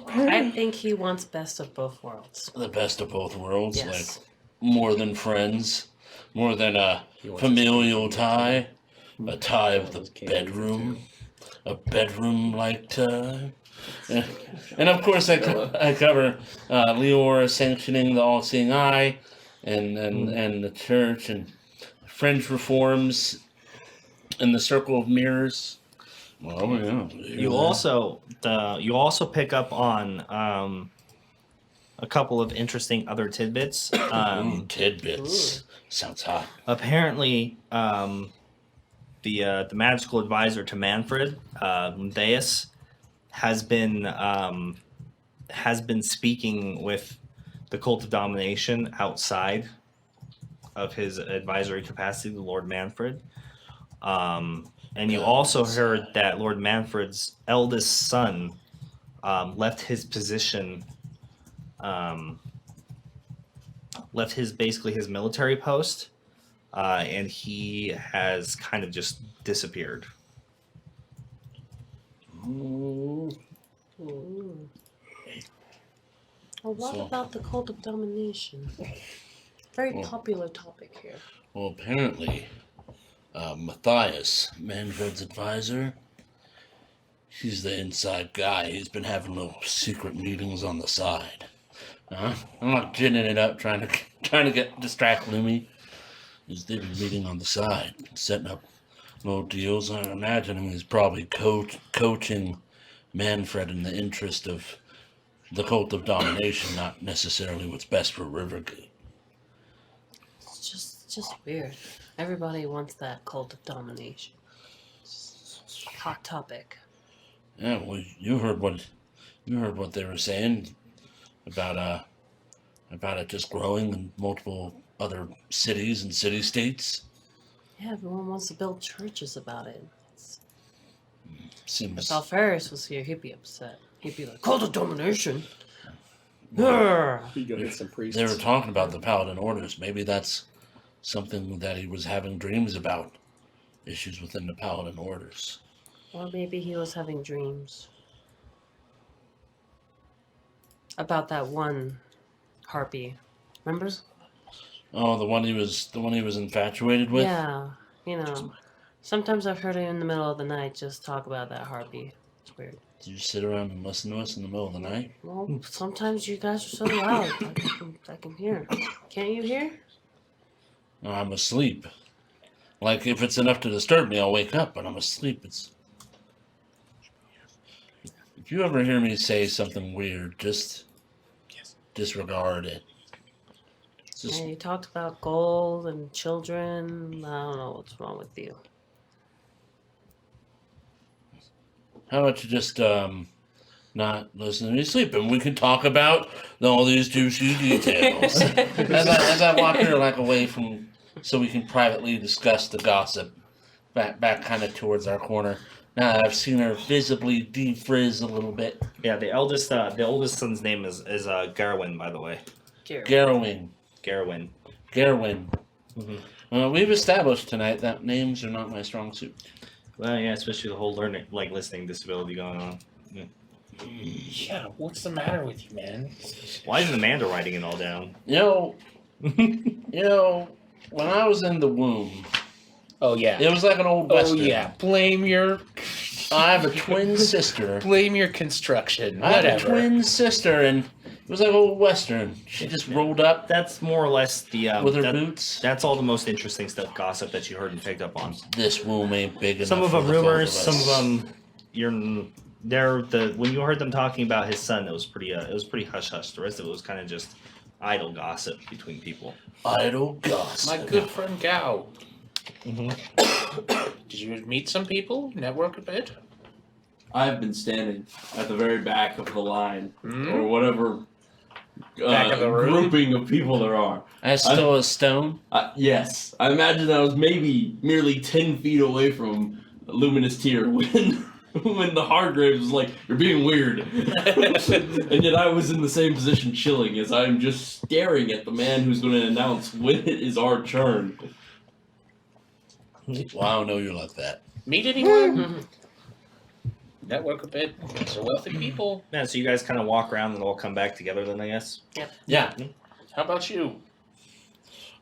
I think he wants best of both worlds. The best of both worlds, Yes. like more than friends, more than a familial tie, a tie of the bedroom, a bedroom-like tie. And of course, I cover Lior sanctioning the all-seeing eye, and the church, and French reforms, and the circle of mirrors. Well, yeah. You also pick up on a couple of interesting other tidbits. Tidbits. Sounds hot. Apparently, the magical advisor to Manfred, Theus, has been speaking with the cult of domination outside of his advisory capacity to Lord Manfred. And you also heard that Lord Manfred's eldest son left his position, left his military post, and he has kind of just disappeared. A lot So- about the cult of domination. Very Well- popular topic here. Well, apparently, Matthias, Manfred's advisor, he's the inside guy. He's been having little secret meetings on the side. I'm not ginning it up, trying to distract Lumi. They've been meeting on the side, setting up little deals. I'm imagining he's probably coaching Manfred in the interest of the cult of domination, not necessarily what's best for Rivergate. It's just weird. Everybody wants that cult of domination. Hot topic. Yeah, well, you heard what they were saying about it just growing in multiple other cities and city-states. Yeah, everyone wants to build churches about it. If Seems Alferis was here, he'd be upset. He'd be like, cult of domination? Urgh. You go get some priests. they were talking about the Paladin orders. Maybe that's something that he was having dreams about. Issues within the Paladin orders. Or maybe he was having dreams. About that one harpy. Remember? Oh, the one he was infatuated with. Yeah, you know. Sometimes I've heard him in the middle of the night just talk about that harpy. It's weird. Did you sit around and listen to us in the middle of the night? Well, sometimes you guys are so loud. I can hear. Can't you hear? No, I'm asleep. Like, if it's enough to disturb me, I'll wake up, but I'm asleep. If you ever hear me say something weird, just disregard it. Just, And you talked about gold and children. I don't know what's wrong with you. how about you just not listen to me sleep, and we can talk about all these juicy details. as I walk her like away from, so we can privately discuss the gossip, back kind of towards our corner. Now that I've seen her visibly defrizz a little bit. Yeah, the oldest son's name is Garwin, by the way. Garrowing. Garwin. Garwin. Mm-hmm. We've established tonight that names are not my strong suit. Well, yeah, especially the whole listening disability going on. Yeah. Yeah, what's the matter with you, man? Why isn't Amanda writing it all down? You know, when I was in the womb, Oh yeah. it was like an old Oh western. yeah. Blame your I have a twin sister. construction. I have a Whatever. twin sister, and it was like old western. She just rolled up That's more or less the with her that- boots. That's all the most interesting stuff, gossip that you heard and picked up on. This womb ain't big enough. Some of for them the both rumors, of some us. of them when you heard them talking about his son, it was pretty hush hush. The rest of it was kind of just idle gossip between people. Idle gossip. My good friend Gao. Mm-hmm. Did you meet some people? Network a bit? I've been standing at the very back of the line, Hmm? or whatever Back of the room? grouping of people there are. As still as stone. Yes, I imagine I was maybe merely 10 feet away from Luminous Tier when the Hargraves was like, "You're being weird," and yet I was in the same position, chilling, as I'm just staring at the man who's going to announce when it is our turn. Well, I don't know you like that. Meet anyone? Network a bit. They're wealthy people. Yeah, so you guys kind of walk around and all come back together then, I guess. Yeah. How about you?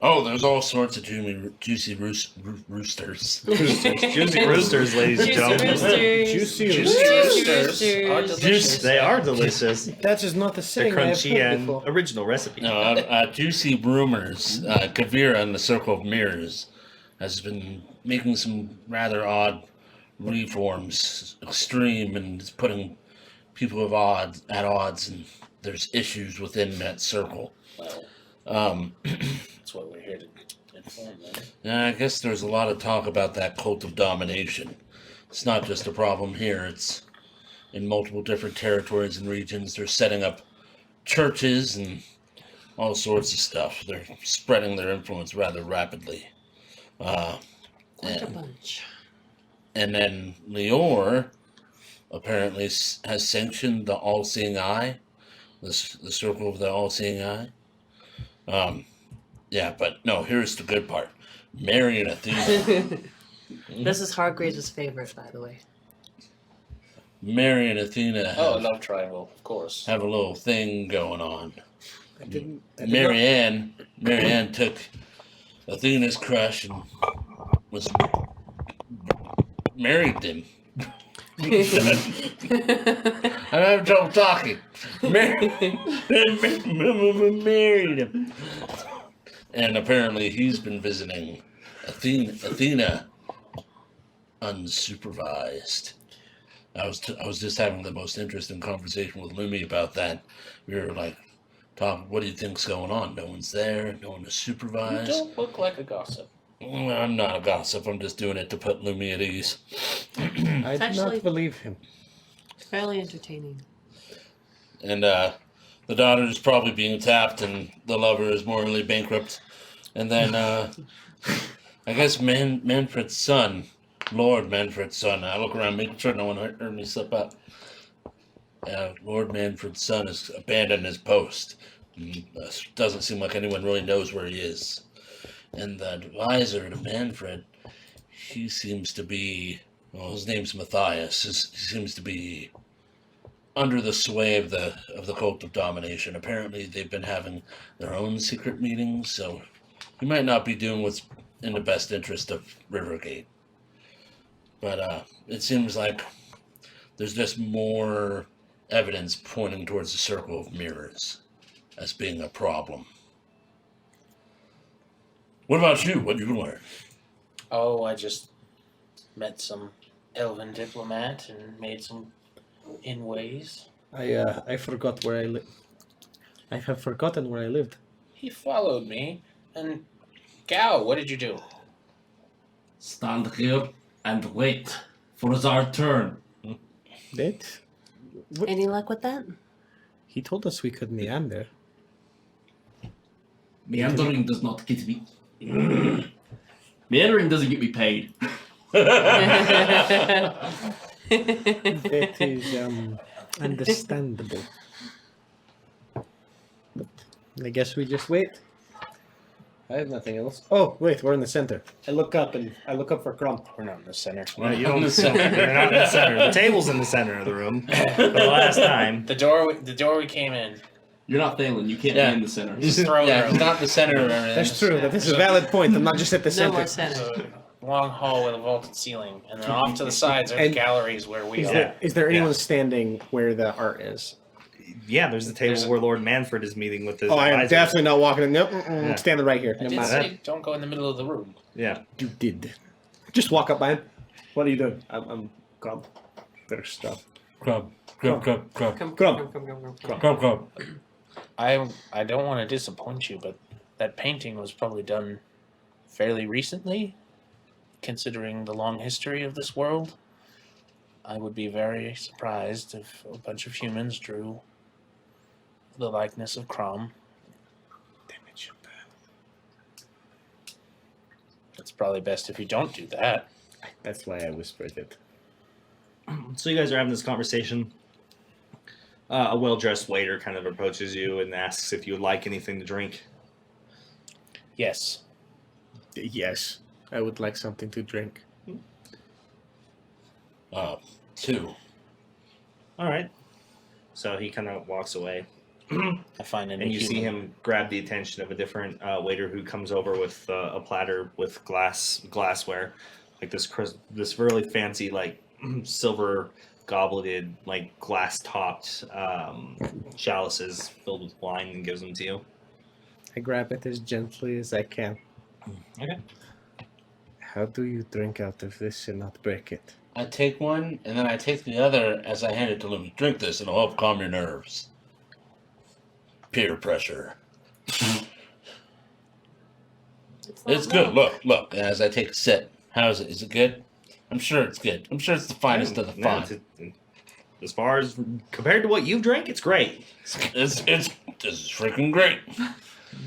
Oh, there's all sorts of juicy roosters. Juicy roosters, ladies and Juicy gentlemen. roosters. Juicy Juicy roosters. roosters are Juice. delicious. They are delicious. That is not the The saying I have crunchy heard and before. original recipe. No, juicy rumors. Kavira in the Circle of Mirrors has been making some rather odd reforms, extreme, and is putting people at odds, and there's issues within that circle. Well, that's what we're here to inform them. Yeah, I guess there's a lot of talk about that cult of domination. It's not just a problem here, it's in multiple different territories and regions. They're setting up churches and all sorts of stuff. They're spreading their influence rather rapidly. Quite a bunch. And then Lior apparently has sanctioned the All-Seeing Eye, the Circle of the All-Seeing Eye. Yeah, but no, here's the good part. Mary and Athena. This is Hargrave's favorite, by the way. Mary and Athena Oh, have, love triangle, of course. have a little thing going on. I did Marianne took Athena's crush and was married him. I'm having trouble talking. Married him. And apparently he's been visiting Athena unsupervised. I was just having the most interesting conversation with Lumi about that. We were like, talking, what do you think's going on? No one's there. No one is You supervised. don't look like a gossip. Well, I'm not a gossip. I'm just doing it to put Lumi at ease. I do Actually- not believe him. It's fairly entertaining. And the daughter is probably being tapped, and the lover is morally bankrupt. And then I guess Manfred's son, Lord Manfred's son. I look around, making sure no one heard me slip up. Lord Manfred's son has abandoned his post. Doesn't seem like anyone really knows where he is. And the advisor to Manfred, he seems to be, well, his name's Matthias. He seems to be under the sway of the cult of domination. Apparently, they've been having their own secret meetings, so he might not be doing what's in the best interest of Rivergate. But it seems like there's just more evidence pointing towards the circle of mirrors as being a problem. What about you? What did you learn? Oh, I just met some elven diplomat and made some inways. I forgot where I live. I have forgotten where I lived. He followed me, and Gao, what did you do? Stand here and wait for our turn. That? What? Any luck with that? He told us we could meander. Meandering does not get me. Meandering doesn't get me paid. That is understandable. But I guess we just wait. I have nothing else. Oh, wait, we're in the center. I look up for Crump. We're not in the center. Well, you don't. You're not in the center. The table's in the center of the room. For the last time. The door we came in. You're not Thalen. You can't Yeah. be in the center. Just throw Yeah, the it's not the center of everything. That's true. That is a valid point. I'm not just at the No center. more center. long hall with a vaulted ceiling, and then off to the sides are the And galleries where we are. Is there anyone standing where the art is? Yeah, there's the table There's a- where Lord Manfred is meeting with his Oh, I am advisors. definitely not walking in. Nope, Yeah. standing right here. I Never did mind. say don't go in the middle of the room. Yeah. You did. Just walk up by him. What are you doing? I'm Crump. Better stop. Crumb. Crumb. Crumb. Crumb. Come, Crumb. come, come, come, come, come. Crumb. Crumb. I don't want to disappoint you, but that painting was probably done fairly recently, considering the long history of this world. I would be very surprised if a bunch of humans drew the likeness of Crom. It's probably best if you don't do that. That's why I whispered it. So you guys are having this conversation. A well-dressed waiter kind of approaches you and asks if you would like anything to drink. Yes. Yes, I would like something to drink. 2. All right. So he kind of walks away, I find it. and you see him grab the attention of a different waiter who comes over with a platter with glassware, like this really fancy, like silver gobleted, like glass topped chalices filled with wine, and gives them to you. I grab it as gently as I can. Okay. How do you drink out of this and not break it? I take one, and then I take the other as I hand it to Louis. Drink this, and it'll help calm your nerves. Peer pressure. It's good. Look. As I take a sip, how is it? Is it good? I'm sure it's good. I'm sure it's the finest of the Yeah, fine. as far as compared to what you drink, it's great. This is freaking great.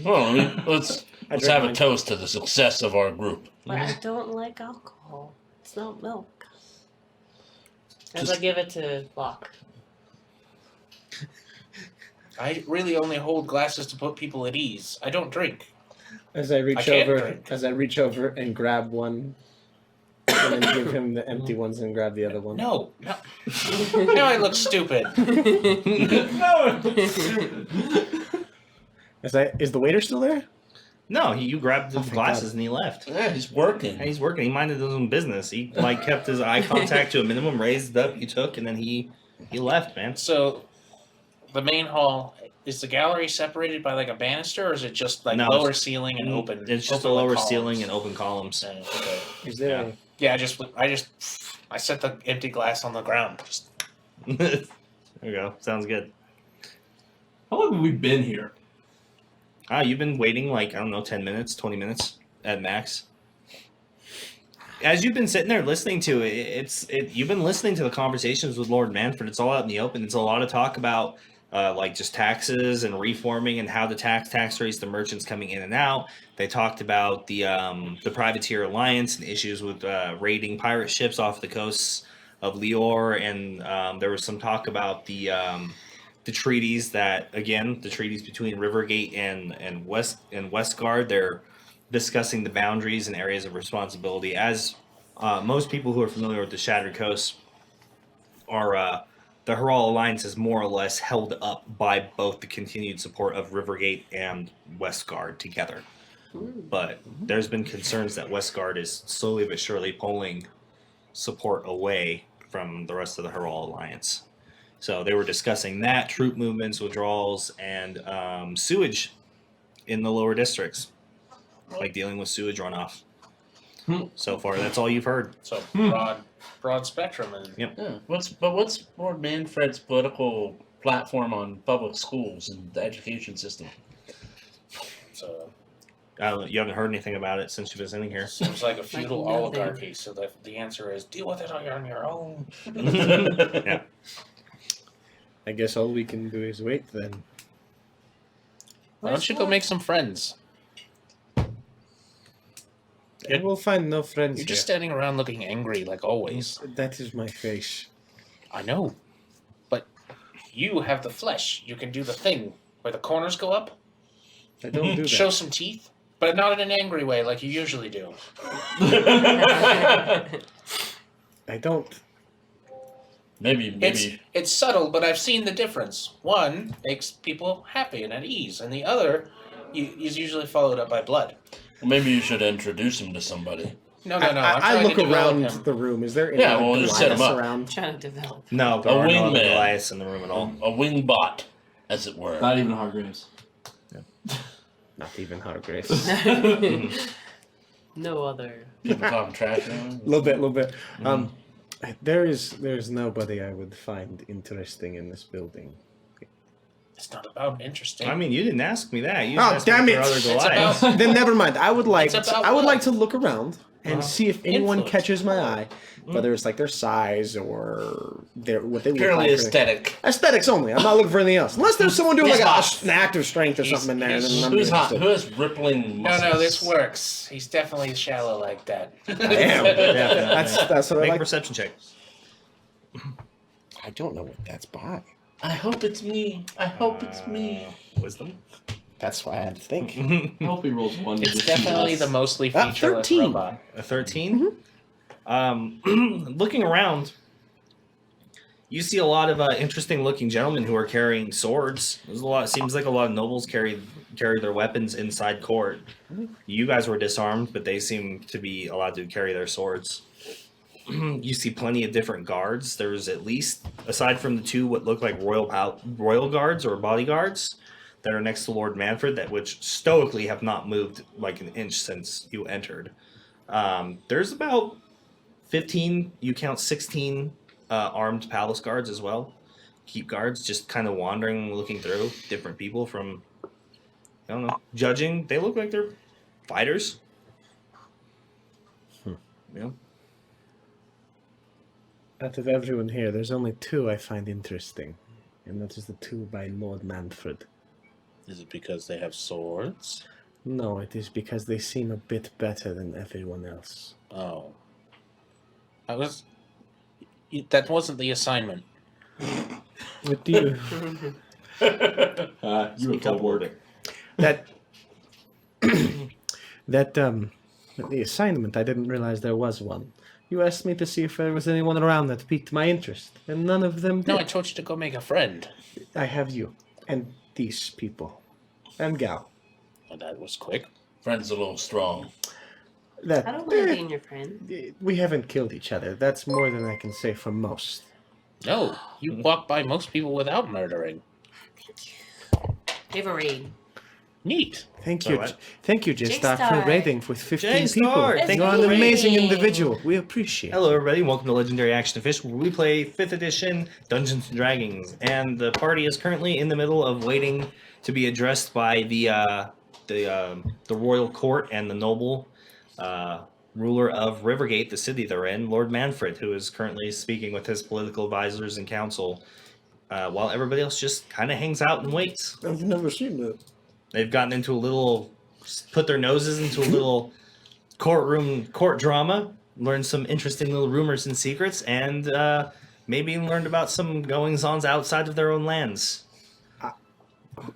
Well, let's drink have a mine. toast to the success of our group. But I don't like alcohol. It's not milk. As Just- I give it to Locke. I really only hold glasses to put people at ease. I don't drink. As I I reach can't over, drink. and grab one, and then give him the empty ones and grab the other one. No. Now I look stupid. Is the waiter still there? No, you grabbed the Oh, thank glasses and he left. Yeah, he's working. And he's working. He minded his own business. He like kept his eye contact to a minimum, raised it up, you took, and then he left, man. So, the main hall, is the gallery separated by like a banister, or is it just like No, lower ceiling and open? It's just a open, like, lower columns? ceiling and open columns. Okay. Is there? Yeah. Yeah, I set the empty glass on the ground. Just There you go. Sounds good. How long have we been here? You've been waiting like, I don't know, 10 minutes, 20 minutes at max. As you've been sitting there listening to it, you've been listening to the conversations with Lord Manfred. It's all out in the open. It's a lot of talk about like just taxes and reforming and how the tax rates the merchants coming in and out. They talked about the privateer alliance and issues with raiding pirate ships off the coasts of Lior, and there was some talk about the treaties the treaties between Rivergate and Westguard. They're discussing the boundaries and areas of responsibility. As most people who are familiar with the Shattered Coast are, the Heral Alliance is more or less held up by both the continued support of Rivergate and Westguard together. But there's been concerns that Westguard is slowly but surely pulling support away from the rest of the Herald Alliance. So they were discussing that, troop movements, withdrawals, and sewage in the lower districts, like dealing with sewage runoff. So far, that's all you've heard. So broad spectrum. And Yeah. What's Lord Manfred's political platform on public schools and the education system? so You haven't heard anything about it since you've been sitting here. seems like a feudal nothing. oligarchy. So the answer is deal with it on your own. Yeah. I guess all we can do is wait then. Why don't you go make some friends? I will find no friends You're just here. standing around looking angry like always. That is my face. I know, but you have the flesh. You can do the thing where the corners go up, I don't do that. show some teeth, but not in an angry way like you usually do. I don't. Maybe. It's subtle, but I've seen the difference. One makes people happy and at ease, and the other is usually followed up by blood. Well, maybe you should introduce him to somebody. No. I I'm trying look to develop around him. the room. Is there any Yeah, well, just set him Goliaths up. around? Trying to develop. No, there A are no other wingman. Goliaths in the room at all. A wing bot, as it were. Not even Hargraves. Not even Hargraves. No other. People talking trash. Little bit. There's nobody I would find interesting in this building. It's not about interesting. I mean, you didn't ask me that. You Oh, asked me damn for it. other It's Goliaths. about- Then never mind. I would like It's about I would what? like to look around and see if anyone Influence. catches my eye, whether it's like their size or their what they look Purely like. aesthetic. Aesthetics only. I'm not looking for anything else. Unless there's someone doing He's like hot. an active strength or He's- something in there. he's- Then I'm Who's hot? interested. Who has rippling muscles? No, this works. He's definitely shallow like that. Damn. That's what I Make a like. perception check. I don't know what that's by. I hope it's me. I hope it's me. Wisdom. That's why I had to think. I hope he rolls one. to It's just definitely shoot the us. mostly featureless 13. robot. A 13? Looking around, you see a lot of interesting looking gentlemen who are carrying swords. There's a lot. Seems like a lot of nobles carry their weapons inside court. You guys were disarmed, but they seem to be allowed to carry their swords. You see plenty of different guards. There's at least, aside from the two what look like royal guards or bodyguards that are next to Lord Manfred, that which stoically have not moved like an inch since you entered. There's about 15. You count 16 armed palace guards as well. Keep guards, just kind of wandering, looking through different people from, I don't know, judging. They look like they're fighters. Yeah. Out of everyone here, there's only two I find interesting, and that is the two by Lord Manfred. Is it because they have swords? No, it is because they seem a bit better than everyone else. Oh. That wasn't the assignment. What do you... You were forward. that... the assignment, I didn't realize there was one. You asked me to see if there was anyone around that piqued my interest, and none of them did. No, I told you to go make a friend. I have you, and these people, and gal. Well, that was quick. Friend's a little strong. That I don't mind being your friend. we haven't killed each other. That's more than I can say for most. No, you walk by most people without murdering. Give a raid. Neat. Thank Oh, you, what? thank you, J-Star, for J-Star. raiding with 15 J-Star, people. thank You're you an for amazing raiding. individual. We appreciate. Hello, everybody. Welcome to Legendary Action Official, where we play 5th edition Dungeons and Dragons. And the party is currently in the middle of waiting to be addressed by the royal court and the noble ruler of Rivergate, the city they're in, Lord Manfred, who is currently speaking with his political advisors and council, while everybody else just kind of hangs out and waits. I've never seen that. They've gotten into a little, put their noses into a little court drama, learned some interesting little rumors and secrets, and maybe learned about some goings-ons outside of their own lands.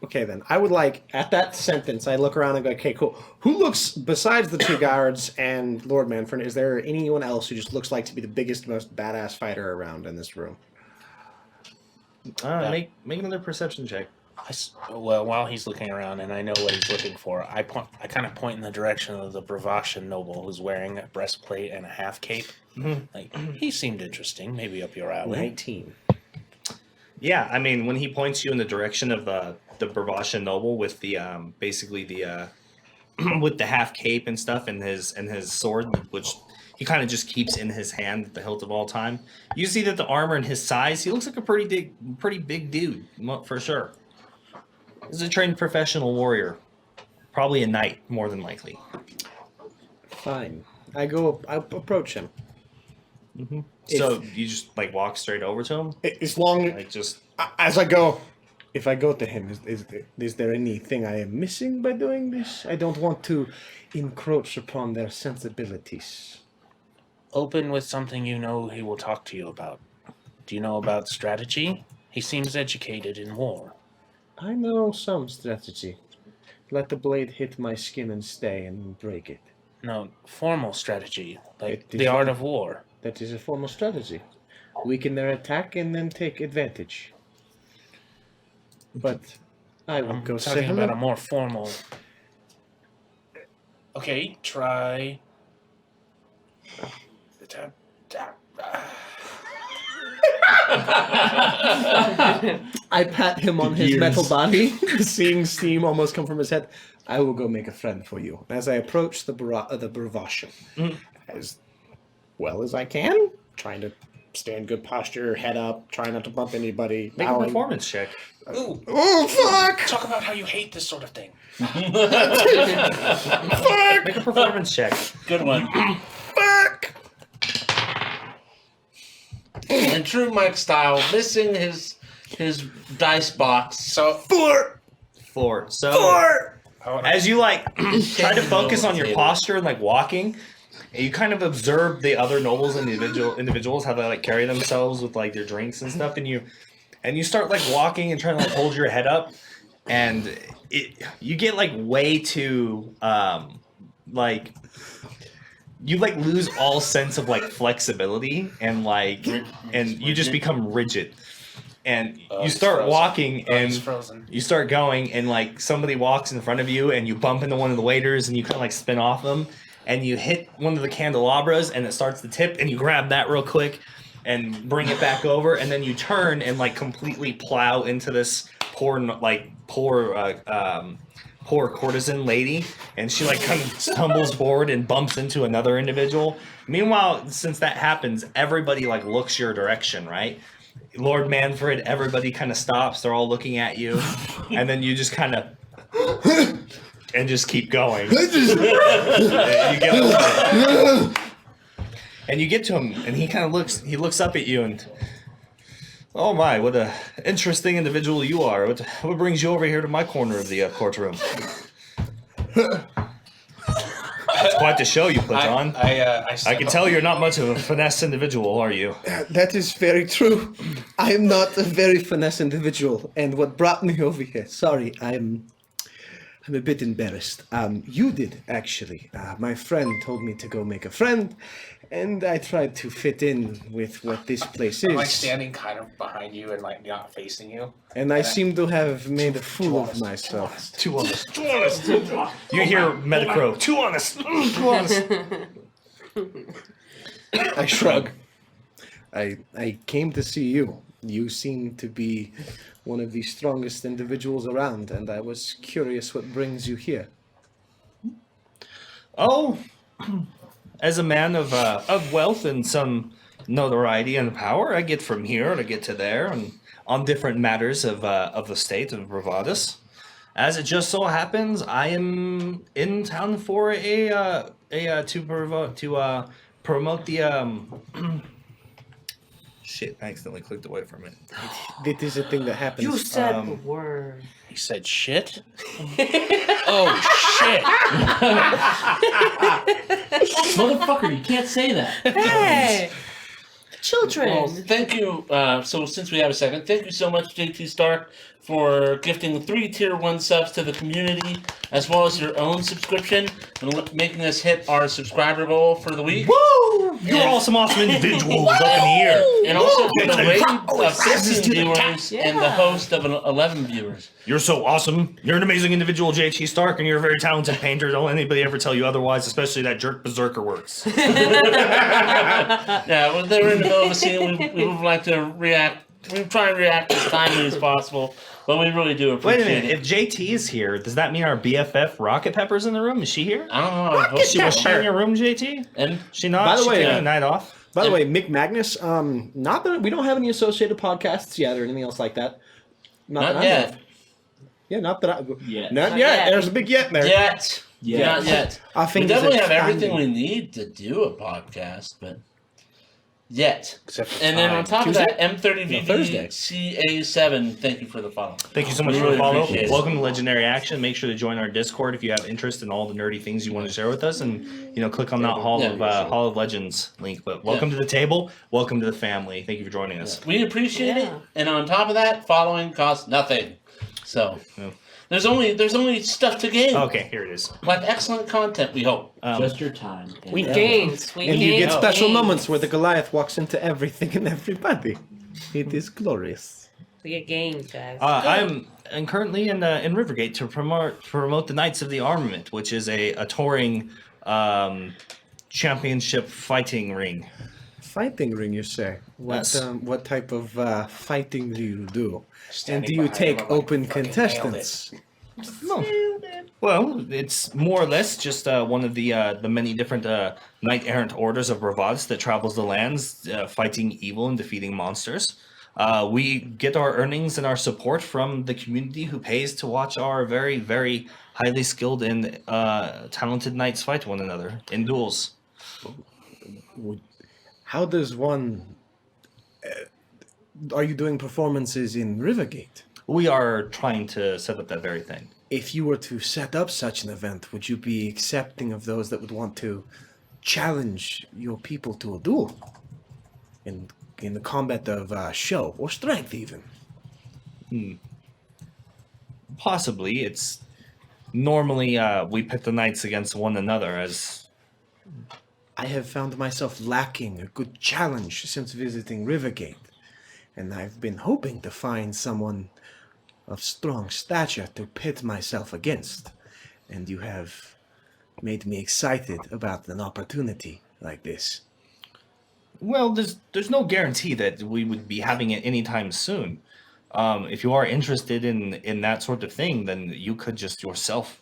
Okay, then. I would like, at that sentence, I look around and go, okay, cool. Who looks, besides the two guards and Lord Manfred, is there anyone else who just looks like to be the biggest, most badass fighter around in this room? Make another perception check. Well, while he's looking around, and I know what he's looking for, I kind of point in the direction of the Bravashan noble who's wearing a breastplate and a half cape. Mhm. Like, he seemed interesting. Maybe up your alley. 19. Yeah, I mean, when he points you in the direction of the Bravashan noble with the basically the with the half cape and stuff and his sword, which he kind of just keeps in his hand at the hilt of all time, you see that the armor and his size, he looks like a pretty big dude for sure. He's a trained professional warrior, probably a knight more than likely. Fine. I approach him. Mm-hmm. So you just like walk straight over to him, As long like just. as I go, if I go to him, is there anything I am missing by doing this? I don't want to encroach upon their sensibilities. Open with something you know he will talk to you about. Do you know about strategy? He seems educated in war. I know some strategy. Let the blade hit my skin and stay and break it. No, formal strategy, like It is the art of war. That is a formal strategy. Weaken their attack and then take advantage. But I will I'm go say talking hello. about a more formal. Okay, try. I pat him on his Gears. metal body. Seeing steam almost come from his head, I will go make a friend for you. As I approach the Bravashan, as well as I can, trying to stay in good posture, head up, try not to bump anybody. Make a bowing. performance check. Ooh, Oh fuck! talk about how you hate this sort of thing. Make a performance check. Good one. Fuck! In true Mike style, missing his dice box. So 4. So as you like try to focus on your Table. posture and like walking, and you kind of observe the other nobles and individuals how they like carry themselves with like their drinks and stuff, and you start like walking and trying to like hold your head up, and you get like way too like you like lose all sense of like flexibility and like and you just become rigid. And you he's start frozen. walking Oh, he's and frozen. you start going and like somebody walks in front of you and you bump into one of the waiters and you kind of like spin off them and you hit one of the candelabras and it starts to tip and you grab that real quick and bring it back over and then you turn and like completely plow into this poor courtesan lady and she like kind of stumbles forward and bumps into another individual. Meanwhile, since that happens, everybody like looks your direction, right? Lord Manfred, everybody kind of stops. They're all looking at you, and then you just kind of and just keep going. And you get to him, and he kind of looks. He looks up at you, and oh my, what a interesting individual you are. What brings you over here to my corner of the courtroom? It's quite the show you put on. I can tell you're not much of a finesse individual, are you? That is very true. I am not a very finesse individual, and what brought me over here. Sorry, I'm a bit embarrassed. You did actually. My friend told me to go make a friend, and I tried to fit in with what this place I'm like is. standing kind of behind you and like not facing you. And I seem to have made a fool of myself. Too honest. Too honest. You hear Metacrow. Too honest. Too honest. I shrug. I came to see you. You seem to be one of the strongest individuals around, and I was curious what brings you here. Oh, as a man of wealth and some notoriety and power, I get from here to get to there, and on different matters of the state of Bravadus. As it just so happens, I am in town for to promote the Shit! I accidentally clicked away from it. This is a thing that happens. You said the word. He said shit? Oh, shit. Motherfucker, you can't say that. Hey! Children! Well, thank you. So since we have a second, thank you so much, JT Stark, for gifting 3 tier 1 subs to the community, as well as your own subscription, and making us hit our subscriber goal for the week. Woo! You're all some awesome individuals up in here. And also to the Whoa! lady Oh, of 15 asses to the viewers and the Yeah. host of 11 viewers. You're so awesome. You're an amazing individual, JT Stark, and you're a very talented painter. Don't let anybody ever tell you otherwise, especially that jerk Berserker works. Yeah, well, they were in the middle of a scene. We would like to react. We try and react as timely as possible, but we really do Wait a appreciate minute. it. If JT is here, does that mean our BFF Rocket Pepper's in the room? Is she here? I don't know. I hope She was so. sharing your room, JT? And She not? By the She way, taking a night off? By the way, Mick Magnus, not that we don't have any associated podcasts yet or anything else like that. not that I know yet. of. Yeah, not that I. Yeah. Not Not yet. yet. There's a big yet there. Yet. Yeah. Not yet. I We think definitely have everything we need to do a podcast, but yet. Except for And then time. on top Tuesday? of that, Thursday. M30VVCA7, thank you for the follow. Thank you so much We for the really follow. appreciate it. Welcome to Legendary Action. Make sure to join our Discord if you have interest in all the nerdy things you want to share with us, and click on that Hall of Legends link. But welcome to the table. Welcome to the family. Thank you for joining us. We appreciate it, Yeah. and on top of that, following costs nothing. So Yeah. there's only stuff to gain, Okay, here it is. like excellent content. We hope. Just your time. We Yeah. gained. We And you gained get special gains. moments where the Goliath walks into everything and everybody. It is glorious. We get gains, guys. I'm currently in Rivergate to promote the Knights of the Armament, which is a touring championship fighting ring. Fighting ring, you say? Yes. What type of fighting do you do? And Standing do you behind take him, I'm like, open "Fucking contestants? No. Well, it's more or less just one of the many different knight errant orders of Bravades that travels the lands, fighting evil and defeating monsters. We get our earnings and our support from the community who pays to watch our very, very highly skilled and talented knights fight one another in duels. How does one? Are you doing performances in Rivergate? We are trying to set up that very thing. If you were to set up such an event, would you be accepting of those that would want to challenge your people to a duel? In the combat of show or strength, even? Possibly. It's normally we pit the knights against one another as I have found myself lacking a good challenge since visiting Rivergate, and I've been hoping to find someone of strong stature to pit myself against, and you have made me excited about an opportunity like this. well, there's no guarantee that we would be having it anytime soon. If you are interested in that sort of thing, then you could just yourself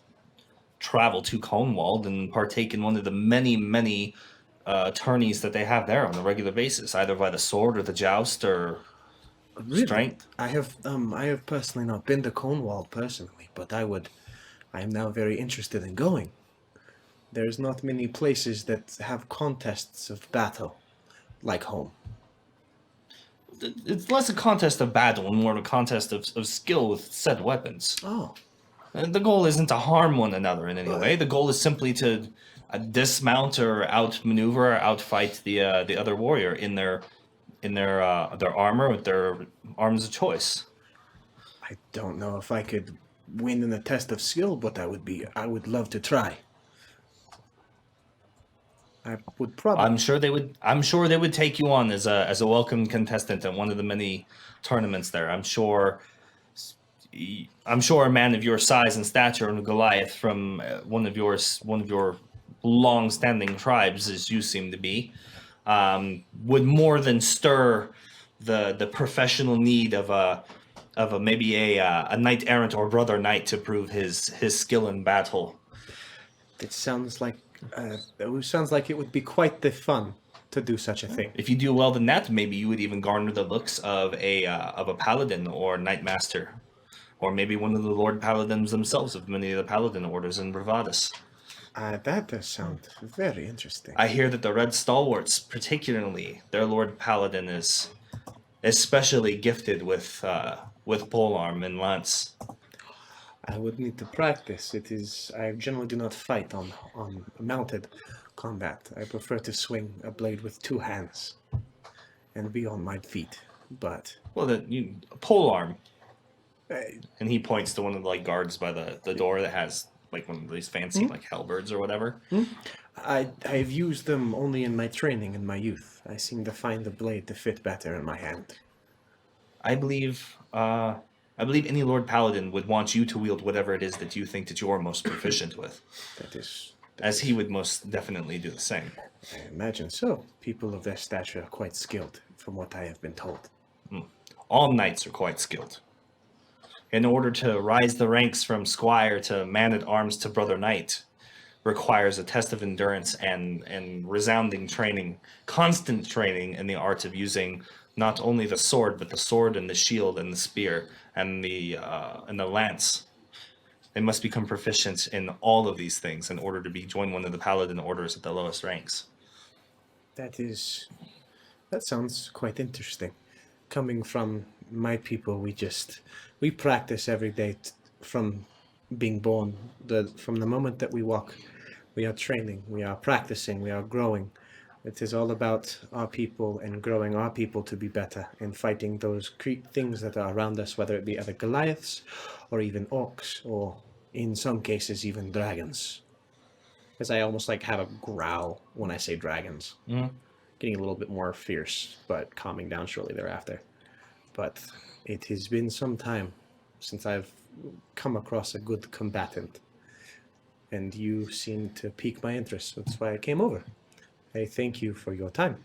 travel to Conewald and partake in one of the many tourneys that they have there on a regular basis, either by the sword or the joust or strength. I have personally not been to Cornwall personally, but I am now very interested in going. There's not many places that have contests of battle like home. It's less a contest of battle and more of a contest of skill with said weapons. Oh, And the goal isn't to harm one another in any way. The goal is simply to dismount or outmaneuver or outfight the other warrior in their armor with their arms of choice. I don't know if I could win in a test of skill, but I would love to try. I would probably. I'm sure they would take you on as a welcome contestant at one of the many tournaments there. I'm sure a man of your size and stature and Goliath from one of your long-standing tribes, as you seem to be, would more than stir the professional need of a knight errant or brother knight to prove his skill in battle. It sounds like it would be quite the fun to do such a thing. If you do well in that, maybe you would even garner the looks of a paladin or knight master, or maybe one of the lord paladins themselves of many of the paladin orders in Bravades. That does sound very interesting. I hear that the Red Stalwarts, particularly their Lord Paladin, is especially gifted with polearm and lance. I would need to practice. I generally do not fight on mounted combat. I prefer to swing a blade with two hands and be on my feet. But Well, polearm, uh, and he points to one of the guards by the door that has one of these fancy halberds or whatever. I've used them only in my training in my youth. I seem to find the blade to fit better in my hand. I believe any Lord Paladin would want you to wield whatever it is that you think that you are most proficient with, That is... as he would most definitely do the same. I imagine so. People of their stature are quite skilled, from what I have been told. All knights are quite skilled. In order to rise the ranks from squire to man-at-arms to brother knight, requires a test of endurance and resounding training, constant training in the art of using not only the sword, but the sword and the shield and the spear and the lance. They must become proficient in all of these things in order to join one of the paladin orders at the lowest ranks. That sounds quite interesting. Coming from my people, we practice every day from being born. From the moment that we walk, we are training, we are practicing, we are growing. It is all about our people and growing our people to be better in fighting those things that are around us, whether it be other Goliaths or even orcs or in some cases even dragons. Because I almost like have a growl when I say dragons. Getting a little bit more fierce, but calming down shortly thereafter. But it has been some time since I've come across a good combatant. And you seem to pique my interest. That's why I came over. I thank you for your time.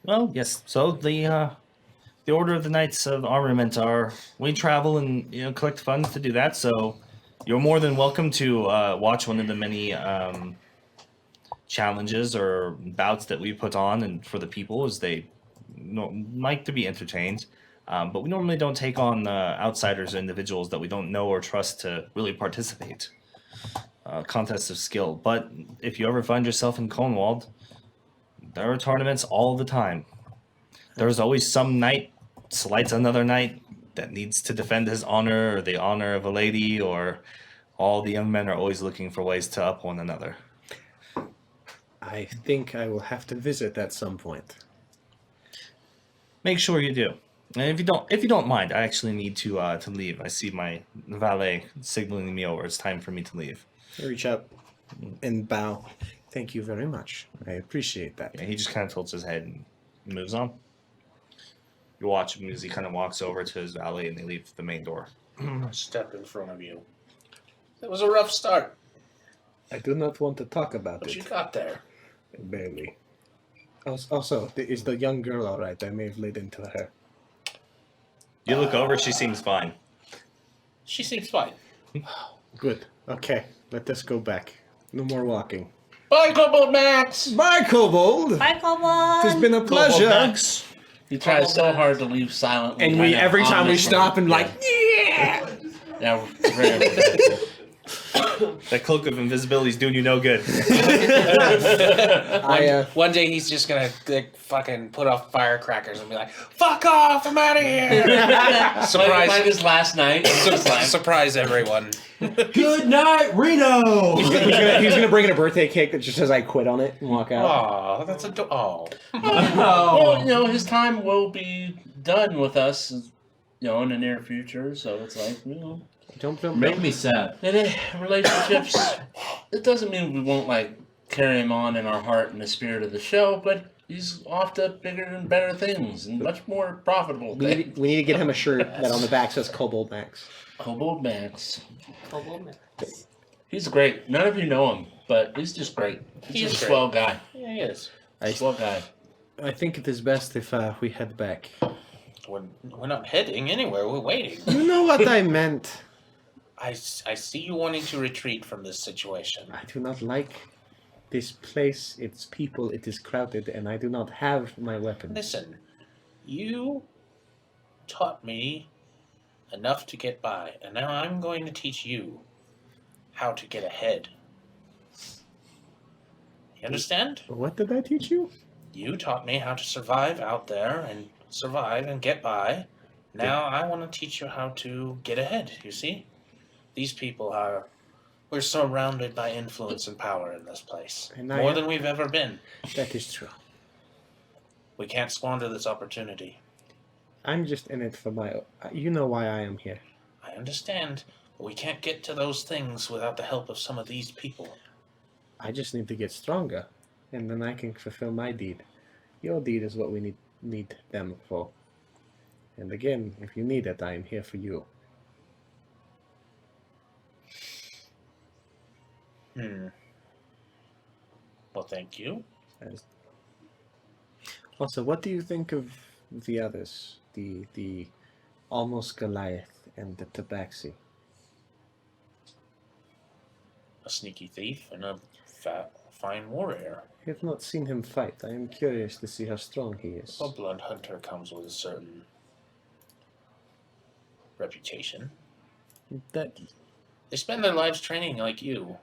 Well, yes. So the Order of the Knights of Armament we travel and collect funds to do that. So you're more than welcome to watch one of the many challenges or bouts that we put on and for the people as they like to be entertained. But we normally don't take on outsiders or individuals that we don't know or trust to really participate. Contests of skill. But if you ever find yourself in Cornwall, there are tournaments all the time. There's always some knight slights another knight that needs to defend his honor or the honor of a lady, or all the young men are always looking for ways to up one another. I think I will have to visit at some point. Make sure you do. And if you don't mind, I actually need to leave. I see my valet signaling me over. It's time for me to leave. I reach out and bow. Thank you very much. I appreciate that. Yeah, he just kind of tilts his head and moves on. You watch him as he kind of walks over to his valet and they leave the main door. Step in front of you. It was a rough start, I do not want to talk about but it. you got there. Barely. Also, is the young girl all right? I may have laid into her. You look over, she seems fine. She seems fine. Good. Okay, let us go back. No more walking. Bye, Kobold Max! Bye, Kobold! Bye, Kobold! It's been a pleasure. He tries so hard to leave silently. And we every time we stop and like, yeah! Yeah, very That cloak of invisibility is doing you no good. One day he's just gonna fucking put off firecrackers and be like, "Fuck off! I'm out of here!" Like his last night. Surprise everyone. Good night, Reno! he's gonna bring in a birthday cake that just says I quit on it and walk out. Aw, that's Well, his time will be done with us, in the near future. So it's like, Don't Make me sad. in relationships, it doesn't mean we won't carry him on in our heart and the spirit of the show, but he's off to bigger and better things and much more profitable We things. need to get him a shirt that on the back says Kobold Max. Kobold Max. Kobold Max. He's great. None of you know him, but he's just great. He's just a swell guy. Yeah, he is. Swell guy. I think it is best if we head back. We're not heading anywhere. We're waiting. You know what I meant. I see you wanting to retreat from this situation. I do not like this place, its people, it is crowded, and I do not have my weapon. Listen, you taught me enough to get by, and now I'm going to teach you how to get ahead. You understand? What did I teach you? You taught me how to survive out there and survive and get by. Now I want to teach you how to get ahead, you see? These people we're surrounded by influence and power in this place. And More than we've ever been. That is true. We can't squander this opportunity. I'm just in it for my... You know why I am here. I understand, but we can't get to those things without the help of some of these people. I just need to get stronger, and then I can fulfill my deed. Your deed is what we need them for. And again, if you need it, I am here for you. Well, thank you. Also, what do you think of the others? The almost Goliath and the Tabaxi? A sneaky thief and a fine warrior. I have not seen him fight. I am curious to see how strong he is. A blood hunter comes with a certain reputation. That, They spend their lives training like you.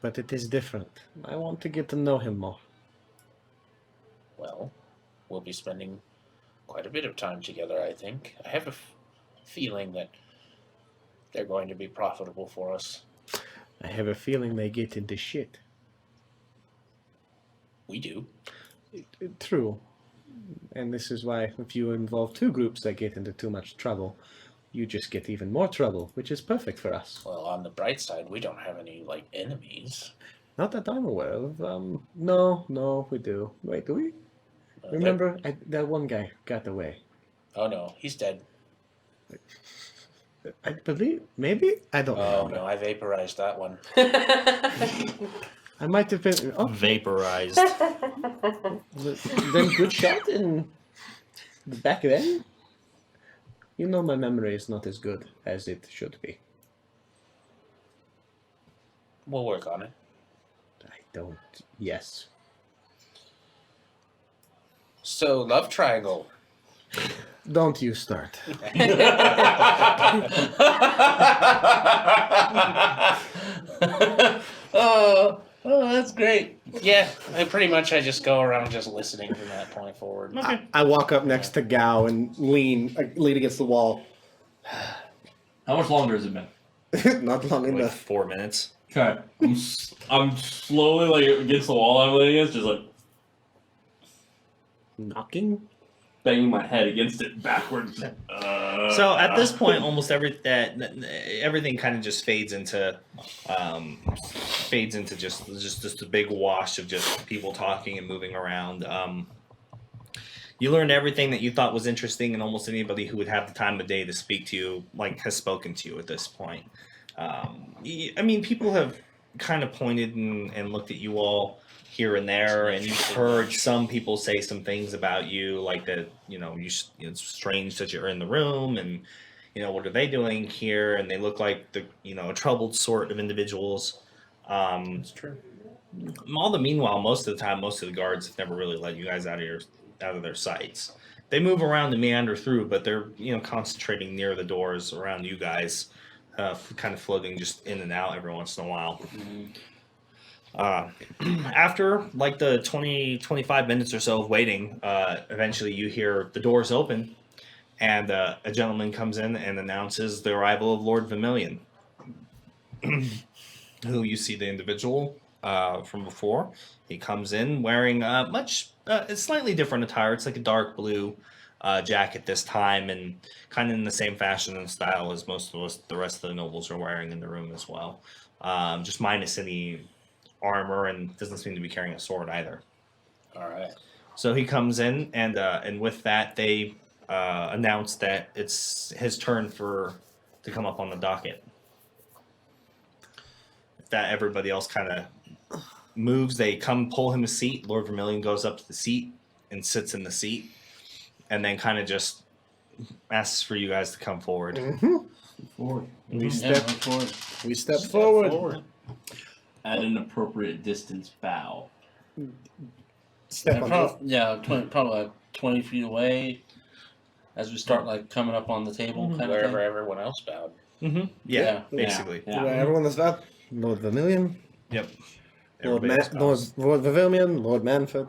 but it is different. I want to get to know him more. Well, we'll be spending quite a bit of time together, I think. I have a feeling that they're going to be profitable for us. I have a feeling they get into shit. We do. True. And this is why if you involve two groups that get into too much trouble, you just get even more trouble, which is perfect for us. Well, on the bright side, we don't have any, enemies. Not that I'm aware of. No, we do. Wait, do we? Remember, that one guy got away. Oh, no, he's dead. I believe, maybe? I don't Oh, know. no, I vaporized that one. I might have been. Oh, Vaporized. then good shot in the back then? You know my memory is not as good as it should be. We'll work on it. I don't. Yes. So, love triangle. Don't you start. Oh, that's great. Yeah, I just go around just listening from that point forward. I walk up next to Gao and lean against the wall. How much longer has it been? Not long Like enough. 4 minutes. Okay. I'm slowly like against the wall I'm leaning against, just like Knocking? banging my head against it backwards. So at this point, almost everything kind of just fades into just a big wash of just people talking and moving around. You learned everything that you thought was interesting, and almost anybody who would have the time of day to speak to you, has spoken to you at this point. People have kind of pointed and looked at you all here and there, and you've heard some people say some things about you, like that, it's strange that you're in the room, and, what are they doing here? And they look like a troubled sort of individuals. That's true. Meanwhile, most of the time, most of the guards have never really let you guys out of their sights. They move around and meander through, but they're, concentrating near the doors around you guys, kind of floating just in and out every once in a while. After the 20-25 minutes or so of waiting, eventually you hear the doors open, and a gentleman comes in and announces the arrival of Lord Vermillion, who you see the individual from before. He comes in wearing a slightly different attire. It's like a dark blue jacket this time, and kind of in the same fashion and style as most of the rest of the nobles are wearing in the room as well. Just minus any armor, and doesn't seem to be carrying a sword either. All right. So he comes in, and with that they announce that it's his turn to come up on the docket. If that everybody else kind of moves, they come pull him a seat. Lord Vermillion goes up to the seat and sits in the seat, and then kind of just asks for you guys to come forward. Forward. We Yeah, step, look forward. we step forward. At an appropriate distance, bow. Step Yeah, on probably like 20 feet away as we start coming up on the table kind of Wherever thing. everyone else bowed. Mm-hmm. Yeah, Yeah. basically. Yeah. Where everyone is that? Lord Vermillion, Yep. Lord Everybody's bows. Vermillion, Lord Manfred,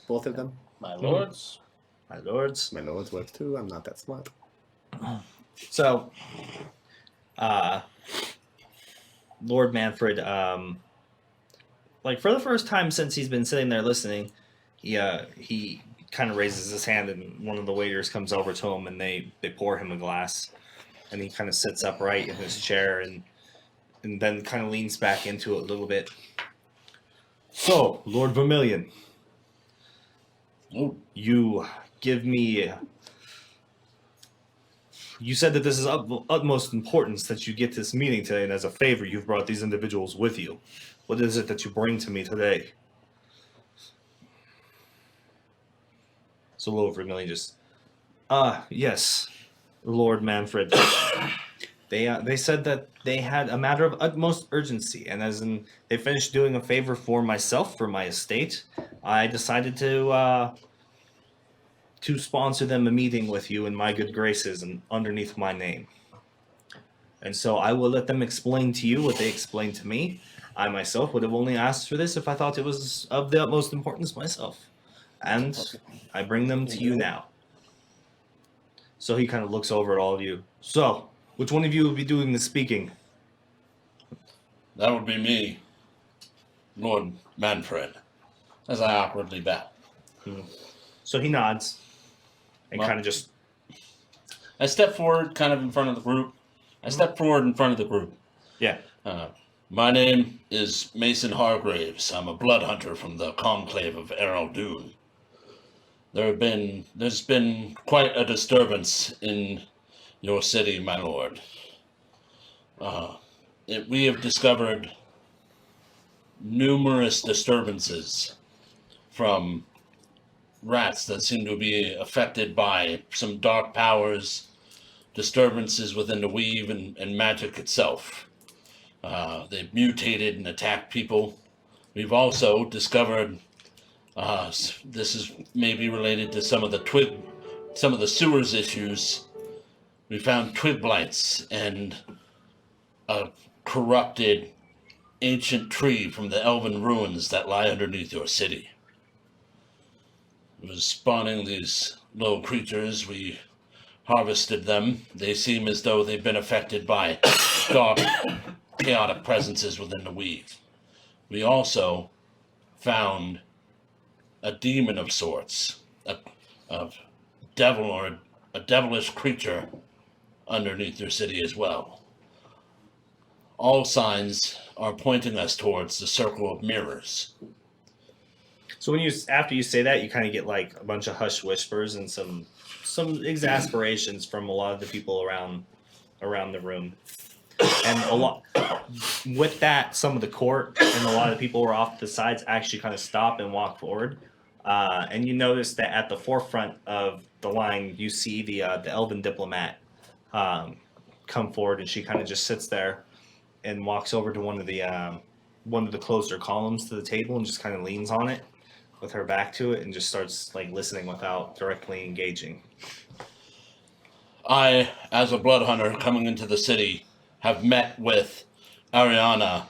both of them. My lords. My lords. My lords work too. I'm not that smart. So, Lord Manfred, for the first time since he's been sitting there listening, he kind of raises his hand, and one of the waiters comes over to him, and they pour him a glass, and he kind of sits upright in his chair, and then kind of leans back into it a little bit. So, Lord Vermillion, Oh, you give me. You said that this is utmost importance that you get this meeting today, and as a favor, you've brought these individuals with you. What is it that you bring to me today? So Lord Vermillion just, yes, Lord Manfred. They said that they had a matter of utmost urgency, and as in they finished doing a favor for myself for my estate, I decided to sponsor them a meeting with you in my good graces and underneath my name. And so I will let them explain to you what they explained to me. I myself would have only asked for this if I thought it was of the utmost importance myself. And I bring them to you now. So he kind of looks over at all of you. So, which one of you will be doing the speaking? that would be me, Lord Manfred, as I awkwardly bow. So he nods and Well- kind of just, I step forward, kind of in front of the group. yeah. My name is Mason Hargraves. I'm a blood hunter from the conclave of Errol Dune. There's been quite a disturbance in your city, my lord. We have discovered numerous disturbances from rats that seem to be affected by some dark powers, disturbances within the weave and magic itself. They've mutated and attacked people. We've also discovered this is maybe related to some of the sewers issues. We found twig blights and a corrupted ancient tree from the elven ruins that lie underneath your city. It was spawning these little creatures. We harvested them. They seem as though they've been affected by dark, chaotic presences within the weave. We also found a demon of sorts, a devil or a devilish creature underneath your city as well. All signs are pointing us towards the circle of mirrors. So after you say that, you kind of get like a bunch of hushed whispers and some exasperations from a lot of the people around the room. And a lot with that, some of the court and a lot of the people who are off to the sides actually kind of stop and walk forward. And you notice that at the forefront of the line, you see the elven diplomat come forward, and she kind of just sits there and walks over to one of the closer columns to the table and just kind of leans on it with her back to it and just starts like listening without directly engaging. I, as a blood hunter coming into the city, have met with Ariana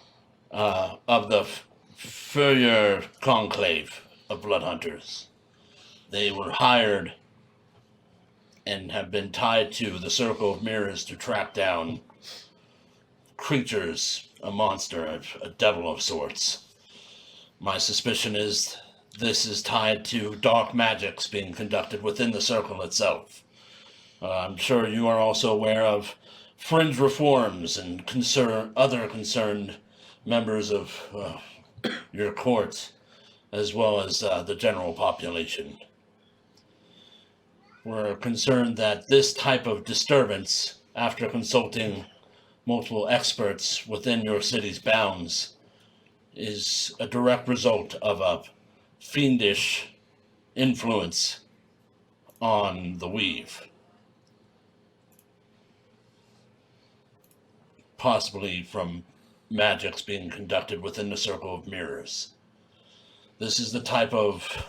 of the Furrier Conclave of Blood Hunters. They were hired and have been tied to the Circle of Mirrors to track down creatures, a monster, a devil of sorts. My suspicion is this is tied to dark magics being conducted within the circle itself. I'm sure you are also aware of fringe reforms and other concerned members of your court, as well as the general population. We're concerned that this type of disturbance, after consulting multiple experts within your city's bounds, is a direct result of a fiendish influence on the weave. Possibly from magics being conducted within the Circle of Mirrors. This is the type of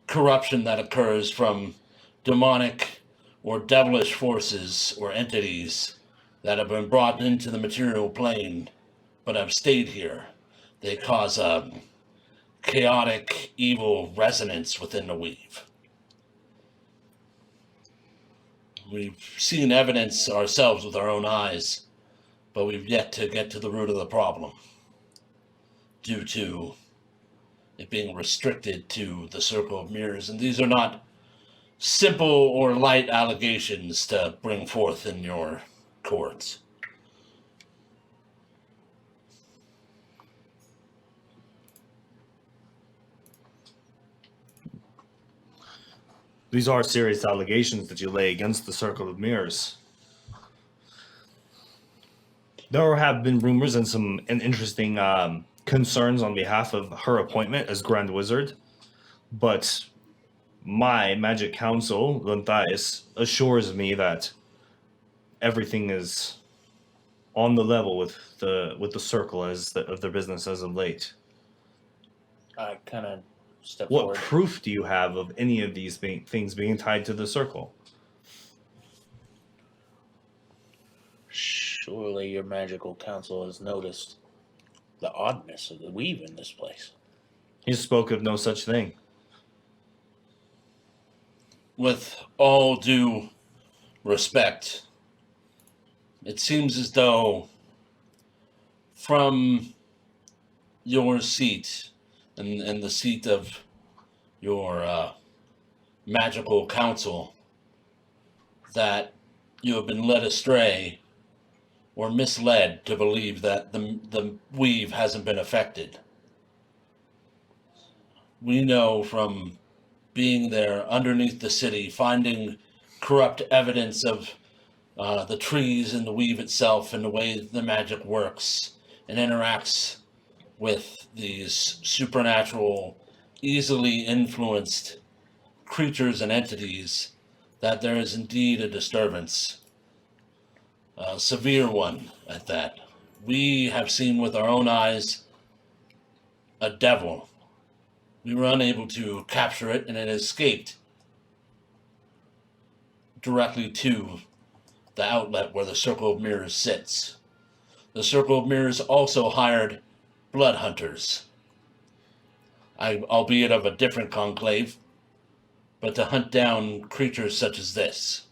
corruption that occurs from demonic or devilish forces or entities that have been brought into the material plane but have stayed here. They cause a chaotic, evil resonance within the weave. We've seen evidence ourselves with our own eyes, but we've yet to get to the root of the problem due to it being restricted to the Circle of Mirrors. And these are not simple or light allegations to bring forth in your courts. These are serious allegations that you lay against the Circle of Mirrors. There have been rumors and some interesting concerns on behalf of her appointment as Grand Wizard, but my Magic Council, Lanthias, assures me that everything is on the level with the Circle of their business as of late. I kind of step What forward. proof do you have of any of these things being tied to the Circle? Surely your magical council has noticed the oddness of the weave in this place. He spoke of no such thing. With all due respect, it seems as though from your seat and the seat of your magical council that you have been led astray or misled to believe that the weave hasn't been affected. We know from being there underneath the city, finding corrupt evidence of the trees and the weave itself and the way the magic works and interacts with these supernatural, easily influenced creatures and entities, that there is indeed a disturbance. A severe one at that. We have seen with our own eyes a devil. We were unable to capture it, and it escaped directly to the outlet where the Circle of Mirrors sits. The Circle of Mirrors also hired blood hunters, albeit of a different conclave, but to hunt down creatures such as this.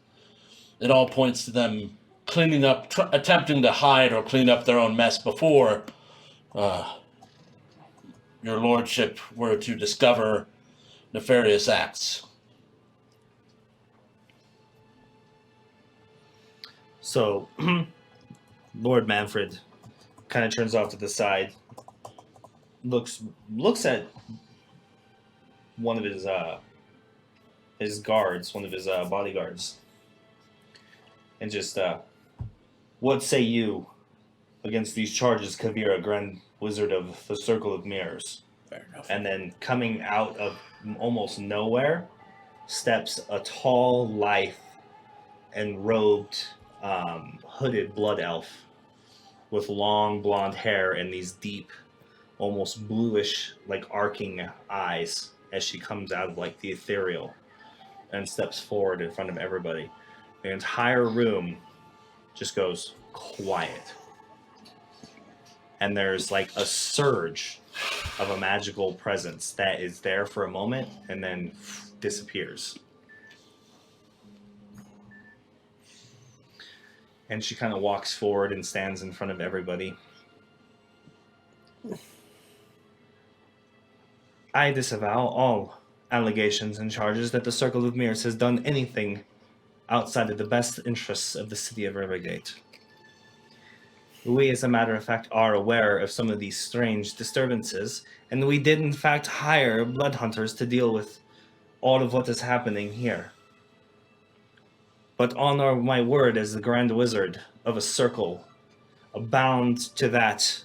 It all points to them cleaning up, attempting to hide or clean up their own mess before your lordship were to discover nefarious acts. So, Lord Manfred kind of turns off to the side, looks at one of his guards, one of his bodyguards, and just, what say you against these charges, Kavira, Grand Wizard of the Circle of Mirrors? Fair enough. And then coming out of almost nowhere steps a tall, lithe, and robed, hooded blood elf with long blonde hair and these deep, almost bluish, like arcing eyes as she comes out of like the ethereal and steps forward in front of everybody. The entire room just goes quiet. And there's like a surge of a magical presence that is there for a moment and then disappears. And she kind of walks forward and stands in front of everybody. I disavow all allegations and charges that the Circle of Mirrors has done anything outside of the best interests of the city of Rivergate. We, as a matter of fact, are aware of some of these strange disturbances, and we did in fact hire blood hunters to deal with all of what is happening here. But honor my word as the Grand Wizard of a circle, bound to that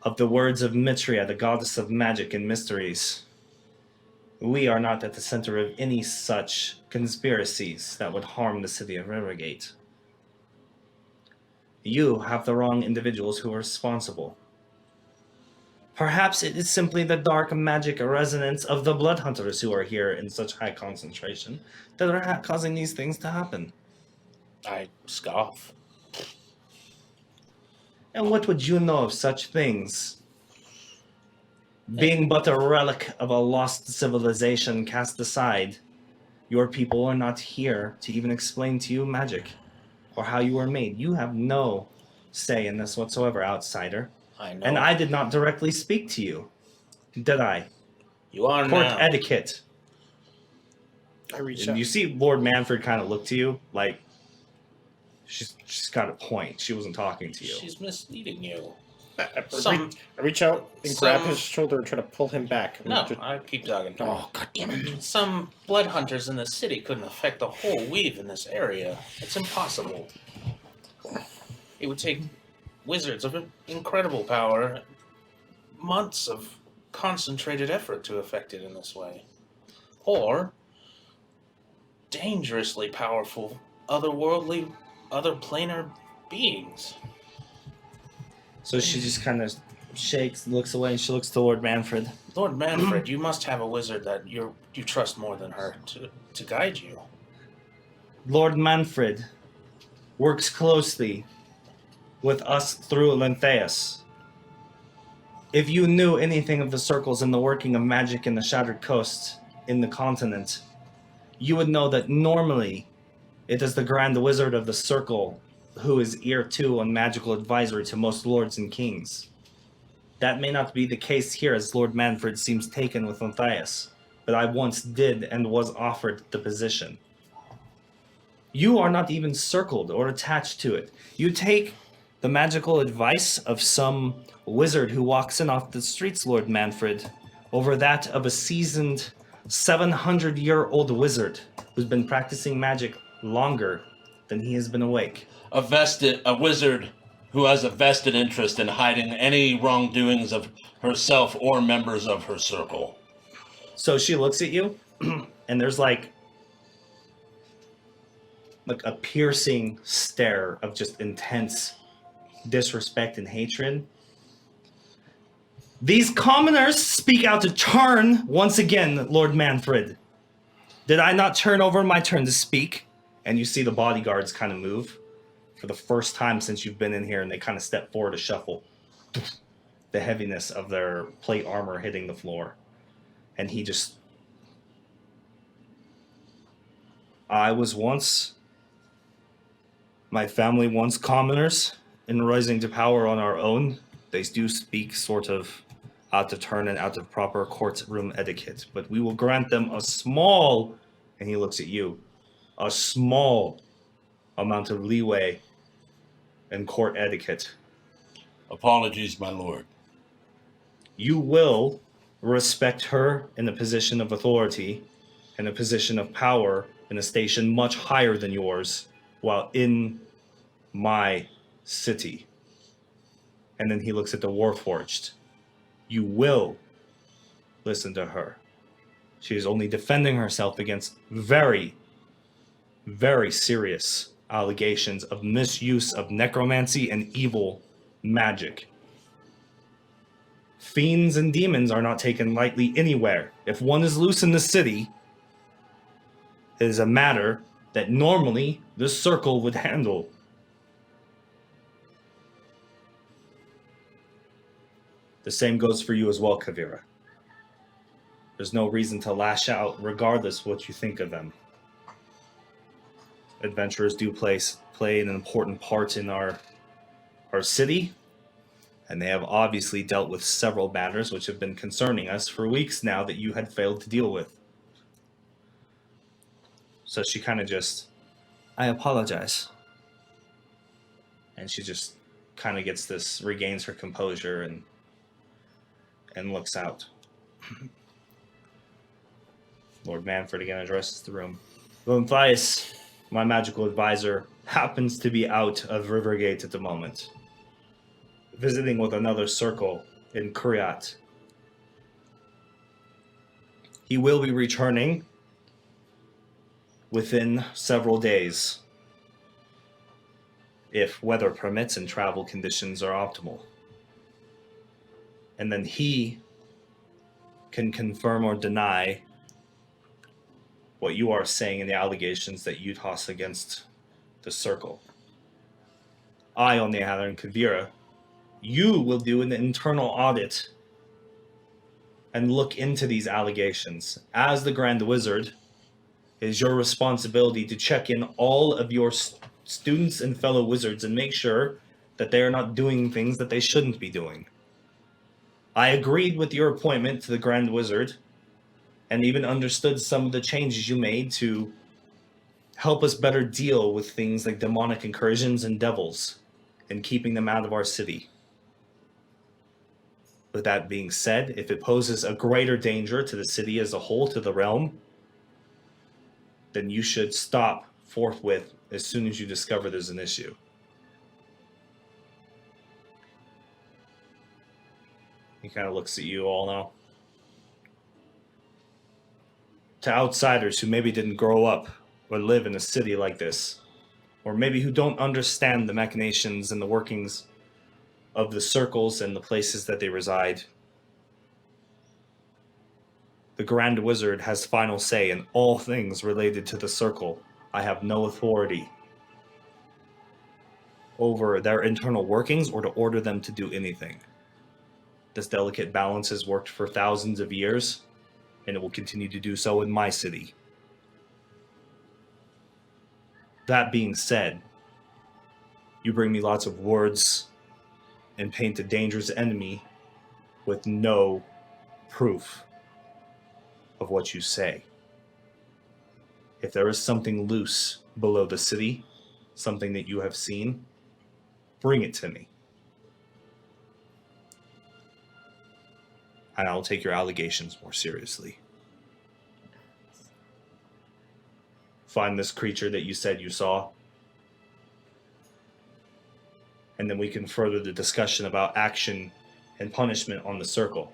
of the words of Mitria, the goddess of magic and mysteries. We are not at the center of any such conspiracies that would harm the city of Rivergate. You have the wrong individuals who are responsible. Perhaps it is simply the dark magic resonance of the blood hunters who are here in such high concentration that are causing these things to happen. I scoff. And what would you know of such things? Being but a relic of a lost civilization cast aside, your people are not here to even explain to you magic or how you were made. You have no say in this whatsoever, outsider. I know. And I did not directly speak to you, did I? You are Court now. etiquette. I reach And out. you see Lord Manfred kind of look to you like she's got a point. She wasn't talking to you. She's misleading you. Some- I reach out and grab some- his shoulder and try to pull him back. No, I keep dogging. Oh, God damn it. Some blood hunters in the city couldn't affect the whole weave in this area. It's impossible. It would take wizards of incredible power, months of concentrated effort to affect it in this way. Or dangerously powerful, otherworldly, other planar beings. So she just kind of shakes, looks away, and she looks to Lord Manfred. Lord Manfred, you must have a wizard that you trust more than her to guide you. Lord Manfred works closely with us through Lentheus. If you knew anything of the circles and the working of magic in the Shattered Coast in the continent, you would know that normally it is the Grand Wizard of the Circle who is ear to and magical advisor to most lords and kings. That may not be the case here, as Lord Manfred seems taken with Lentheus, but I once did and was offered the position. You are not even circled or attached to it. You take the magical advice of some wizard who walks in off the streets, Lord Manfred, over that of a seasoned 700-year-old wizard who's been practicing magic longer than he has been awake. A wizard who has a vested interest in hiding any wrongdoings of herself or members of her circle. So she looks at you, and there's like a piercing stare of just intense disrespect and hatred. These commoners speak out to turn once again, Lord Manfred. Did I not turn over my turn to speak? And you see the bodyguards kind of move for the first time since you've been in here, and they kind of step forward to shuffle. The heaviness of their plate armor hitting the floor. And he just... My family once commoners, in rising to power on our own. They do speak sort of out of turn and out of proper courtroom etiquette, but we will grant them a small, and he looks at you, a small amount of leeway in court etiquette. Apologies, my lord. You will respect her in a position of authority, in a position of power, in a station much higher than yours, while in my city. And then he looks at the Warforged. You will listen to her. She is only defending herself against very, very serious allegations of misuse of necromancy and evil magic. Fiends and demons are not taken lightly anywhere. If one is loose in the city, it is a matter that normally the circle would handle. The same goes for you as well, Kavira. There's no reason to lash out regardless what you think of them. Adventurers do play an important part in our city, and they have obviously dealt with several matters which have been concerning us for weeks now that you had failed to deal with. So she kind of just, I apologize. And she just kind of regains her composure and looks out. Lord Manfred again addresses the room. Matthias, my magical advisor, happens to be out of Rivergate at the moment, visiting with another circle in Kuriat. He will be returning within several days, if weather permits and travel conditions are optimal. And then he can confirm or deny what you are saying in the allegations that you toss against the circle. I, on the other hand, Kavira, you will do an internal audit and look into these allegations. As the Grand Wizard, it is your responsibility to check in all of your students and fellow wizards and make sure that they are not doing things that they shouldn't be doing. I agreed with your appointment to the Grand Wizard and even understood some of the changes you made to help us better deal with things like demonic incursions and devils and keeping them out of our city. With that being said, if it poses a greater danger to the city as a whole, to the realm, then you should stop forthwith as soon as you discover there's an issue. He kind of looks at you all now. To outsiders who maybe didn't grow up or live in a city like this, or maybe who don't understand the machinations and the workings of the circles and the places that they reside, the Grand Wizard has final say in all things related to the circle. I have no authority over their internal workings or to order them to do anything. This delicate balance has worked for thousands of years, and it will continue to do so in my city. That being said, you bring me lots of words and paint a dangerous enemy with no proof of what you say. If there is something loose below the city, something that you have seen, bring it to me. And I'll take your allegations more seriously. Find this creature that you said you saw, and then we can further the discussion about action and punishment on the circle.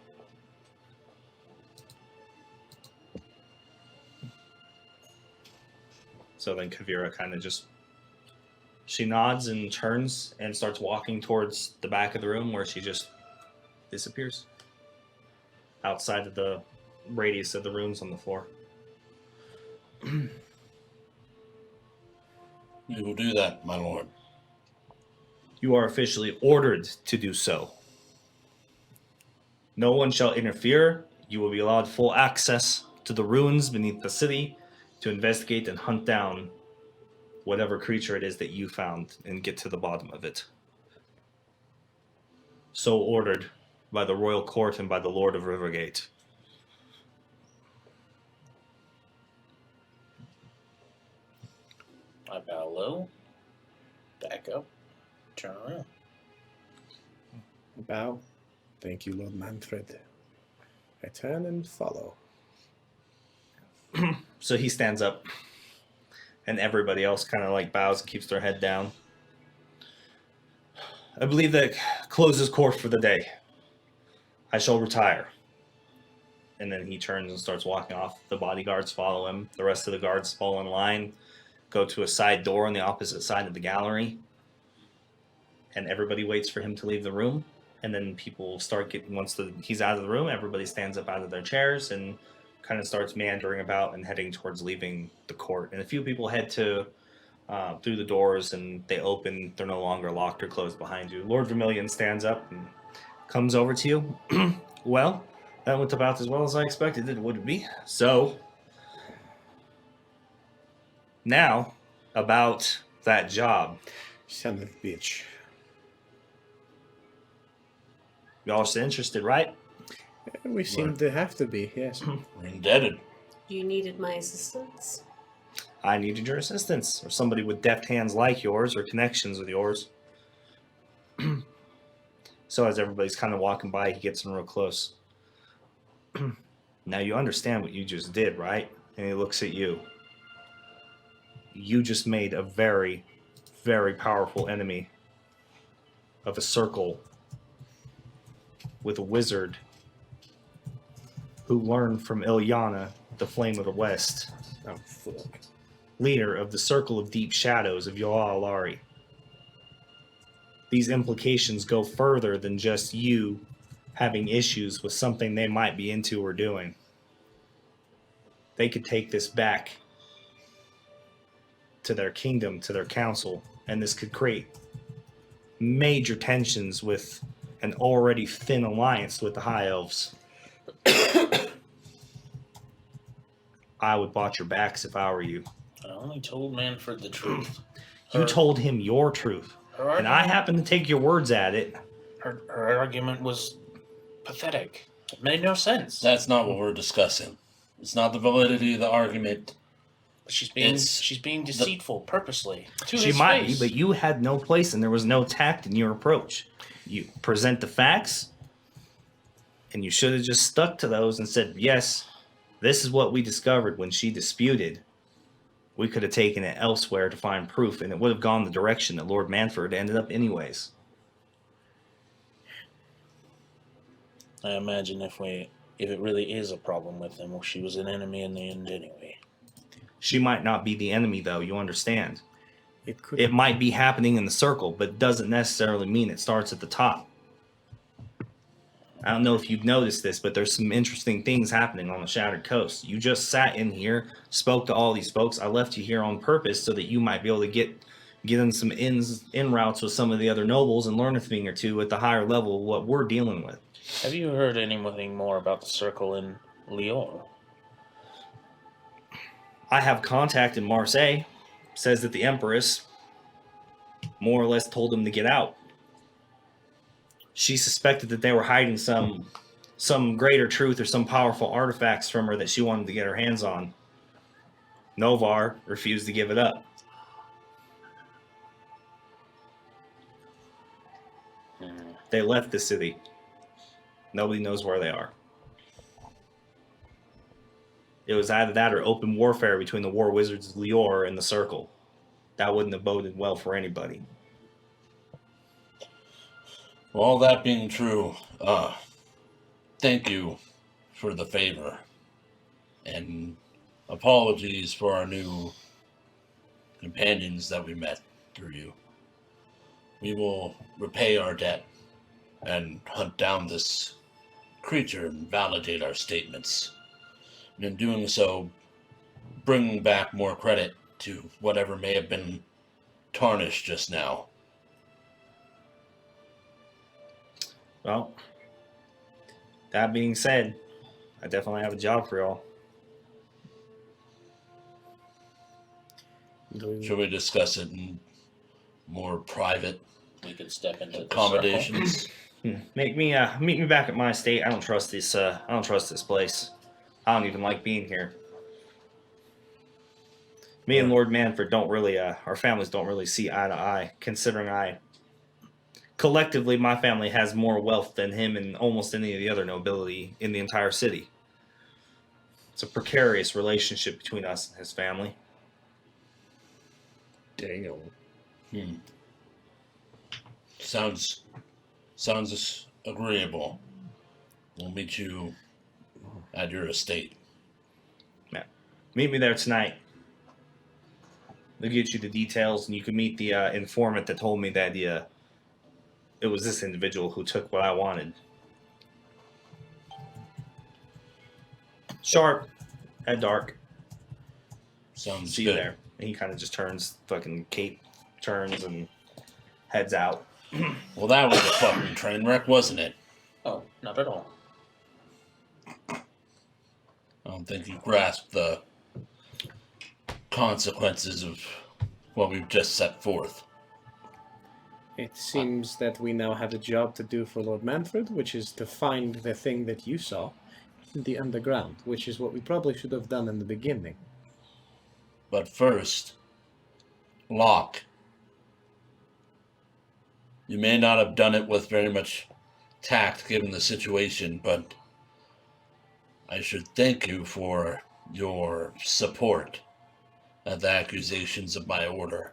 So then Kavira kind of she nods and turns and starts walking towards the back of the room where she just disappears outside of the radius of the rooms on the floor. We will do that, my lord. You are officially ordered to do so. No one shall interfere. You will be allowed full access to the ruins beneath the city to investigate and hunt down whatever creature it is that you found and get to the bottom of it. So ordered by the royal court and by the Lord of Rivergate. I bow low, back up, turn around. Bow. Thank you, Lord Manfred. I turn and follow. So he stands up, and everybody else kind of like bows and keeps their head down. I believe that closes court for the day. I shall retire. And then he turns and starts walking off. The bodyguards follow him. The rest of the guards fall in line, go to a side door on the opposite side of the gallery, and everybody waits for him to leave the room. And then people start getting, once he's out of the room, everybody stands up out of their chairs and kind of starts meandering about and heading towards leaving the court. And a few people head to through the doors, and they open. They're no longer locked or closed behind you. Lord Vermillion stands up and comes over to you. Well, that went about as well as I expected it would be. So, now, about that job. Son of a bitch. Y'all are still interested, right? We seem to have to be, yes. We're indebted. You needed my assistance? I needed your assistance, or somebody with deft hands like yours, or connections with yours. So as everybody's kind of walking by, he gets in real close. Now you understand what you just did, right? And he looks at you. You just made a very, very powerful enemy of a circle with a wizard who learned from Ilyana, the Flame of the West, Oh, fuck. leader of the Circle of Deep Shadows of Yoa Alari. These implications go further than just you having issues with something they might be into or doing. They could take this back to their kingdom, to their council, and this could create major tensions with an already thin alliance with the High Elves. I would watch your backs if I were you. I only told Manfred the truth. You told him your truth, and I happened to take your words at it. Her argument was pathetic. It made no sense. That's not what we're discussing. It's not the validity of the argument. She's being deceitful purposely. To She his might face. be, but you had no place, and there was no tact in your approach. You present the facts, And you should have just stuck to those and said, yes, this is what we discovered when she disputed. We could have taken it elsewhere to find proof, and it would have gone the direction that Lord Manford ended up anyways. I imagine if it really is a problem with him, well, she was an enemy in the end anyway. She might not be the enemy, though, you understand. It could. It might be happening in the circle, but doesn't necessarily mean it starts at the top. I don't know if you've noticed this, but there's some interesting things happening on the Shattered Coast. You just sat in here, spoke to all these folks. I left you here on purpose so that you might be able to get in some in routes with some of the other nobles and learn a thing or two at the higher level of what we're dealing with. Have you heard anything more about the circle in Lyon? I have contact in Marseille. Says that the Empress more or less told him to get out. She suspected that they were hiding some greater truth or some powerful artifacts from her that she wanted to get her hands on. Novar refused to give it up. They left the city. Nobody knows where they are. It was either that or open warfare between the War Wizards of Lior and the Circle. That wouldn't have boded well for anybody. Well, all that being true, thank you for the favor. And apologies for our new companions that we met through you. We will repay our debt and hunt down this creature and validate our statements. And in doing so, bring back more credit to whatever may have been tarnished just now. Well, that being said, I definitely have a job for y'all. Should we discuss it in more private We could step into the accommodations? Meet me back at my estate. I don't trust this. I don't trust this place. I don't even like being here. Me and Lord Manford don't really. Our families don't really see eye to eye. Considering collectively, my family has more wealth than him and almost any of the other nobility in the entire city. It's a precarious relationship between us and his family. Damn. Sounds agreeable. We'll meet you at your estate. Yeah. Meet me there tonight. They'll get you the details, and you can meet the informant that told me that it was this individual who took what I wanted. Sharp, at dark. Sounds See good. you there. And he kind of just turns, fucking cape turns and heads out. Well, that was a fucking train wreck, wasn't it? Oh, not at all. I don't think you grasped the consequences of what we've just set forth. It seems that we now have a job to do for Lord Manfred, which is to find the thing that you saw in the underground, which is what we probably should have done in the beginning. But first, Locke. You may not have done it with very much tact given the situation, but I should thank you for your support at the accusations of my order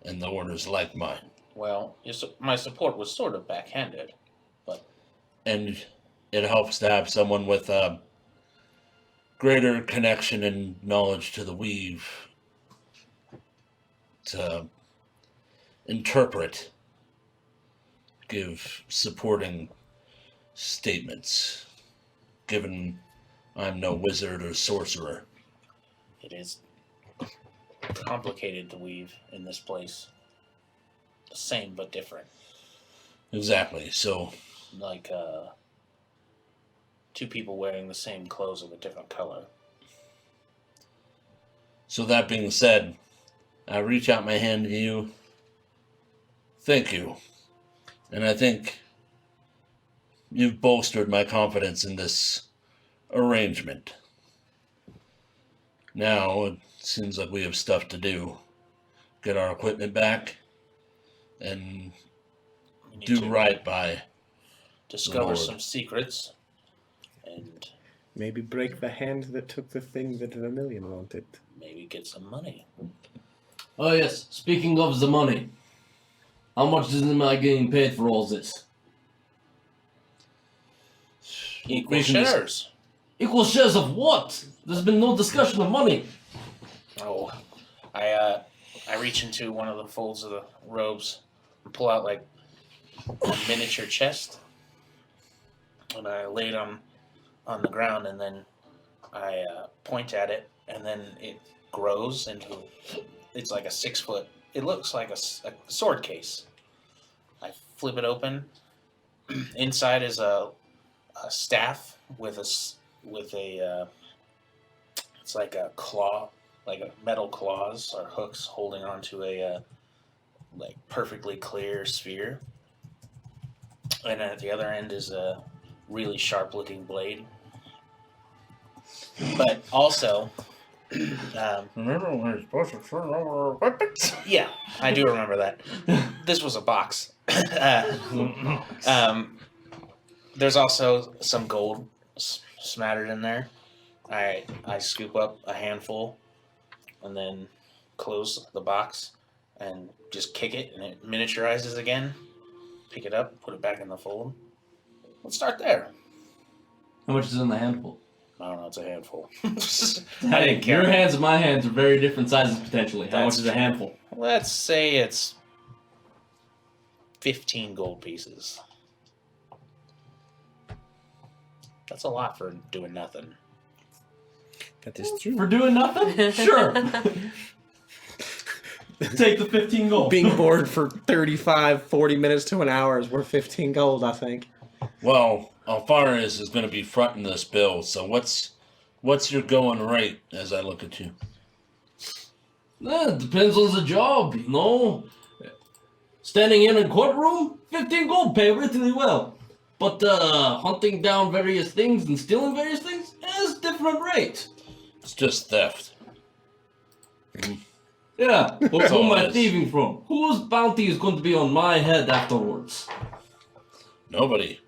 and the orders like mine. Well, my support was sort of backhanded, but... And it helps to have someone with a greater connection and knowledge to the weave to interpret, give supporting statements, given I'm no wizard or sorcerer. It is complicated to weave in this place. The same but different. Exactly, so Like two people wearing the same clothes of a different color. So that being said, I reach out my hand to you. Thank you. And I think you've bolstered my confidence in this arrangement. Now it seems like we have stuff to do. Get our equipment back and We need do to right by discover Lord. some secrets and Maybe break the hand that took the thing that Vermillion wanted. maybe get some money. Oh yes, speaking of the money, how much am I getting paid for all this? Equal Making this- shares. Equal shares of what? There's been no discussion of money. Oh, I reach into one of the folds of the robes and pull out like a miniature chest, and I lay it on the ground, and then I point at it, and then it grows into. It's like a 6 foot. It looks like a sword case. I flip it open. Inside is a staff with a it's like a claw, like a metal claws or hooks holding onto a like perfectly clear sphere. And at the other end is a really sharp looking blade. But also, Remember when you're supposed to turn over weapons? yeah, I do remember that. This was a box. There's also some gold smattered in there. I scoop up a handful and then close the box and just kick it, and it miniaturizes again. Pick it up, put it back in the fold. Let's start there. How much is in the handful? I don't know, it's a handful. I didn't care. Your hands and my hands are very different sizes potentially. How That's much is a true. handful? Let's say it's 15 gold pieces. That's a lot for doing nothing. That is true. For doing nothing? Sure. Take the 15 gold. Being bored for 35, 40 minutes to an hour is worth 15 gold, I think. Well, Alfaris is going to be fronting this bill, so what's your going rate as I look at you? It depends on the job, you know. Standing in a courtroom, 15 gold pay really well. But hunting down various things and stealing various things is different rate. It's just theft. Yeah, but That's who all am I it is. thieving from? Whose bounty is going to be on my head afterwards? Nobody.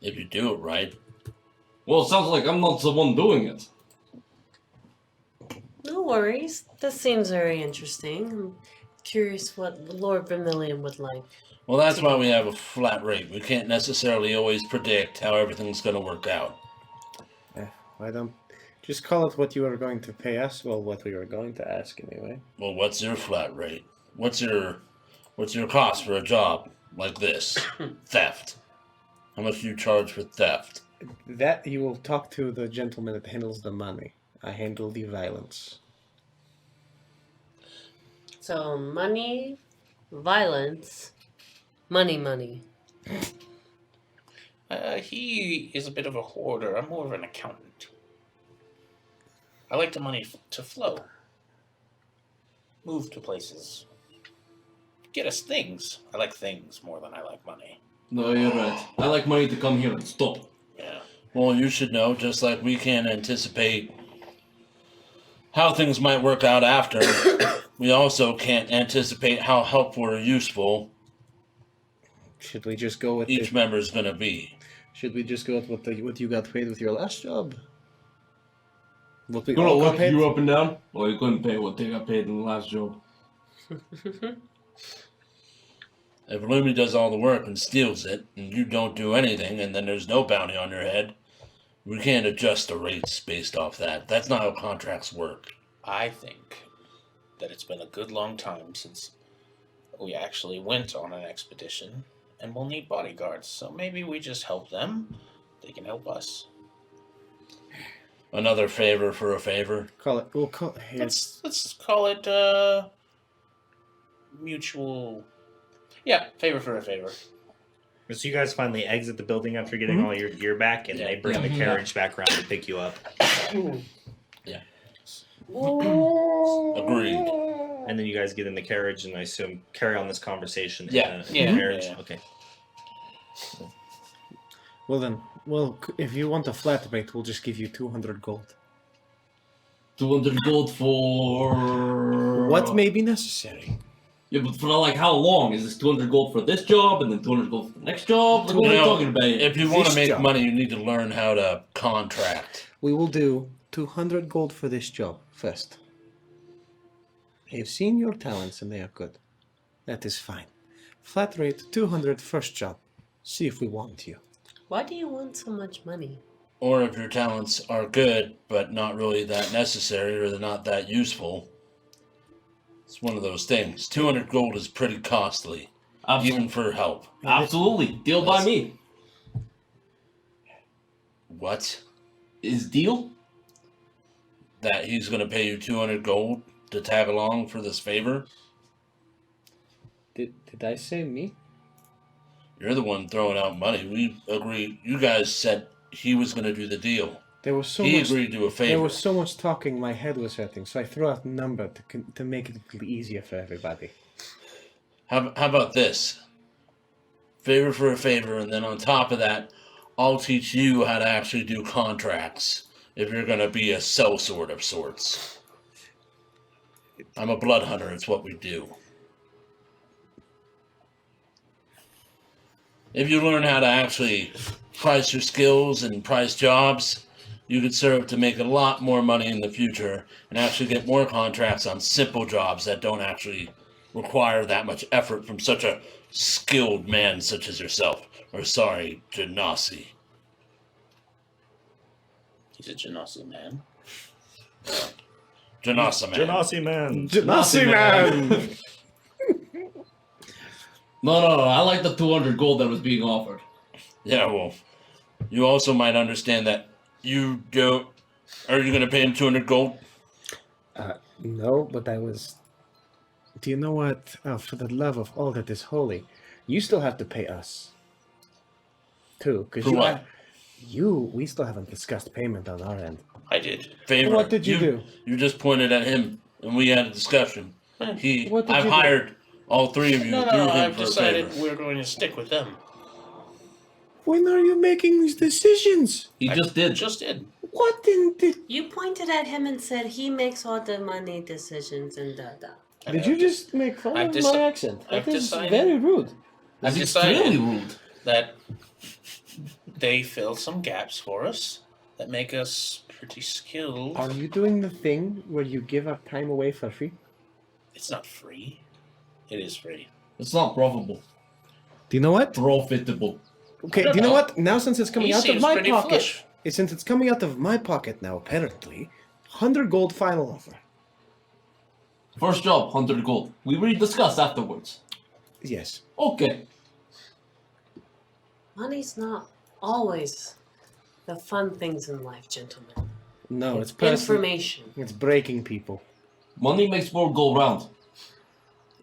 If you do it right. Well, it sounds like I'm not the one doing it. No worries. This seems very interesting. I'm curious what Lord Vermillion would like. Well, that's why we have a flat rate. We can't necessarily always predict how everything's going to work out. Why don't just call it what you are going to pay us? Well, what we were going to ask anyway. Well, what's your flat rate? What's your cost for a job like this? Theft. How much do you charge for theft? That you will talk to the gentleman that handles the money. I handle the violence. So, money, violence, money. He is a bit of a hoarder. I'm more of an accountant. I like the money to flow. Move to places. Get us things. I like things more than I like money. No, you're right. I like money to come here and stop. Yeah. Well, you should know, just like we can't anticipate how things might work out after, we also can't anticipate how helpful or useful Should we just go with each member is going to be. Should we just go with what you got paid with your last job? What we Gonna all got look paid? you up and down? Well, you couldn't pay what they got paid in the last job. If Lumi does all the work and steals it, and you don't do anything, and then there's no bounty on your head, we can't adjust the rates based off that. That's not how contracts work. I think that it's been a good long time since we actually went on an expedition, and we'll need bodyguards. So maybe we just help them. They can help us. Another favor for a favor. Call it. We'll call. Here. Let's call it mutual. Yeah, favor for a favor. So you guys finally exit the building after getting all your gear back, and they bring the carriage back around to pick you up. Agreed. And then you guys get in the carriage, and I assume carry on this conversation Yeah. in the Yeah. carriage. Yeah. Okay. Well then, if you want a flat rate, we'll just give you 200 gold. 200 gold for... What may be necessary? Yeah, but for like how long? Is this 200 gold for this job and then 200 gold for the next job? Like, what are you talking about? If you want to This make job. money, you need to learn how to contract. We will do 200 gold for this job first. I've seen your talents and they are good. That is fine. Flat rate 200 first job. See if we want you. Why do you want so much money? Or if your talents are good, but not really that necessary or they're not that useful. It's one of those things. 200 gold is pretty costly, even for help. Absolutely. Deal by me. What? Is deal? That he's going to pay you 200 gold to tag along for this favor? Did I say me? You're the one throwing out money. We agreed. You guys said he was going to do the deal. There was so He much. agreed to do a favor. There was so much talking. My head was hurting, so I threw out a number to make it easier for everybody. How about this? Favor for a favor, and then on top of that, I'll teach you how to actually do contracts if you're going to be a sellsword of sorts. I'm a blood hunter. It's what we do. If you learn how to actually price your skills and price jobs, you could serve to make a lot more money in the future and actually get more contracts on simple jobs that don't actually require that much effort from such a skilled man such as yourself. Or sorry, Genasi. He's a Genasi man. Genasi man. Genasi man. Genasi man. No. I like the 200 gold that was being offered. Yeah, well, you also might understand that you don't. Are you going to pay him 200 gold? No, but I was. Do you know what? Oh, for the love of all that is holy, you still have to pay us. Too, because For you. what? We still haven't discussed payment on our end. I did. Favor. What did you do? You just pointed at him, and we had a discussion. What did I've you do? hired all three of you No, through him I've for a decided favor. we're going to stick with them. When are you making these decisions? He just did. Just did. What in the? You pointed at him and said he makes all the money decisions and da. Did you just make fun I've of my accent? I've That is decided- very rude. I've It's decided extremely rude. that they fill some gaps for us that make us pretty skilled. Are you doing the thing where you give our time away for free? It's not free. It is free. It's not profitable. Do you know what? Profitable. Okay, don't do you know know. what? Now since it's coming He out of seems my pretty pocket, flush. since it's coming out of my pocket now, apparently, 100 gold final offer. First job, 100 gold. We will discuss afterwards. Yes. Okay. Money's not always the fun things in life, gentlemen. No, it's personal. Information. It's breaking people. Money makes world go round.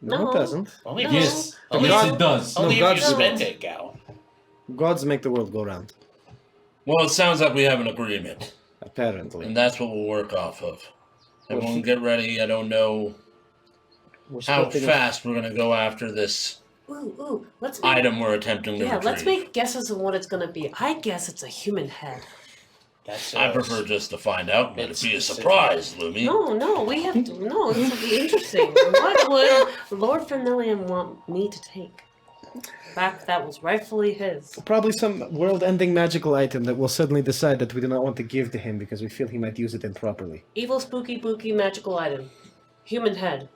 No, No. it doesn't. Only No. if you- Yes. only Yes, if it does. Only No, if you God's spend not. it, gal. Gods make the world go round. Well, it sounds like we have an agreement, Apparently. and that's what we'll work off of. Everyone get ready. I don't know We're how splitting fast we're going to go after this Ooh, let's make item we're attempting to retrieve. let's make guesses on what it's gonna be. I guess it's a human head. That's I prefer just to find out, but It's it'd be a specific. surprise, Lumi. No, we have to. No, this will be interesting. What would Lord Vermillion want me to take? Back that was rightfully his. Probably some world-ending magical item that we'll suddenly decide that we do not want to give to him because we feel he might use it improperly. Evil, spooky, booky, magical item. Human head.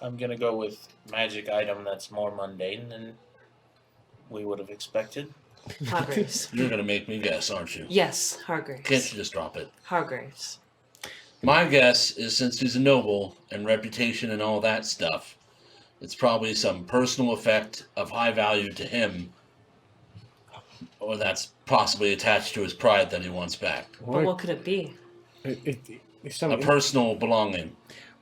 I'm gonna go with magic item that's more mundane than we would have expected. Hargraves. You're going to make me guess, aren't you? Yes, Can't Hargraves. you just drop it? Hargraves. My guess is since he's a noble and reputation and all that stuff, it's probably some personal effect of high value to him, or that's possibly attached to his pride that he wants back. But what could it be? It's A some, personal belonging.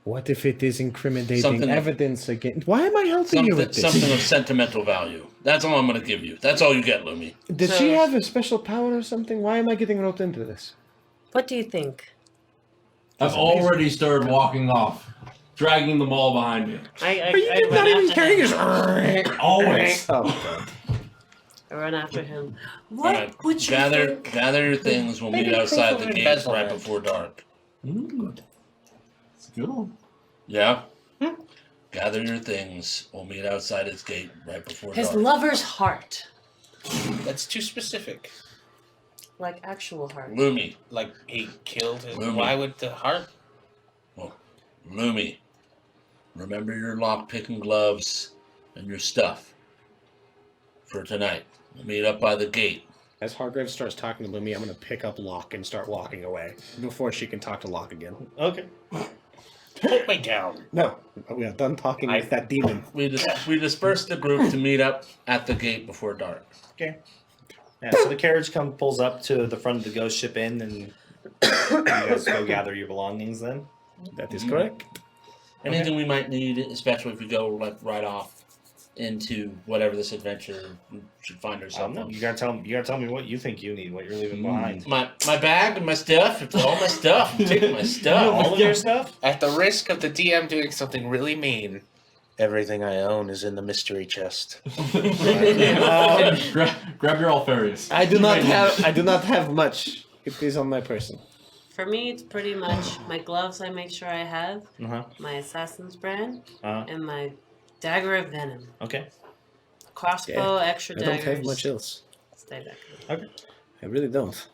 what if it is incriminating Something- evidence against... Why am I helping you with this? Something of sentimental value. That's all I'm going to give you. That's all you get, Lumi. Did So- she have a special power or something? Why am I getting roped into this? What do you think? I've already started walking off, dragging them all behind me. I You're run not even after carrying him. his... Always. Oh, God. I run after him. What Alright, would you think? gather your things. We'll meet Maybe outside proof the of gates right embezzlement. before dark. It's good. Yeah? gather your things. We'll meet outside his gate right before His dark. lover's heart. That's too specific. Like actual heart. Lumi. Like he killed his. Lumi. Why would the heart? Lumi. Remember your lock-picking gloves and your stuff for tonight. We'll meet up by the gate. As Hargrave starts talking to Lumi, I'm going to pick up Locke and start walking away before she can talk to Locke again. Okay. Put me down. No, we are done talking with that demon. We dispersed the group to meet up at the gate before dark. Okay. Yeah, so the carriage pulls up to the front of the ghost ship inn, and you guys go gather your belongings then? That is correct. Anything we might need, especially if we go like right off into whatever this adventure should find ourselves on. You gotta tell me what you think you need, what you're leaving behind. My bag and my stuff. It's all my stuff. Take my stuff. All of your stuff? At the risk of the DM doing something really mean, everything I own is in the mystery chest. Grab your Alfarius. I do not have much. It is on my person. For me, it's pretty much my gloves I make sure I have, Uh-huh. my assassin's brand, Uh-huh. and my dagger of venom. Okay. Crossbow, extra I daggers. don't have much else. Stay back. I really don't.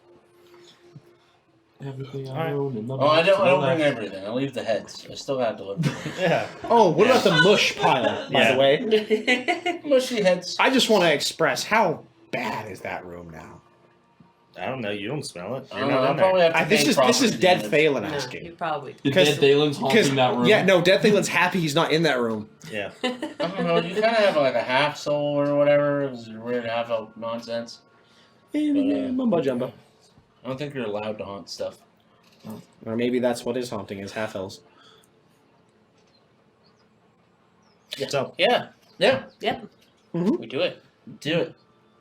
Everything Alright. I own and Oh, I don't bring everything. I leave the heads. I still have to look. Yeah. Oh, what about the mush pile, by Yeah. the way? Mushy heads. I just want to express how bad is that room now? I don't know, you don't smell it. You're I'll not in there. probably have to This pay is property dead damage. Thalen No, asking. you probably. Did Because- Dead Thalen's haunting that room? Yeah, no, Death Thalen's happy he's not in that room. Yeah. I don't know. You kind of have like a half soul or whatever. Is it weird half elf nonsense? Mumbo jumbo. I don't think you're allowed to haunt stuff. Or maybe that's what is haunting is half elves. So, Yeah. Yep. We do it. Do it.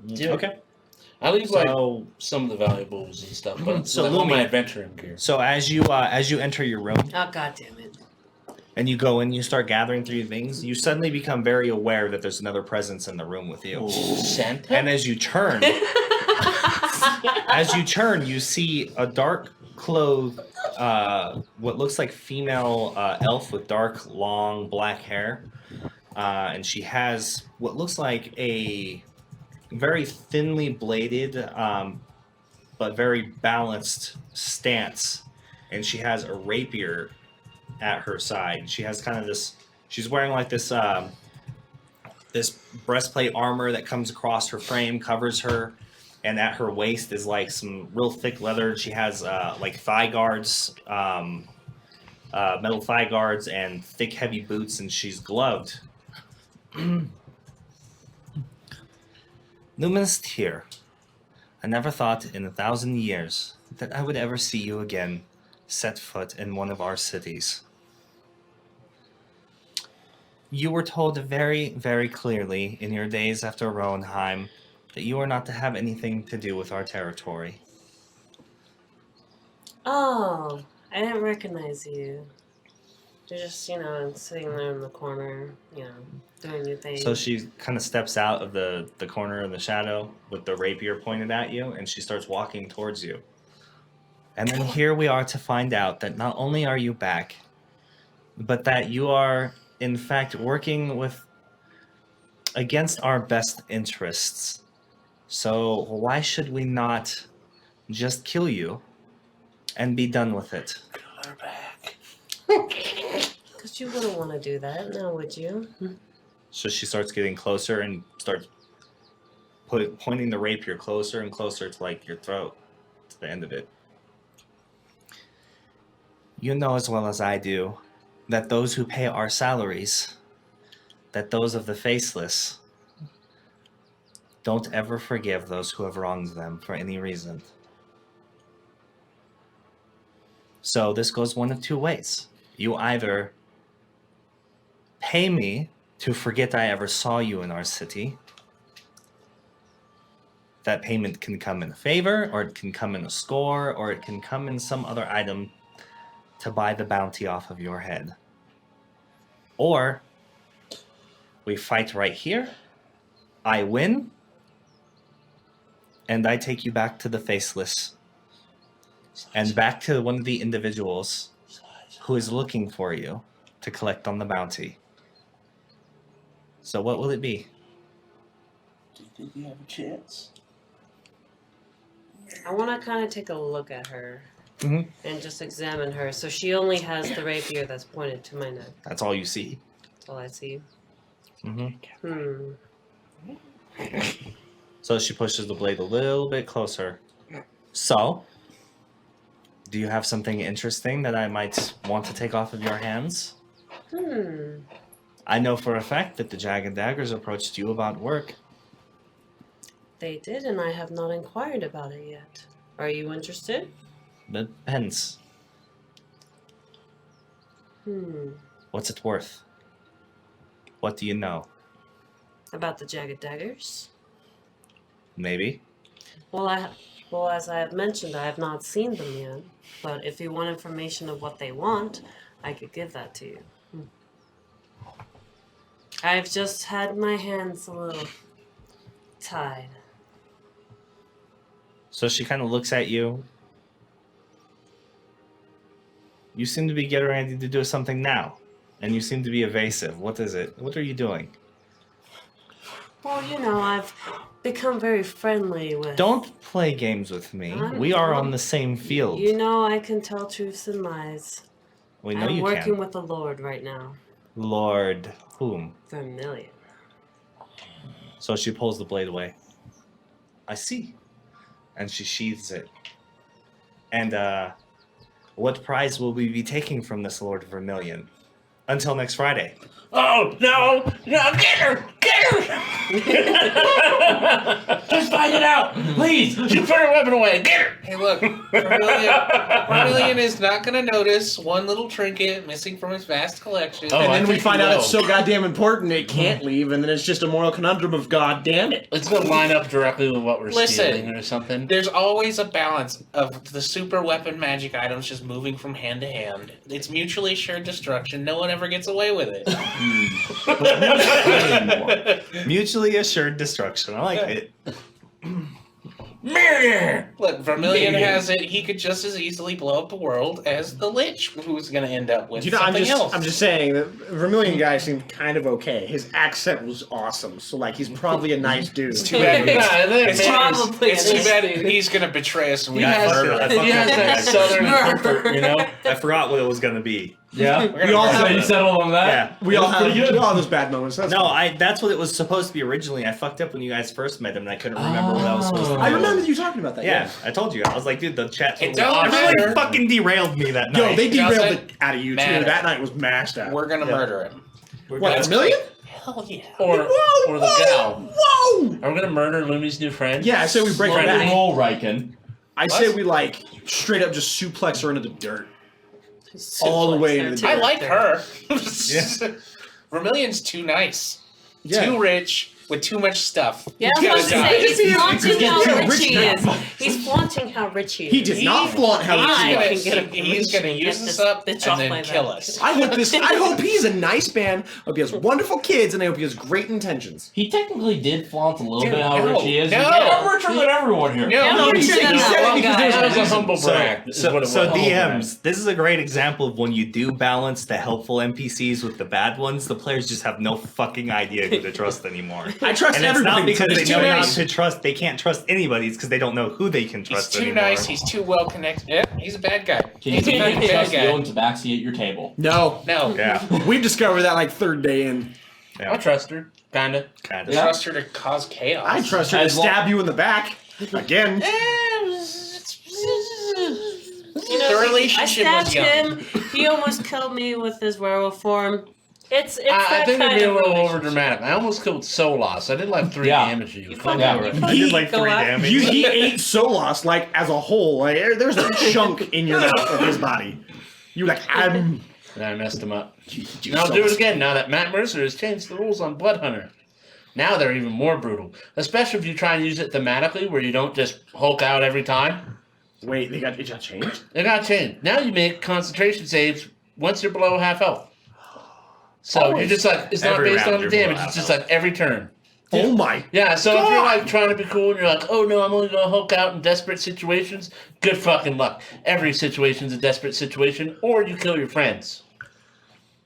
Do it. okay. I leave like So, some of the valuables and stuff, but it's So like all Lumi- my adventuring gear. so as you enter your room Oh, god damn it. and you go in, you start gathering through your things, you suddenly become very aware that there's another presence in the room with you. Santa? And as you turn, you see a dark clothed, what looks like female elf with dark, long black hair, and she has what looks like a very thinly bladed, but very balanced stance, and she has a rapier at her side. She has kind of this. She's wearing like this. This breastplate armor that comes across her frame covers her, and at her waist is like some real thick leather. She has like thigh guards, metal thigh guards, and thick, heavy boots, and she's gloved. Luminous Tear, I never thought in 1,000 years that I would ever see you again set foot in one of our cities. You were told very, very clearly in your days after Roenheim that you are not to have anything to do with our territory. Oh, I didn't recognize you. You're just, sitting there in the corner, doing your thing. So she kind of steps out of the corner of the shadow with the rapier pointed at you, and she starts walking towards you. And then here we are to find out that not only are you back, but that you are, in fact, working against our best interests. So why should we not just kill you and be done with it? We're back. Because you wouldn't want to do that, now would you? So she starts getting closer and starts pointing the rapier closer and closer to like your throat, to the end of it. You know as well as I do that those who pay our salaries, that those of the faceless, don't ever forgive those who have wronged them for any reason. So this goes one of two ways. You either pay me to forget I ever saw you in our city. That payment can come in a favor, or it can come in a score, or it can come in some other item to buy the bounty off of your head. Or we fight right here, I win, and I take you back to the faceless, and back to one of the individuals who is looking for you to collect on the bounty. So what will it be? Do you think you have a chance? I want to kind of take a look at her Mhm. and just examine her. So she only has the rapier that's pointed to my neck. That's all you see. That's all I see. Mm-hmm. Hmm. So she pushes the blade a little bit closer. So, do you have something interesting that I might want to take off of your hands? I know for a fact that the Jagged Daggers approached you about work. They did, and I have not inquired about it yet. Are you interested? Depends. What's it worth? What do you know? About the Jagged Daggers? Maybe. Well, as I have mentioned, I have not seen them yet. But if you want information of what they want, I could give that to you. I've just had my hands a little tied. So she kind of looks at you. You seem to be getting ready to do something now. And you seem to be evasive. What is it? What are you doing? Well, you know, I've become very friendly with... Don't play games with me. We are on the same field. You know I can tell truths and lies. We know I'm you working can. with the Lord right now. Lord whom? Vermillion. So she pulls the blade away. I see. And she sheathes it. And what prize will we be taking from this Lord Vermillion? Until next Friday. Oh, no! No, get her! Get her! Just find it out! Please! She put her weapon away! Get her! Hey, look, Vermillion is not going to notice one little trinket missing from his vast collection. Oh, And I then we think find he out will. it's so goddamn important it can't leave, and then it's just a moral conundrum of god damn it. It's gonna line up directly with what we're Listen. stealing or something. There's always a balance of the super weapon magic items just moving from hand to hand. It's mutually assured destruction. No one ever gets away with it. Mutually assured destruction. I like it. Look, Vermillion has it. He could just as easily blow up the world as the Lich, who's going to end up with You know, I'm something just, else. I'm just saying that Vermillion guy seemed kind of okay. His accent was awesome, so like he's probably a nice dude. too bad. It's probably It's too bad he's going to betray us. And we He has, I fucked he has up that the southern comfort, you know? I forgot what it was gonna be. Yeah. We all So have you settled on that? Yeah. we all have pretty good. we all have those bad moments. That's No, fine. that's what it was supposed to be originally. I fucked up when you guys first met him, and I couldn't remember what I was supposed to do. I remember you talking about that. Yeah, I told you. I was like, dude, the chat It don't really matter. fucking derailed me that night. Yo, they derailed Doesn't it out of you too. matter. That night was mashed out. We're going to murder him. What, Vermillion? Hell yeah. Or the gal. Whoa! Are we gonna murder Looney's new friend? Yeah, I say we break her Friendly back. roll, Riken. I say we like straight up just suplex her into the dirt. All the way into the I like her. Yeah. Vermillion's too nice. Yeah. Too rich with too much stuff. Yeah, I was He's about gotta to die. say, he's flaunting how Yeah, rich rich he guy. is. He's flaunting how rich he is. He did not flaunt how I rich he can was. get a He's permission gonna to use get us this up bitch and off then my kill back. us. I hope he's a nice man. I hope he has wonderful kids, and I hope he has great intentions. He technically did flaunt a little Dude, bit how no, rich he is. no. Yeah, richer than everyone here. No, No, he richer said than he that said it one because guy. there was a So- humble brag. is what it was. DMs, this is a great example of when you do balance the helpful NPCs with the bad ones, the players just have no fucking idea who to trust anymore. I trust And it's everybody not because they He's know too not nice. to trust, they can't trust anybody, it's because they don't know who they can He's trust too anymore. nice. He's too well connected. Yeah, he's a bad guy. Can He's a you bad trust guy. the own tabaxi at your table? No, No. Yeah, we've discovered that like third day in. I trust her, kinda. kind of. Yeah. Trust her to cause chaos. I trust her to As long- stab you in the back again. You know, The relationship I was stabbed young. him. He almost killed me with his werewolf form. It's I that think it'd kind be a of little over relationship. dramatic. I almost killed Solas. I did like 3 Yeah. damage to you. You Fuck fucking- yeah. you I did like fucking go 3 out- damage. He ate Solas like as a whole. Like there's a chunk in your mouth of his body. You were like And I messed him up. you And I'll do it Solas. again now that Matt Mercer has changed the rules on Blood Hunter. Now they're even more brutal. Especially if you try and use it thematically where you don't just Hulk out every time. Wait, it got changed? It got changed. Now you make concentration saves once you're below half health. So you're just like, it's not Every based round on the you're below damage, half it's just health. like every turn. Oh my! Yeah, so if you're God. like trying to be cool and you're like, oh no, I'm only gonna Hulk out in desperate situations, good fucking luck. Every situation's a desperate situation, or you kill your friends.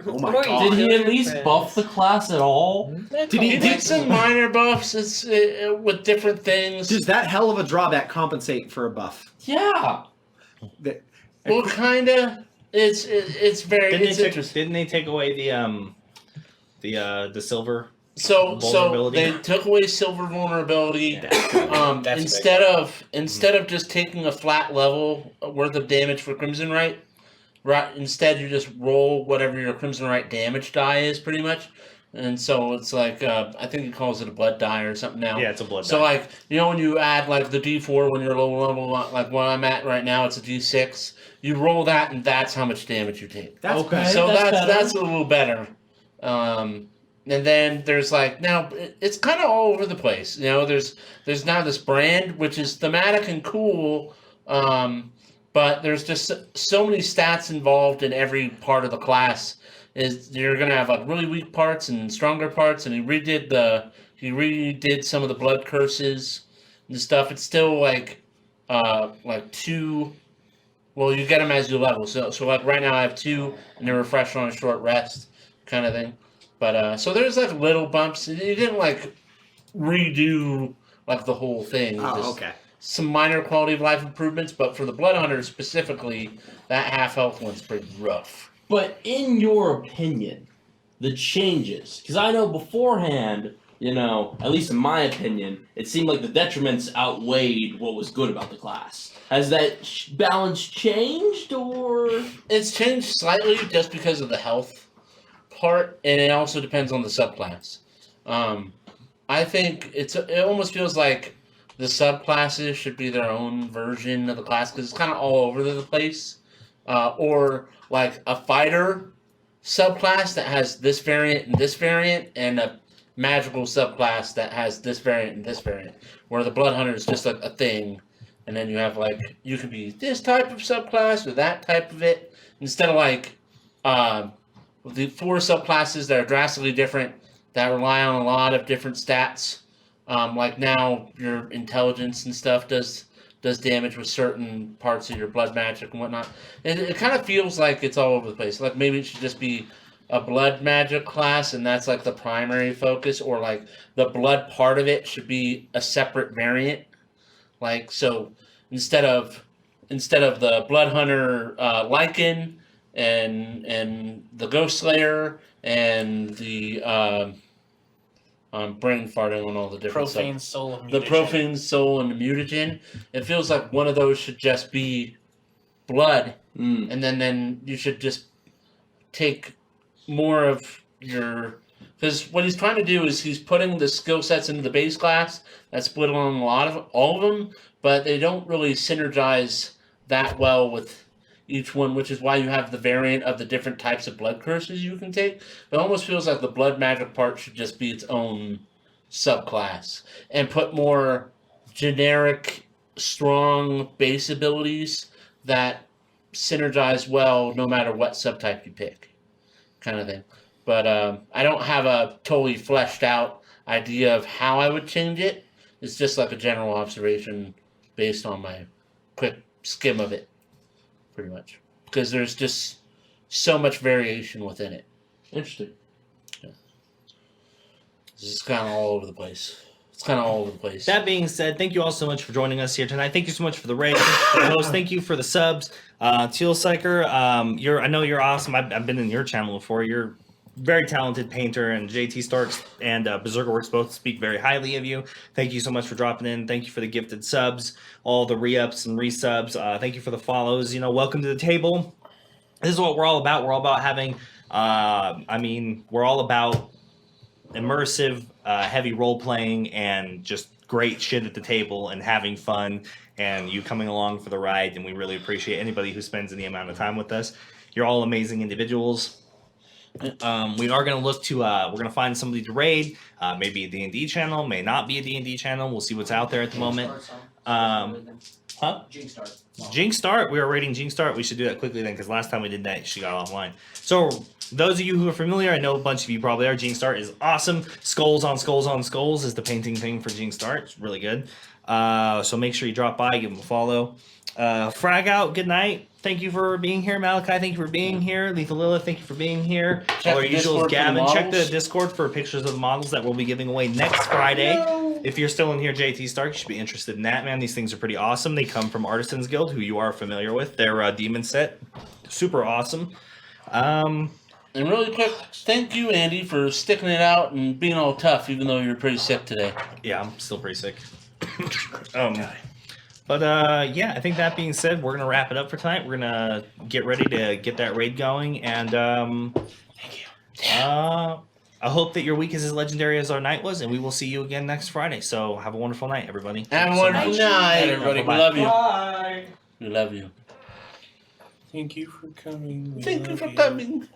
Oh my Or God. Did he at least Friends. buff the class at all? Did he- He did some minor buffs with different things. Does that hell of a drawback compensate for a buff? Yeah. That- Well, kinda. It's interesting. Didn't they take away the silver? So vulnerability? they took away silver vulnerability. That's Instead of just taking a flat level worth of damage for Crimson Right, instead you just roll whatever your Crimson Right damage die is, pretty much. And so it's like I think he calls it a blood die or something now. Yeah, it's a blood. So die. like when you add like the D4 when you're low level, like where I'm at right now, it's a D6. You roll that, and that's how much damage you take. That's Okay. bad. So that's that's better. a little better. And then there's like now it's kind of all over the place. There's now this brand which is thematic and cool, but there's just so many stats involved in every part of the class. Is you're gonna have like really weak parts and stronger parts, and he redid some of the blood curses and stuff. It's still like two. Well, you get them as you level. So like right now I have 2, and they're refreshed on a short rest, kind of thing. But so there's like little bumps. You didn't like redo like the whole thing. Oh, Just okay. some minor quality of life improvements, but for the Blood Hunters specifically, that half health one's pretty rough. But in your opinion, the changes, because I know beforehand, at least in my opinion, it seemed like the detriments outweighed what was good about the class. Has that balance changed, or? It's changed slightly just because of the health part, and it also depends on the subclass. I think it almost feels like the subclasses should be their own version of the class because it's kind of all over the place. Or like a fighter subclass that has this variant, and a magical subclass that has this variant and this variant. Where the Blood Hunter is just a thing, and then you have like you could be this type of subclass or that type of it instead of like the 4 subclasses that are drastically different that rely on a lot of different stats. Like now your intelligence and stuff does damage with certain parts of your blood magic and whatnot. It kind of feels like it's all over the place. Like maybe it should just be a blood magic class, and that's like the primary focus, or like the blood part of it should be a separate variant. Like so, instead of the Blood Hunter Lycan and the Ghost Slayer and the I'm brain farting on all the different stuff. Profane soul of The mutagen. profane soul and the mutagen. It feels like one of those should just be blood, and then you should just take more of your. Because what he's trying to do is he's putting the skill sets into the base class that's split along all of them, but they don't really synergize that well with each one, which is why you have the variant of the different types of blood curses you can take. It almost feels like the blood magic part should just be its own subclass and put more generic, strong base abilities that synergize well no matter what subtype you pick, kind of thing. But I don't have a totally fleshed out idea of how I would change it. It's just like a general observation based on my quick skim of it, pretty much. Because there's just so much variation within it. Interesting. It's just kind of all over the place. It's kind of all over the place. That being said, thank you all so much for joining us here tonight. Thank you so much for the raid, for the host. Thank you for the subs. Teal Psyker, I know you're awesome. I've been in your channel before. You're very talented painter, and JT Starks and Berserker Works both speak very highly of you. Thank you so much for dropping in. Thank you for the gifted subs, all the re-ups and resubs. Thank you for the follows. Welcome to the table. This is what we're all about. We're all about having, we're all about immersive, heavy role-playing and just great shit at the table and having fun and you coming along for the ride, and we really appreciate anybody who spends any amount of time with us. You're all amazing individuals. We are going to look to, we're going to find somebody to raid, maybe a D&D channel, may not be a D&D channel. We'll see what's out there at the moment. Jinx Start. Jinx Start, we are raiding Jinx Start. We should do that quickly then, because last time we did that, she got offline. So, those of you who are familiar, I know a bunch of you probably are. Jinx Start is awesome. Skulls on Skulls on Skulls is the painting thing for Jinx Start. It's really good. So make sure you drop by, give them a follow. Frag out, good night. Thank you for being here. Malachi, thank you for being here. Lethal Lilith, thank you for being here. Check All our the usuals, Discord for the Gavin, check the models. Discord for pictures of the models that we'll be giving away next Friday. If you're still in here, JT Stark, you should be interested in that, man. These things are pretty awesome. They come from Artisans Guild, who you are familiar with. They're a demon set. Super awesome. And really quick, thank you, Andy, for sticking it out and being all tough, even though you're pretty sick today. Yeah, I'm still pretty sick. But yeah, I think that being said, we're gonna wrap it up for tonight. We're gonna get ready to get that raid going, and thank you. I hope that your week is as legendary as our night was, and we will see you again next Friday. So have a wonderful night, everybody. Have a wonderful night, everybody. We Bye-bye. love you. Bye. We love you. Thank you for coming. Thank you for coming.